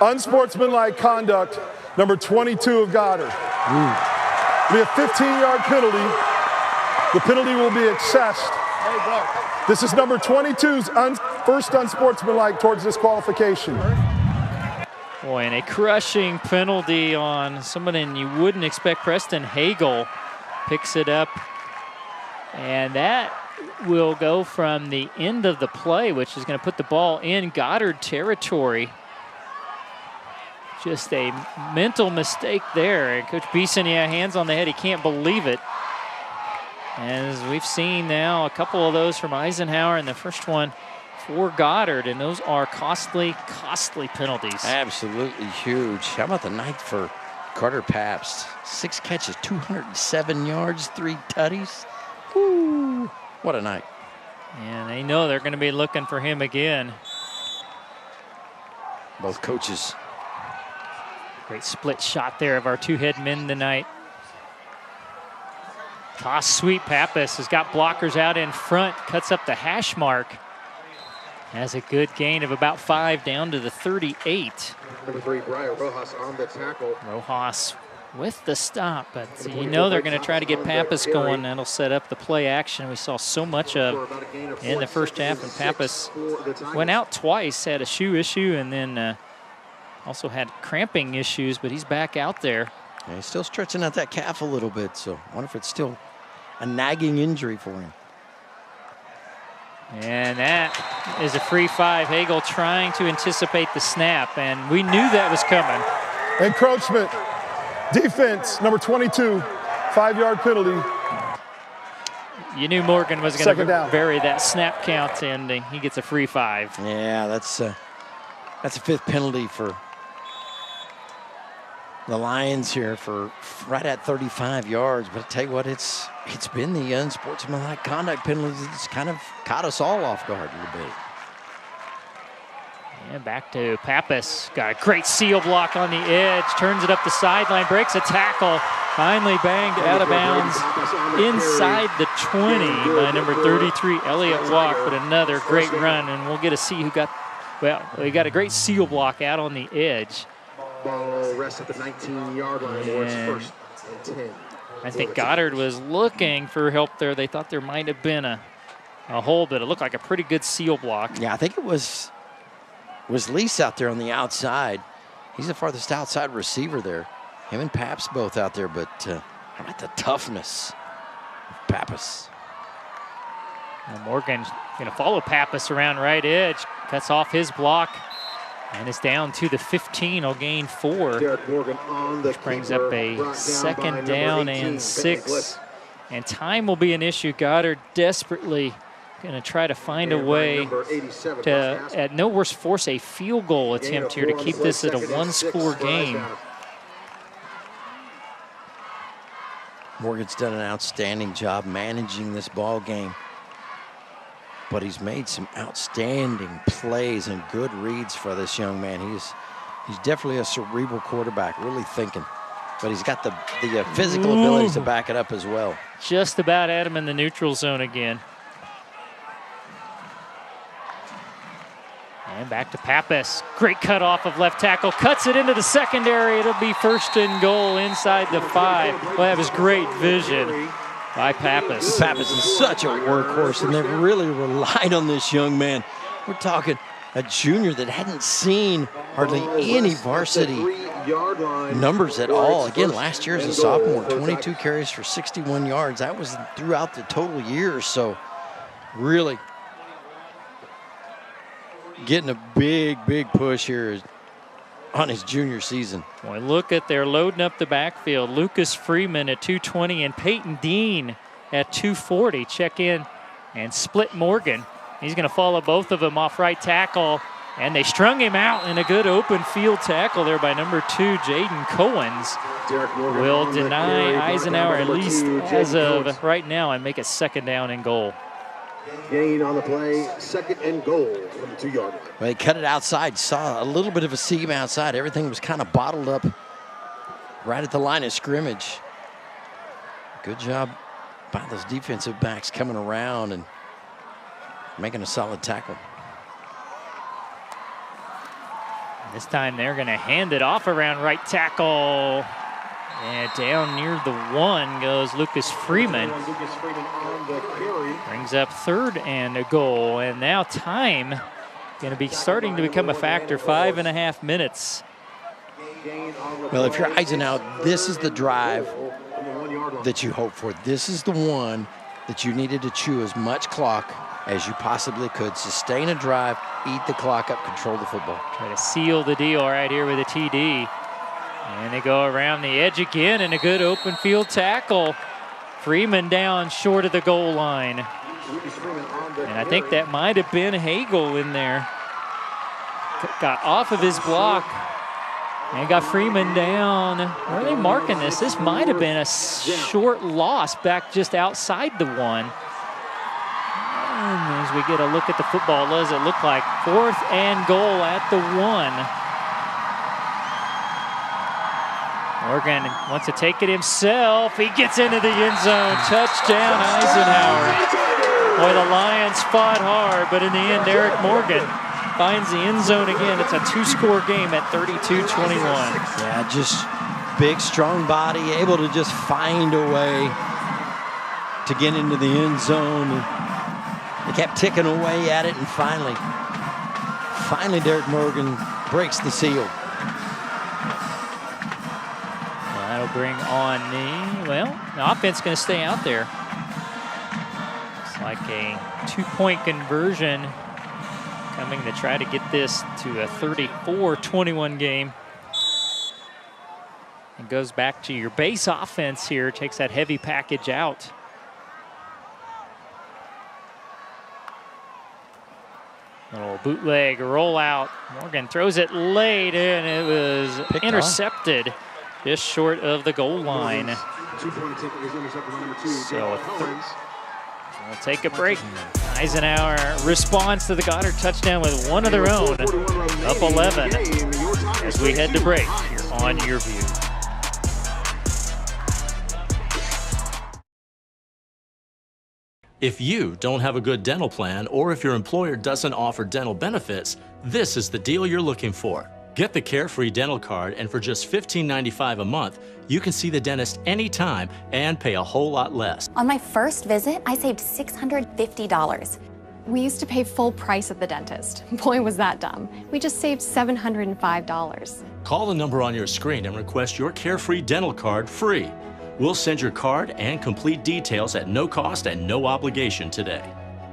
unsportsmanlike conduct, number 22 of Goddard. It'll be a 15-yard penalty. The penalty will be accessed. This is number 22's first unsportsmanlike towards disqualification. Boy, and a crushing penalty on someone you wouldn't expect. Preston Hagel picks it up. And that will go from the end of the play, which is going to put the ball in Goddard territory. Just a mental mistake there. And Coach Beeson, hands on the head. He can't believe it. As we've seen now a couple of those from Eisenhower, and the first one for Goddard, and those are costly, costly penalties. Absolutely huge. How about the night for Carter Pabst? 6 catches, 207 yards, 3 tutties. Woo, what a night. And they know they're going to be looking for him again. Both coaches. Great split shot there of our 2-head men tonight. Toss sweep. Pappas has got blockers out in front, cuts up the hash mark. Has a good gain of about 5 down to the 38. Number 3, Briar Rojas on the tackle. Rojas with the stop, but you know they're going to try to get Pappas going. That'll set up the play action we saw so much of in the first half. And Pappas went out twice, had a shoe issue, and then also had cramping issues, but he's back out there. Yeah, he's still stretching out that calf a little bit, so I wonder if it's still a nagging injury for him. And that is a free 5. Hagel trying to anticipate the snap, and we knew that was coming. Encroachment. Defense, number 22, 5-yard penalty. You knew Morgan was going to vary that snap count, and he gets a free 5. Yeah, that's a 5th penalty for the Lions here for right at 35 yards. But I tell you what, it's been the unsportsmanlike conduct penalties that's kind of caught us all off guard a little bit. And back to Pappas. Got a great seal block on the edge. Turns it up the sideline. Breaks a tackle. Finally banged out of bounds inside the 20 by number 33, Elliott Walk. But another great run. And we'll get to see who got, well, we got a great seal block out on the edge. Ball rests at the 19-yard line. It's first and 10. I think Goddard was looking for help there. They thought there might have been a hole, but it looked like a pretty good seal block. Yeah, I think it was Lease out there on the outside. He's the farthest outside receiver there. Him and Paps both out there, but how about the toughness of Pappas? Well, Morgan's going to follow Pappas around right edge. Cuts off his block and is down to the 15. Will gain 4. Morgan on the which brings up a 2nd down and 6. And time will be an issue. Goddard desperately going to try to find a way to, at no worse, force a field goal attempt here to keep this at a 1-score game. Morgan's done an outstanding job managing this ball game, but he's made some outstanding plays and good reads for this young man. He's definitely a cerebral quarterback, really thinking, but he's got the physical abilities to back it up as well. Just about at him in the neutral zone again. And back to Pappas. Great cut off of left tackle. Cuts it into the secondary. It'll be 1st and goal inside the 5. Well, that was great vision by Pappas. Pappas is such a workhorse, and they've really relied on this young man. We're talking a junior that hadn't seen hardly any varsity numbers at all. Again, last year as a sophomore, 22 carries for 61 yards. That was throughout the total year, so really getting a big push here on his junior season. Boy, look at they're loading up the backfield. Lucas Freeman at 220 and Peyton Dean at 240. Check in and split Morgan. He's going to follow both of them off right tackle, and they strung him out in a good open field tackle there by number 2, Jaden Cohens. Will deny Eisenhower, at least as of right now, and make it 2nd down and goal. Gain on the play, 2nd and goal from the 2-yard line. Well, they cut it outside, saw a little bit of a seam outside. Everything was kind of bottled up right at the line of scrimmage. Good job by those defensive backs coming around and making a solid tackle. This time they're going to hand it off around right tackle. And down near the 1 goes Lucas Freeman. Brings up 3rd and a goal. And now time going to be starting to become a factor. 5.5 minutes. Well, if you're Eisenhower, this is the drive that you hope for. This is the one that you needed to chew as much clock as you possibly could. Sustain a drive, eat the clock up, control the football. Try to seal the deal right here with a TD. And they go around the edge again, and a good open field tackle. Freeman down short of the goal line. And I think that might have been Hagel in there. Got off of his block and got Freeman down. Where are they marking this? This might have been a short loss back just outside the 1. And as we get a look at the football, what does it look like? 4th and goal at the 1. Morgan wants to take it himself. He gets into the end zone. Touchdown, Eisenhower. Boy, the Lions fought hard, but in the end, Eric Morgan finds the end zone again. It's a 2-score game at 32-21. Yeah, just Big, strong body, able to just find a way to get into the end zone. They kept ticking away at it, and finally Derek Morgan breaks the seal. That'll bring on the offense going to stay out there. It's like a 2-point conversion coming to try to get this to a 34-21 game. And goes back to your base offense here, takes that heavy package out. Little bootleg rollout. Morgan throws it late, and it was intercepted just short of the goal line. So we'll take a break. Eisenhower responds to the Goddard touchdown with one of their own, up 11, as we head to break here on Your View. If you don't have a good dental plan, or if your employer doesn't offer dental benefits, this is the deal you're looking for. Get the Carefree Dental Card, and for just $15.95 a month, you can see the dentist anytime and pay a whole lot less. On my first visit, I saved $650. We used to pay full price at the dentist. Boy, was that dumb. We just saved $705. Call the number on your screen and request your Carefree Dental Card free. We'll send your card and complete details at no cost and no obligation today.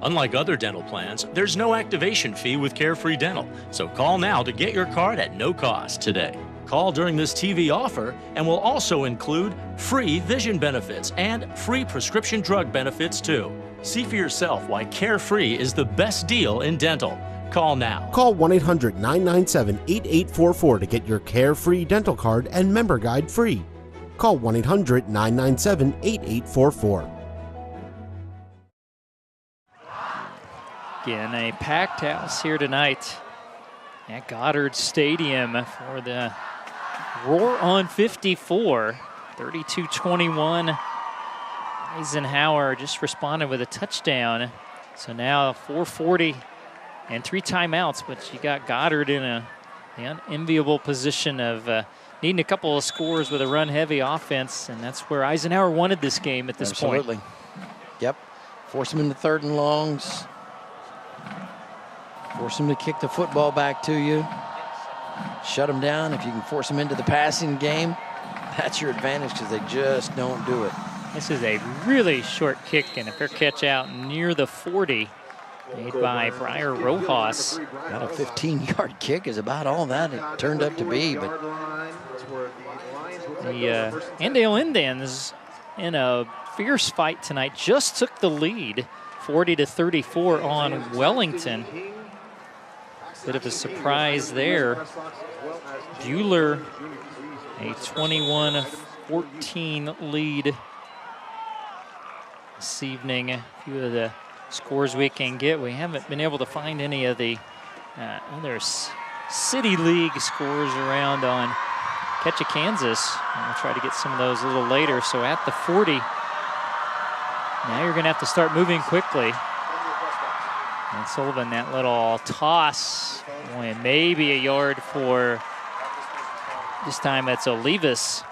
Unlike other dental plans, there's no activation fee with Carefree Dental, so call now to get your card at no cost today. Call during this TV offer, and we'll also include free vision benefits and free prescription drug benefits too. See for yourself why Carefree is the best deal in dental. Call now. Call 1-800-997-8844 to get your Carefree Dental Card and member guide free. Call 1-800-997-8844. Again, a packed house here tonight at Goddard Stadium for the Roar on 54. 32-21. Eisenhower just responded with a touchdown. So now 4:40 and 3 timeouts, but you got Goddard in the unenviable position of needing a couple of scores with a run-heavy offense, and that's where Eisenhower wanted this game at this point. Absolutely. Yep. Force them into 3rd and longs. Force them to kick the football back to you. Shut them down. If you can force them into the passing game, that's your advantage, because they just don't do it. This is a really short kick and a fair catch out near the 40. Made by Briar Rojas. About a 15-yard kick is about all that it turned up to be. But the Andale Indians, in a fierce fight tonight, just took the lead, 40-34 on Wellington. Bit of a surprise there. Bueller, a 21-14 lead this evening. A few of the scores we can get. We haven't been able to find any of the other City League scores around on Catch a Kansas. And we'll try to get some of those a little later. So at the 40, now you're going to have to start moving quickly. And Sullivan, that little toss, boy, maybe a yard for, this time it's Olivas.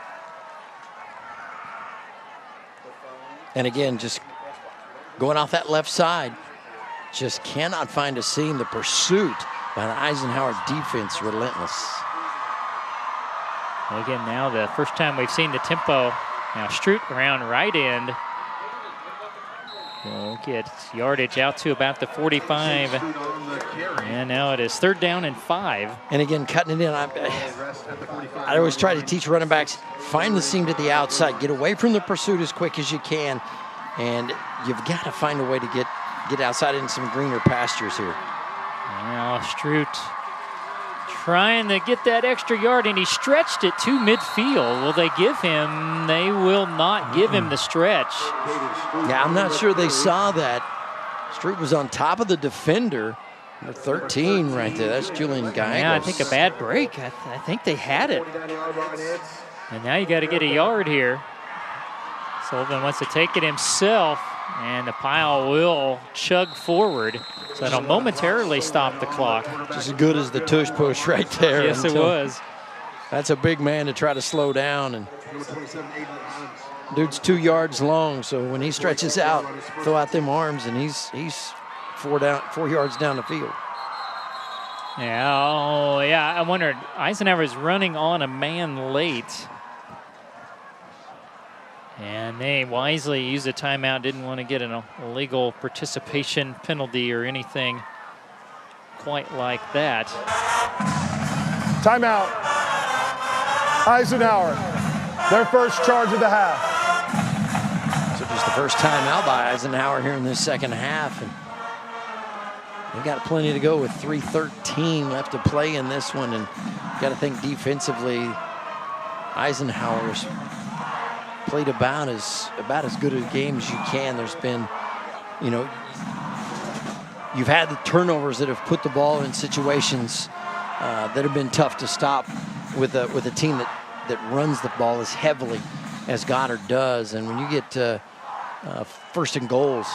And again, just going off that left side, just cannot find a seam. The pursuit by the Eisenhower defense, relentless. Well, again, now the first time we've seen the tempo. Now Stroot around right end. We'll get yardage out to about the 45. And now it is 3rd down and 5. And again, cutting it in. I always try to teach running backs, find the seam to the outside, get away from the pursuit as quick as you can. And you've got to find a way to get outside in some greener pastures here. Now Stroot trying to get that extra yard, and he stretched it to midfield. Will they give him? They will not give him the stretch. Yeah, I'm not sure they saw that. Stroot was on top of the defender. Number 13 right there. That's Julian Gallegos. Yeah, I think a bad break. I think they had it. And now you got to get a yard here. Sullivan wants to take it himself, and the pile will chug forward. So it'll momentarily stop the clock. Just as good as the tush push right there. Yes, it was. That's a big man to try to slow down, and dude's 2 yards long, so when he stretches out, throw out them arms, and he's 4 yards down the field. Yeah, oh yeah, I wondered, Eisenhower is running on a man late. And they wisely used a timeout, didn't want to get an illegal participation penalty or anything quite like that. Timeout. Eisenhower, their first charge of the half. So just the first timeout by Eisenhower here in this second half. And they've got plenty to go with 3:13 left to play in this one. And you got to think defensively, Eisenhower's played about as good a game as you can. There's been, you know, you've had the turnovers that have put the ball in situations that have been tough to stop with a team that runs the ball as heavily as Goddard does. And when you get first and goals,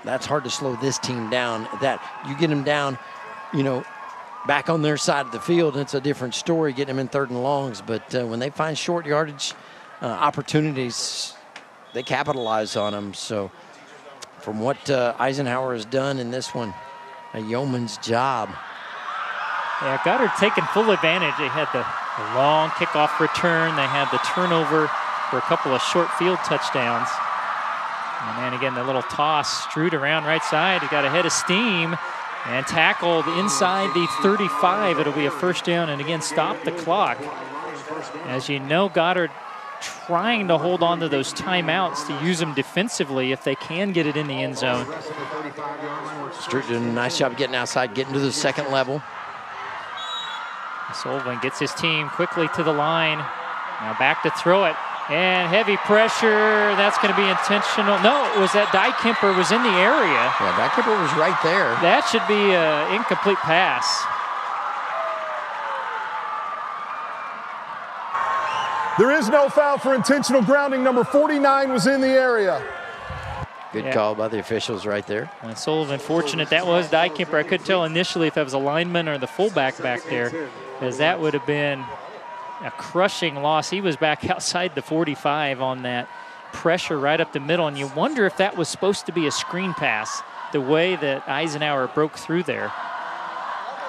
that's hard to slow this team down. That you get them down, you know, back on their side of the field, and it's a different story getting them in 3rd and longs. But when they find short yardage opportunities, they capitalize on them. So from what Eisenhower has done in this one, a yeoman's job. Yeah, Goddard taking full advantage. They had the long kickoff return. They had the turnover for a couple of short field touchdowns. And then again, the little toss strewed around right side. He got a head of steam and tackled inside the 35. It'll be a first down, and again, stop the clock. As you know, Goddard trying to hold on to those timeouts to use them defensively if they can get it in the end zone. Stewart doing a nice job getting outside, getting to the second level. Sullivan gets his team quickly to the line. Now back to throw it. And heavy pressure. That's going to be intentional. No, it was that Dykemper was in the area. Yeah, Dykemper was right there. That should be an incomplete pass. There is no foul for intentional grounding. Number 49 was in the area. Good call by the officials right there. And Sullivan fortunate that was Dykemper. I couldn't tell initially if that was a lineman or the fullback back there, as that would have been a crushing loss. He was back outside the 45 on that pressure right up the middle, and you wonder if that was supposed to be a screen pass, the way that Eisenhower broke through there.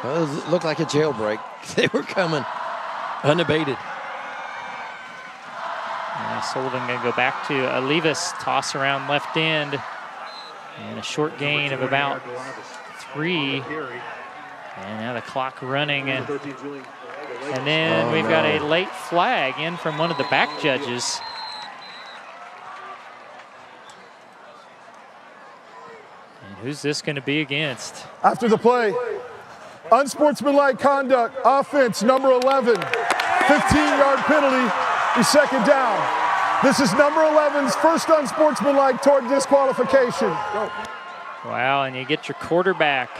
Well, it looked like a jailbreak. They were coming unabated. Sullivan going to go back to Olivas, toss around left end, and a short gain of about 3. And now the clock running. And then we've got a late flag in from one of the back judges. And who's this going to be against? After the play, unsportsmanlike conduct, offense number 11, 15-yard penalty, a second down. This is number 11's first unsportsmanlike toward disqualification. Wow, and you get your quarterback.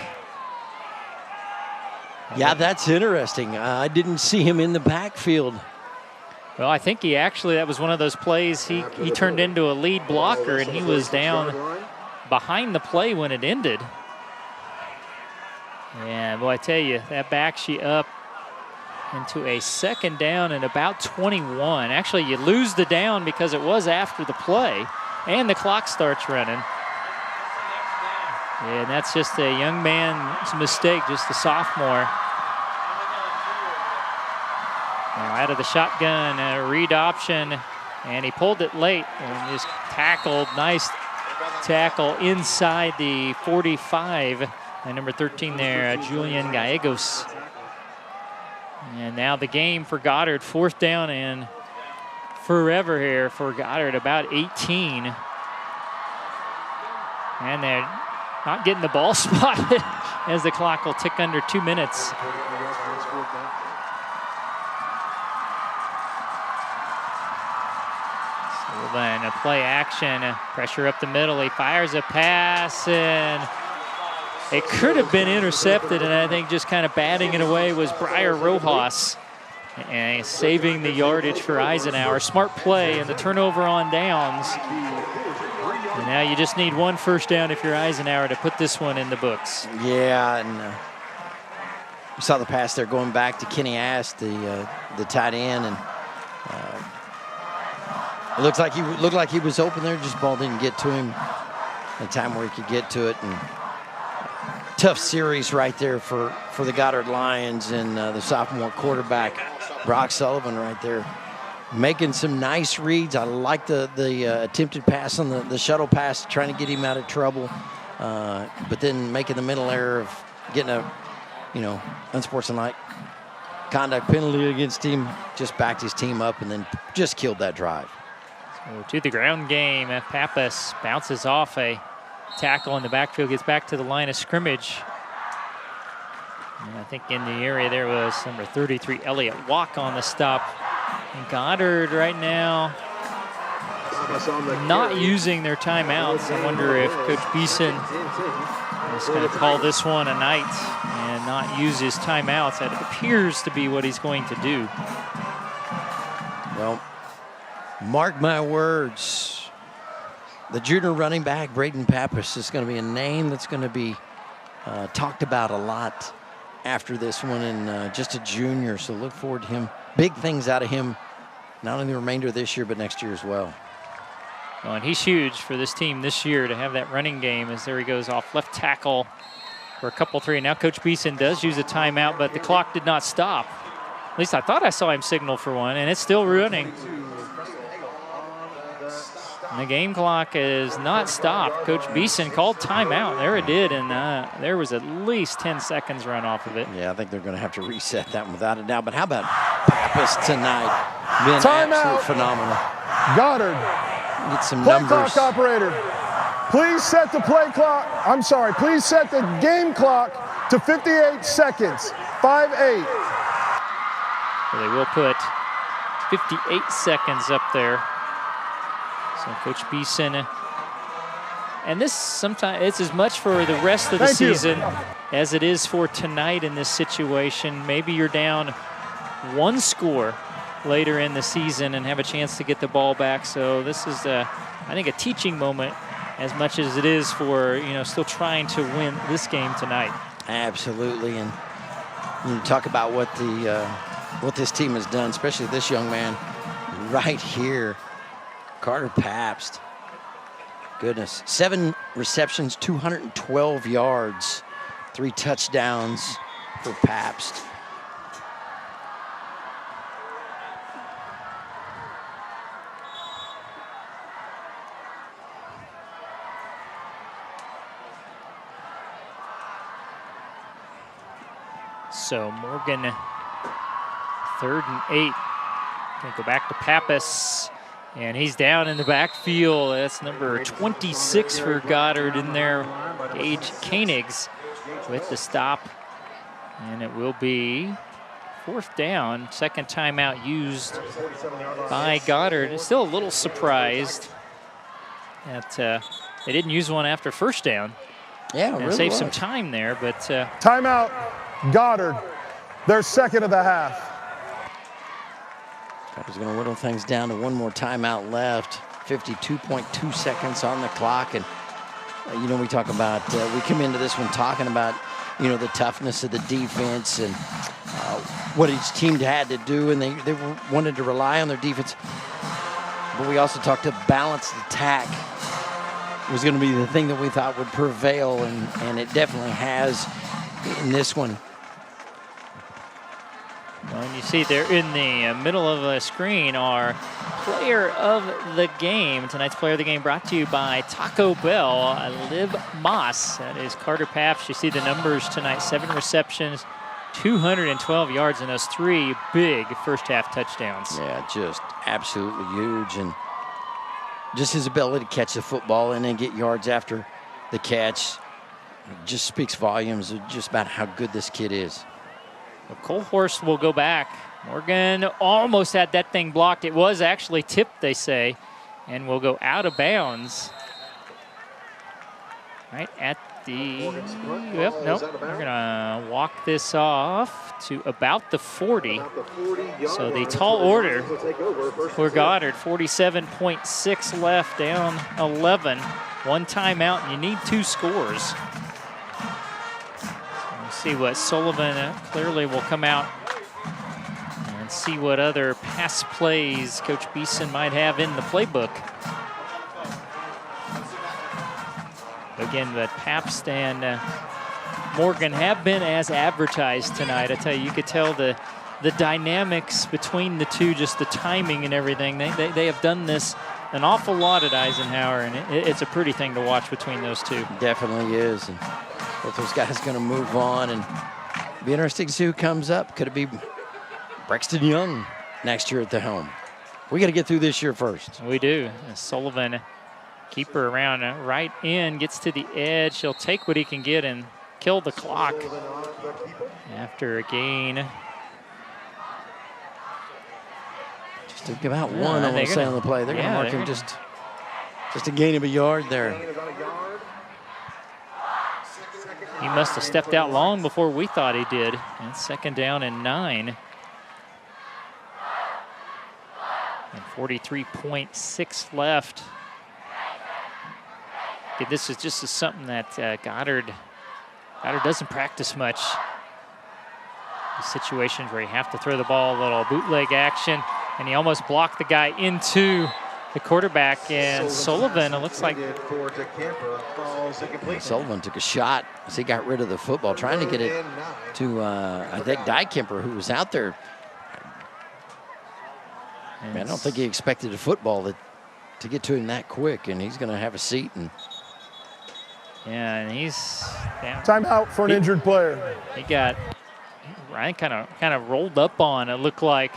Yeah, that's interesting. I didn't see him in the backfield. Well, I think he actually, that was one of those plays, he turned into a lead blocker, and he was down behind the play when it ended. Yeah, boy, I tell you, that backs you up into a second down and about 21. Actually, you lose the down because it was after the play, and the clock starts running. Yeah, and that's just a young man's mistake, just a sophomore. Now out of the shotgun, a read option, and he pulled it late and just tackled. Nice tackle inside the 45. And number 13 there, Julian Gallegos. And now the game for Goddard, 4th down and forever here for Goddard, about 18. And they're not getting the ball spotted as the clock will tick under 2 minutes. Sullivan, a play action, pressure up the middle. He fires a pass, and it could have been intercepted, and I think just kind of batting it away was Briar Rojas. And saving the yardage for Eisenhower. Smart play and the turnover on downs. And now you just need 1 first down if you're Eisenhower to put this one in the books. Yeah, and We saw the pass there going back to Kenny Ash, the tight end, and it looked like he was open there. Just ball didn't get to him in time where he could get to it. And tough series right there for the Goddard Lions and the sophomore quarterback Brock Sullivan right there, making some nice reads. I like the attempted pass on the shuttle pass, trying to get him out of trouble, but then making the mental error of getting a unsportsmanlike conduct penalty against him. Just backed his team up and then just killed that drive. So to the ground game, Pappas bounces off a tackle in the backfield, gets back to the line of scrimmage. And I think in the area there was number 33, Elliott Walk, on the stop. And Goddard right now not using their timeouts. I wonder if Coach Beeson is going to call this one a night and not use his timeouts. That appears to be what he's going to do. Well, mark my words, the junior running back, Braden Pappas, is going to be a name that's going to be talked about a lot after this one, and just a junior, so look forward to him. Big things out of him, not only the remainder of this year, but next year as well. Oh, and he's huge for this team this year to have that running game, as there he goes off left tackle for a couple three. And now Coach Beeson does use a timeout, but the clock did not stop. At least I thought I saw him signal for one, and it's still running. And the game clock is not stopped. Coach Beeson called timeout. There it did, and there was at least 10 seconds run off of it. Yeah, I think they're going to have to reset that one without a doubt. But how about Pappas tonight? Been absolutely phenomenal. Goddard. Get some play numbers. Clock operator, please set the play clock. I'm sorry, please set the game clock to 58 seconds. 5-8. So they will put 58 seconds up there. So Coach Beeson, and this sometimes it's as much for the rest of the season as it is for tonight in this situation. Maybe you're down one score later in the season and have a chance to get the ball back. So this is, I think, a teaching moment as much as it is for, still trying to win this game tonight. Absolutely, and you talk about what this team has done, especially this young man right here, Carter Pabst. Goodness, 7 receptions, 212 yards, 3 touchdowns for Pabst. So Morgan, 3rd and 8. Gonna go back to Pappas, and he's down in the backfield. That's number 26 for Goddard in there, Gage Koenigs with the stop. And it will be 4th down, 2nd timeout used by Goddard. Still a little surprised that they didn't use one after 1st down. Yeah, really save some time there, but timeout. Goddard, their 2nd of the half. Goddard's going to whittle things down to one more timeout left. 52.2 seconds on the clock, and we talk about we come into this one talking about the toughness of the defense and what each team had to do, and they wanted to rely on their defense. But we also talked a balanced attack was going to be the thing that we thought would prevail, and it definitely has in this one. Well, and you see there in the middle of the screen our player of the game. Tonight's player of the game brought to you by Taco Bell, Liv Moss. That is Carter Pabst. You see the numbers tonight, 7 receptions, 212 yards, and those 3 big first-half touchdowns. Yeah, just absolutely huge. And just his ability to catch the football and then get yards after the catch just speaks volumes of just about how good this kid is. Cole Horst will go back. Morgan almost had that thing blocked. It was actually tipped, they say, and will go out of bounds. Right at the, yep, nope. We're gonna walk this off to about the 40. So the tall order for Goddard, 47.6 left, down 11. 1 timeout, and you need 2 scores. see what Sullivan clearly will come out and see what other pass plays Coach Beeson might have in the playbook. Again, but Pabst and Morgan have been as advertised tonight. I tell you, you could tell the dynamics between the two, just the timing and everything. They have done this an awful lot at Eisenhower, and it's a pretty thing to watch between those two. Definitely is. And both those guys going to move on, and be interesting to see who comes up. Could it be Braxton Young next year at the helm? We got to get through this year first. We do. Sullivan, keeper around right in, gets to the edge. He'll take what he can get and kill the clock after a gain. Just about one, I want to say, on the play. They're going to mark him just a gain of a yard there. He must have stepped out long before we thought he did. And 2nd down and 9. And 43.6 left. This is just something that Goddard doesn't practice much. The situations where you have to throw the ball, a little bootleg action, and he almost blocked the guy into the quarterback. And Sullivan, it looks like Sullivan took a shot as he got rid of the football, trying to get it to I think Dykemper, who was out there. Man, I don't think he expected a football to get to him that quick, and he's going to have a seat. And yeah, and he's down. Timeout for an injured player. He got Ryan kind of rolled up on, it looked like,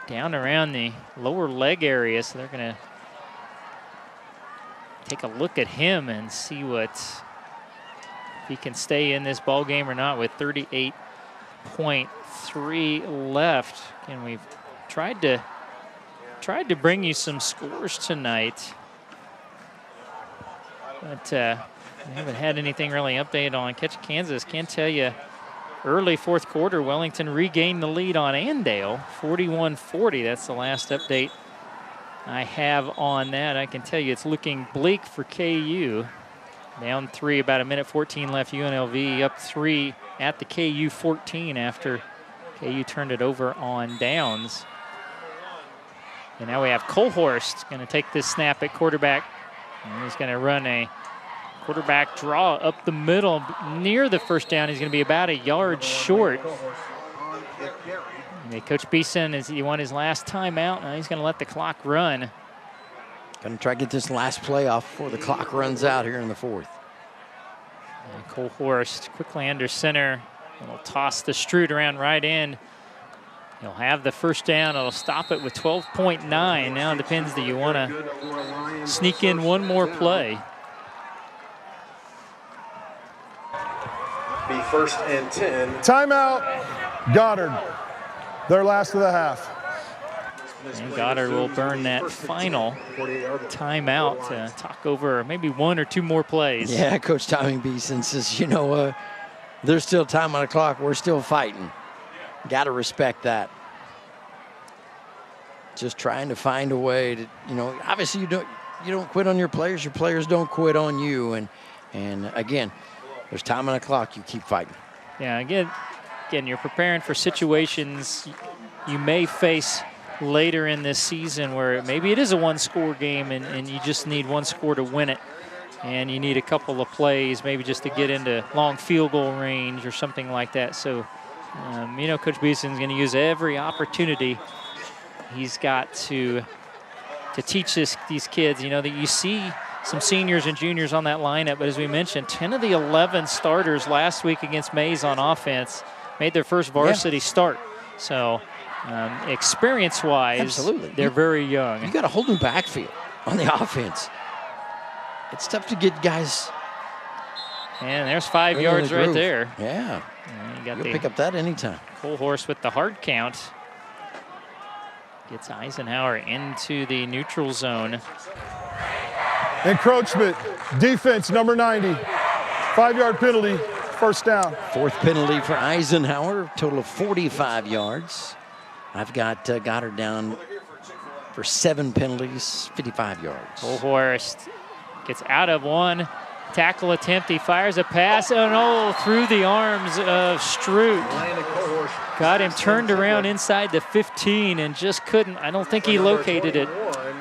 down around the lower leg area. So they're going to take a look at him and see if he can stay in this ball game or not with 38.3 left. And we've tried to bring you some scores tonight, but we haven't had anything really updated on Catch Kansas. Can't tell you, early 4th quarter, Wellington regained the lead on Andale, 41-40. That's the last update I have on that. I can tell you it's looking bleak for KU. Down 3, about a minute 14 left. UNLV up 3 at the KU 14 after KU turned it over on downs. And now we have Colhorst going to take this snap at quarterback. And he's going to run a quarterback draw up the middle near the 1st down. He's going to be about a yard short. And Coach Beeson, he won his last timeout. Now he's going to let the clock run. Going to try to get this last play off before the clock runs out here in the 4th. And Colhorst quickly under center. It'll toss the Stroot around right in. He'll have the 1st down. It'll stop it with 12.9. Now it depends, do you want to sneak in one more play? Be 1st and 10. Timeout, Goddard. Their last of the half. And Goddard will burn that final timeout to talk over maybe 1 or 2 more plays. Yeah, Coach Tommy Beeson says, you know, there's still time on the clock. We're still fighting. Got to respect that. Just trying to find a way to, you know, obviously you don't quit on your players don't quit on you. And again, there's time on the clock, you keep fighting. Yeah, again, you're preparing for situations you may face later in this season where maybe it is a 1-score game and you just need 1 score to win it. And you need a couple of plays, maybe just to get into long field goal range or something like that. So, you know, Coach Beeson's going to use every opportunity he's got to teach these kids. You know, that you see some seniors and juniors on that lineup, but as we mentioned, 10 of the 11 starters last week against Mays on offense made their first varsity start. So, experience-wise, absolutely, they're very young. You got a whole new backfield on the offense. It's tough to get guys. And there's 5 yards right there. Yeah. You'll pick up that anytime. Colhorst with the hard count. Gets Eisenhower into the neutral zone. Encroachment, defense, number 90. 5-yard penalty, 1st down. 4th penalty for Eisenhower, total of 45 yards. I've got Goddard down for 7 penalties, 55 yards. Colhorst gets out of one, tackle attempt. He fires a pass, through the arms of Stroot. Got him turned around inside the 15 and just couldn't. I don't think he located it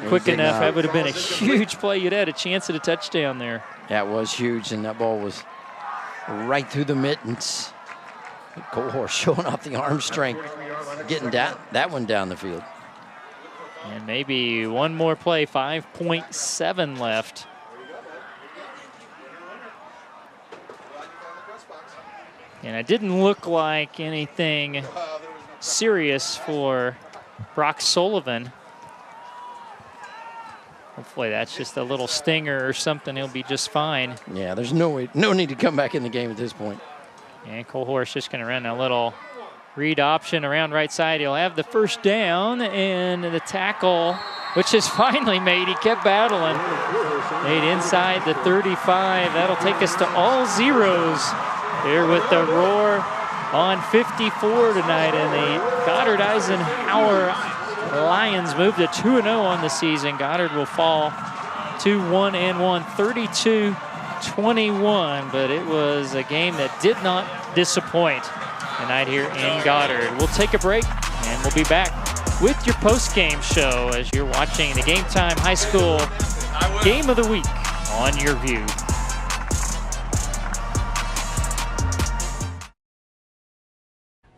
quick enough. That would have been a huge play. You'd had a chance at a touchdown there. That was huge, and that ball was right through the mittens. Cole Horse showing off the arm strength, getting that one down the field. And maybe one more play, 5.7 left. And it didn't look like anything serious for Brock Sullivan. Hopefully that's just a little stinger or something. He'll be just fine. Yeah, there's no need to come back in the game at this point. And Cole Horse just going to run a little read option around right side. He'll have the first down, and the tackle, which is finally made. He kept battling. Made inside the 35. That'll take us to all zeros here with the Roar on 54 tonight. And the Goddard Eisenhower Lions move to 2-0 on the season. Goddard will fall to 1-1, 32-21, but it was a game that did not disappoint tonight here in Goddard. We'll take a break, and we'll be back with your post-game show as you're watching the Game Time High School Game of the Week on your view.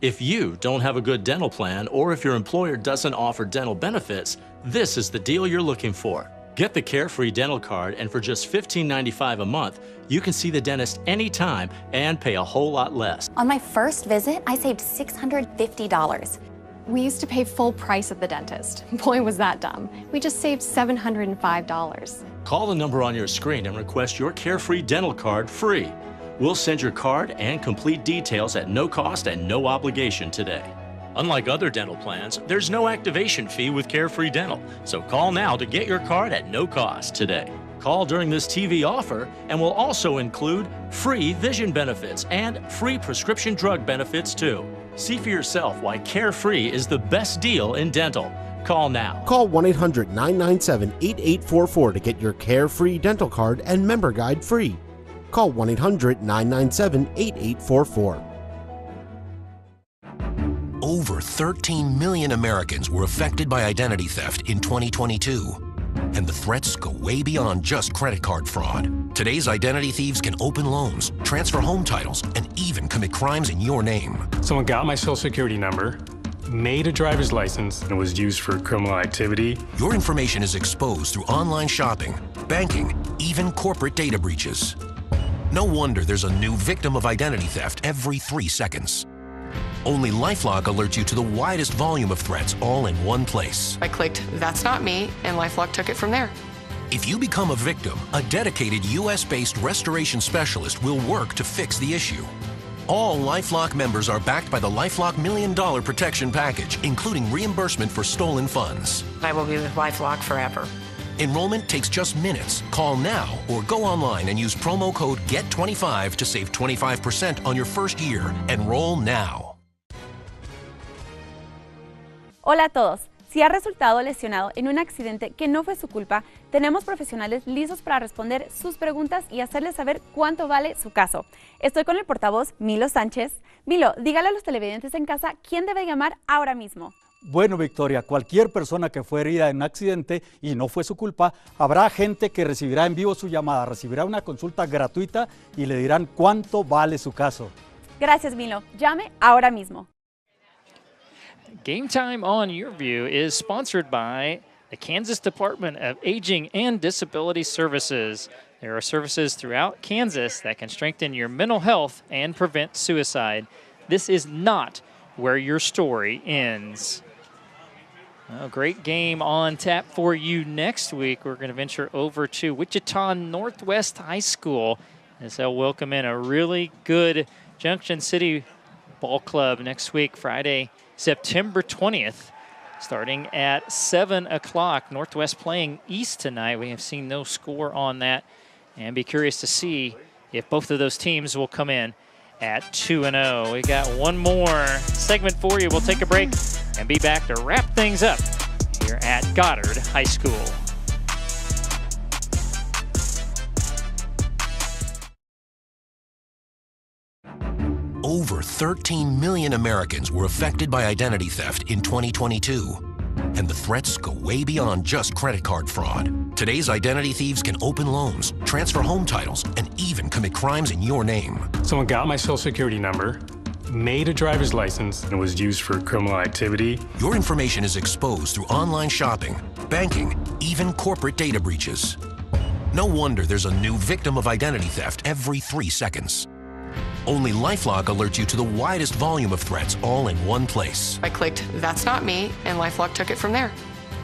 If you don't have a good dental plan, or if your employer doesn't offer dental benefits, this is the deal you're looking for. Get the Carefree Dental Card, and for just $15.95 a month, you can see the dentist anytime and pay a whole lot less. On my first visit, I saved $650. We used to pay full price at the dentist. Boy, was that dumb. We just saved $705. Call the number on your screen and request your Carefree Dental Card free. We'll send your card and complete details at no cost and no obligation today. Unlike other dental plans, there's no activation fee with Carefree Dental, so call now to get your card at no cost today. Call during this TV offer, and we'll also include free vision benefits and free prescription drug benefits too. See for yourself why Carefree is the best deal in dental. Call now. Call 1-800-997-8844 to get your Carefree Dental Card and member guide free. Call 1-800-997-8844. Over 13 million Americans were affected by identity theft in 2022. And the threats go way beyond just credit card fraud. Today's identity thieves can open loans, transfer home titles, and even commit crimes in your name. Someone got my social security number, made a driver's license, and was used for criminal activity. Your information is exposed through online shopping, banking, even corporate data breaches. No wonder there's a new victim of identity theft every 3 seconds. Only LifeLock alerts you to the widest volume of threats all in one place. I clicked, "That's not me," and LifeLock took it from there. If you become a victim, a dedicated US-based restoration specialist will work to fix the issue. All LifeLock members are backed by the LifeLock $1 Million Protection Package, including reimbursement for stolen funds. I will be with LifeLock forever. Enrollment takes just minutes. Call now or go online and use promo code GET25 to save 25% on your first year. Enroll now. Hola a todos. Si ha resultado lesionado en un accidente que no fue su culpa, tenemos profesionales listos para responder sus preguntas y hacerles saber cuánto vale su caso. Estoy con el portavoz Milo Sánchez. Milo, dígale a los televidentes en casa quién debe llamar ahora mismo. Bueno, Victoria, cualquier persona que fue herida en un accidente y no fue su culpa, habrá gente que recibirá en vivo su llamada, recibirá una consulta gratuita y le dirán cuánto vale su caso. Gracias, Milo. Llame ahora mismo. Game Time on Your View is sponsored by the Kansas Department of Aging and Disability Services. There are services throughout Kansas that can strengthen your mental health and prevent suicide. This is not where your story ends. A great game on tap for you next week. We're going to venture over to Wichita Northwest High School as they'll welcome in a really good Junction City ball club next week, Friday, September 20th, starting at 7 o'clock. Northwest playing East tonight. We have seen no score on that, and be curious to see if both of those teams will come in at 2-0. We got one more segment for you. We'll take a break and be back to wrap things up here at Goddard High School. Over 13 million Americans were affected by identity theft in 2022. And the threats go way beyond just credit card fraud. Today's identity thieves can open loans, transfer home titles, and even commit crimes in your name. Someone got my social security number, made a driver's license, and was used for criminal activity. Your information is exposed through online shopping, banking, even corporate data breaches. No wonder there's a new victim of identity theft every 3 seconds. Only LifeLock alerts you to the widest volume of threats all in one place. I clicked, "That's not me," and LifeLock took it from there.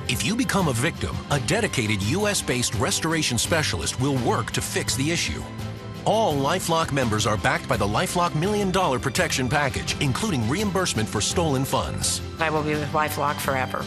If you become a victim, a dedicated US-based restoration specialist will work to fix the issue. All LifeLock members are backed by the LifeLock $1 Million Protection Package, including reimbursement for stolen funds. I will be with LifeLock forever.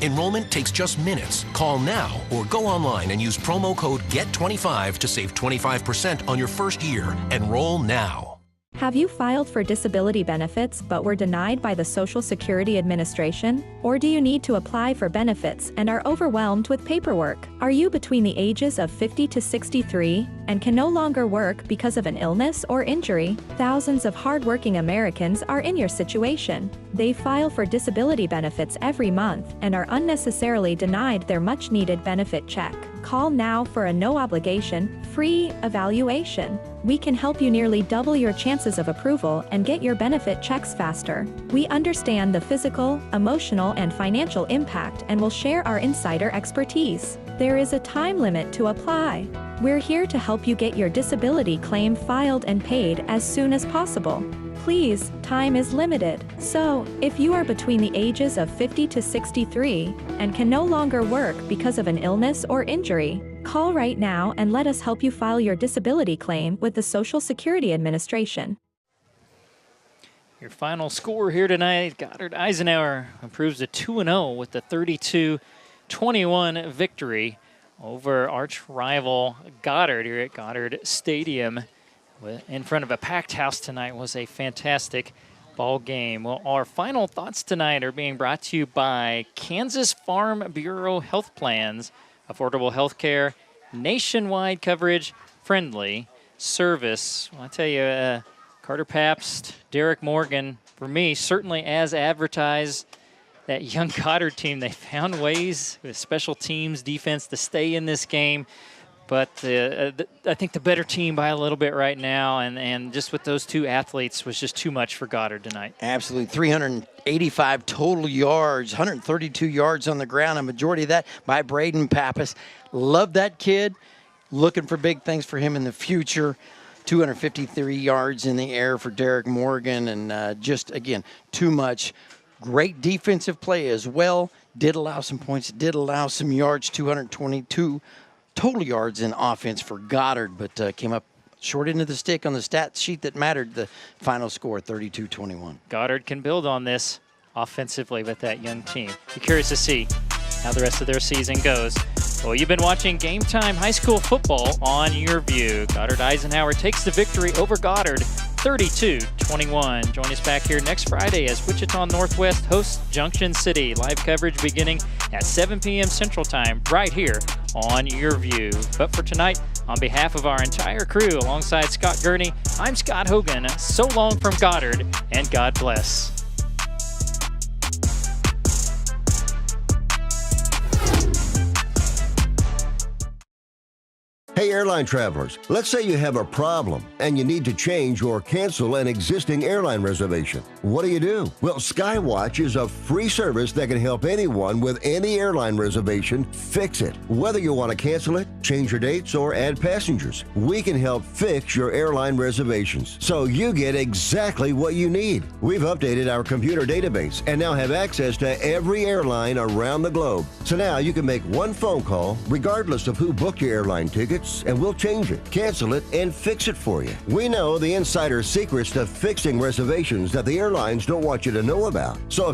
Enrollment takes just minutes. Call now or go online and use promo code GET25 to save 25% on your first year. Enroll now. Have you filed for disability benefits but were denied by the Social Security Administration? Or do you need to apply for benefits and are overwhelmed with paperwork? Are you between the ages of 50 to 63 and can no longer work because of an illness or injury? Thousands of hardworking Americans are in your situation. They file for disability benefits every month and are unnecessarily denied their much-needed benefit check. Call now for a no-obligation, free evaluation. We can help you nearly double your chances of approval and get your benefit checks faster. We understand the physical, emotional, and financial impact and will share our insider expertise. There is a time limit to apply. We're here to help you get your disability claim filed and paid as soon as possible. Please, time is limited. So, if you are between the ages of 50 to 63 and can no longer work because of an illness or injury, call right now and let us help you file your disability claim with the Social Security Administration. Your final score here tonight, Goddard Eisenhower improves to 2-0 with the 32-21 victory over arch rival Goddard here at Goddard Stadium. In front of a packed house tonight. Was a fantastic ball game. Well, our final thoughts tonight are being brought to you by Kansas Farm Bureau Health Plans. Affordable health care, nationwide coverage, friendly service. Well, I tell you, Carter Pabst, Derek Morgan, for me, certainly as advertised, that young Goddard team, they found ways with special teams, defense to stay in this game. But I think the better team by a little bit right now, and just with those two athletes was just too much for Goddard tonight. Absolutely. 385 total yards, 132 yards on the ground, a majority of that by Braden Pappas. Love that kid. Looking for big things for him in the future. 253 yards in the air for Derek Morgan, and just, again, too much. Great defensive play as well. Did allow some points, did allow some yards, 222 total yards in offense for Goddard, but came up short end of the stick on the stat sheet that mattered. The final score, 32-21. Goddard can build on this offensively with that young team. Be curious to see how the rest of their season goes. Well, you've been watching Game Time High School Football on your view. Goddard Eisenhower takes the victory over Goddard, 32-21. Join us back here next Friday as Wichita Northwest hosts Junction City. Live coverage beginning at 7 p.m. Central Time right here on your view. But for tonight, on behalf of our entire crew, alongside Scott Gurney, I'm Scott Hogan. So long from Goddard, and God bless. Hey, airline travelers, let's say you have a problem and you need to change or cancel an existing airline reservation. What do? Well, Skywatch is a free service that can help anyone with any airline reservation fix it. Whether you want to cancel it, change your dates, or add passengers, we can help fix your airline reservations so you get exactly what you need. We've updated our computer database and now have access to every airline around the globe. So now you can make one phone call regardless of who booked your airline tickets, and we'll change it, cancel it, and fix it for you. We know the insider secrets to fixing reservations that the airlines don't want you to know about. So if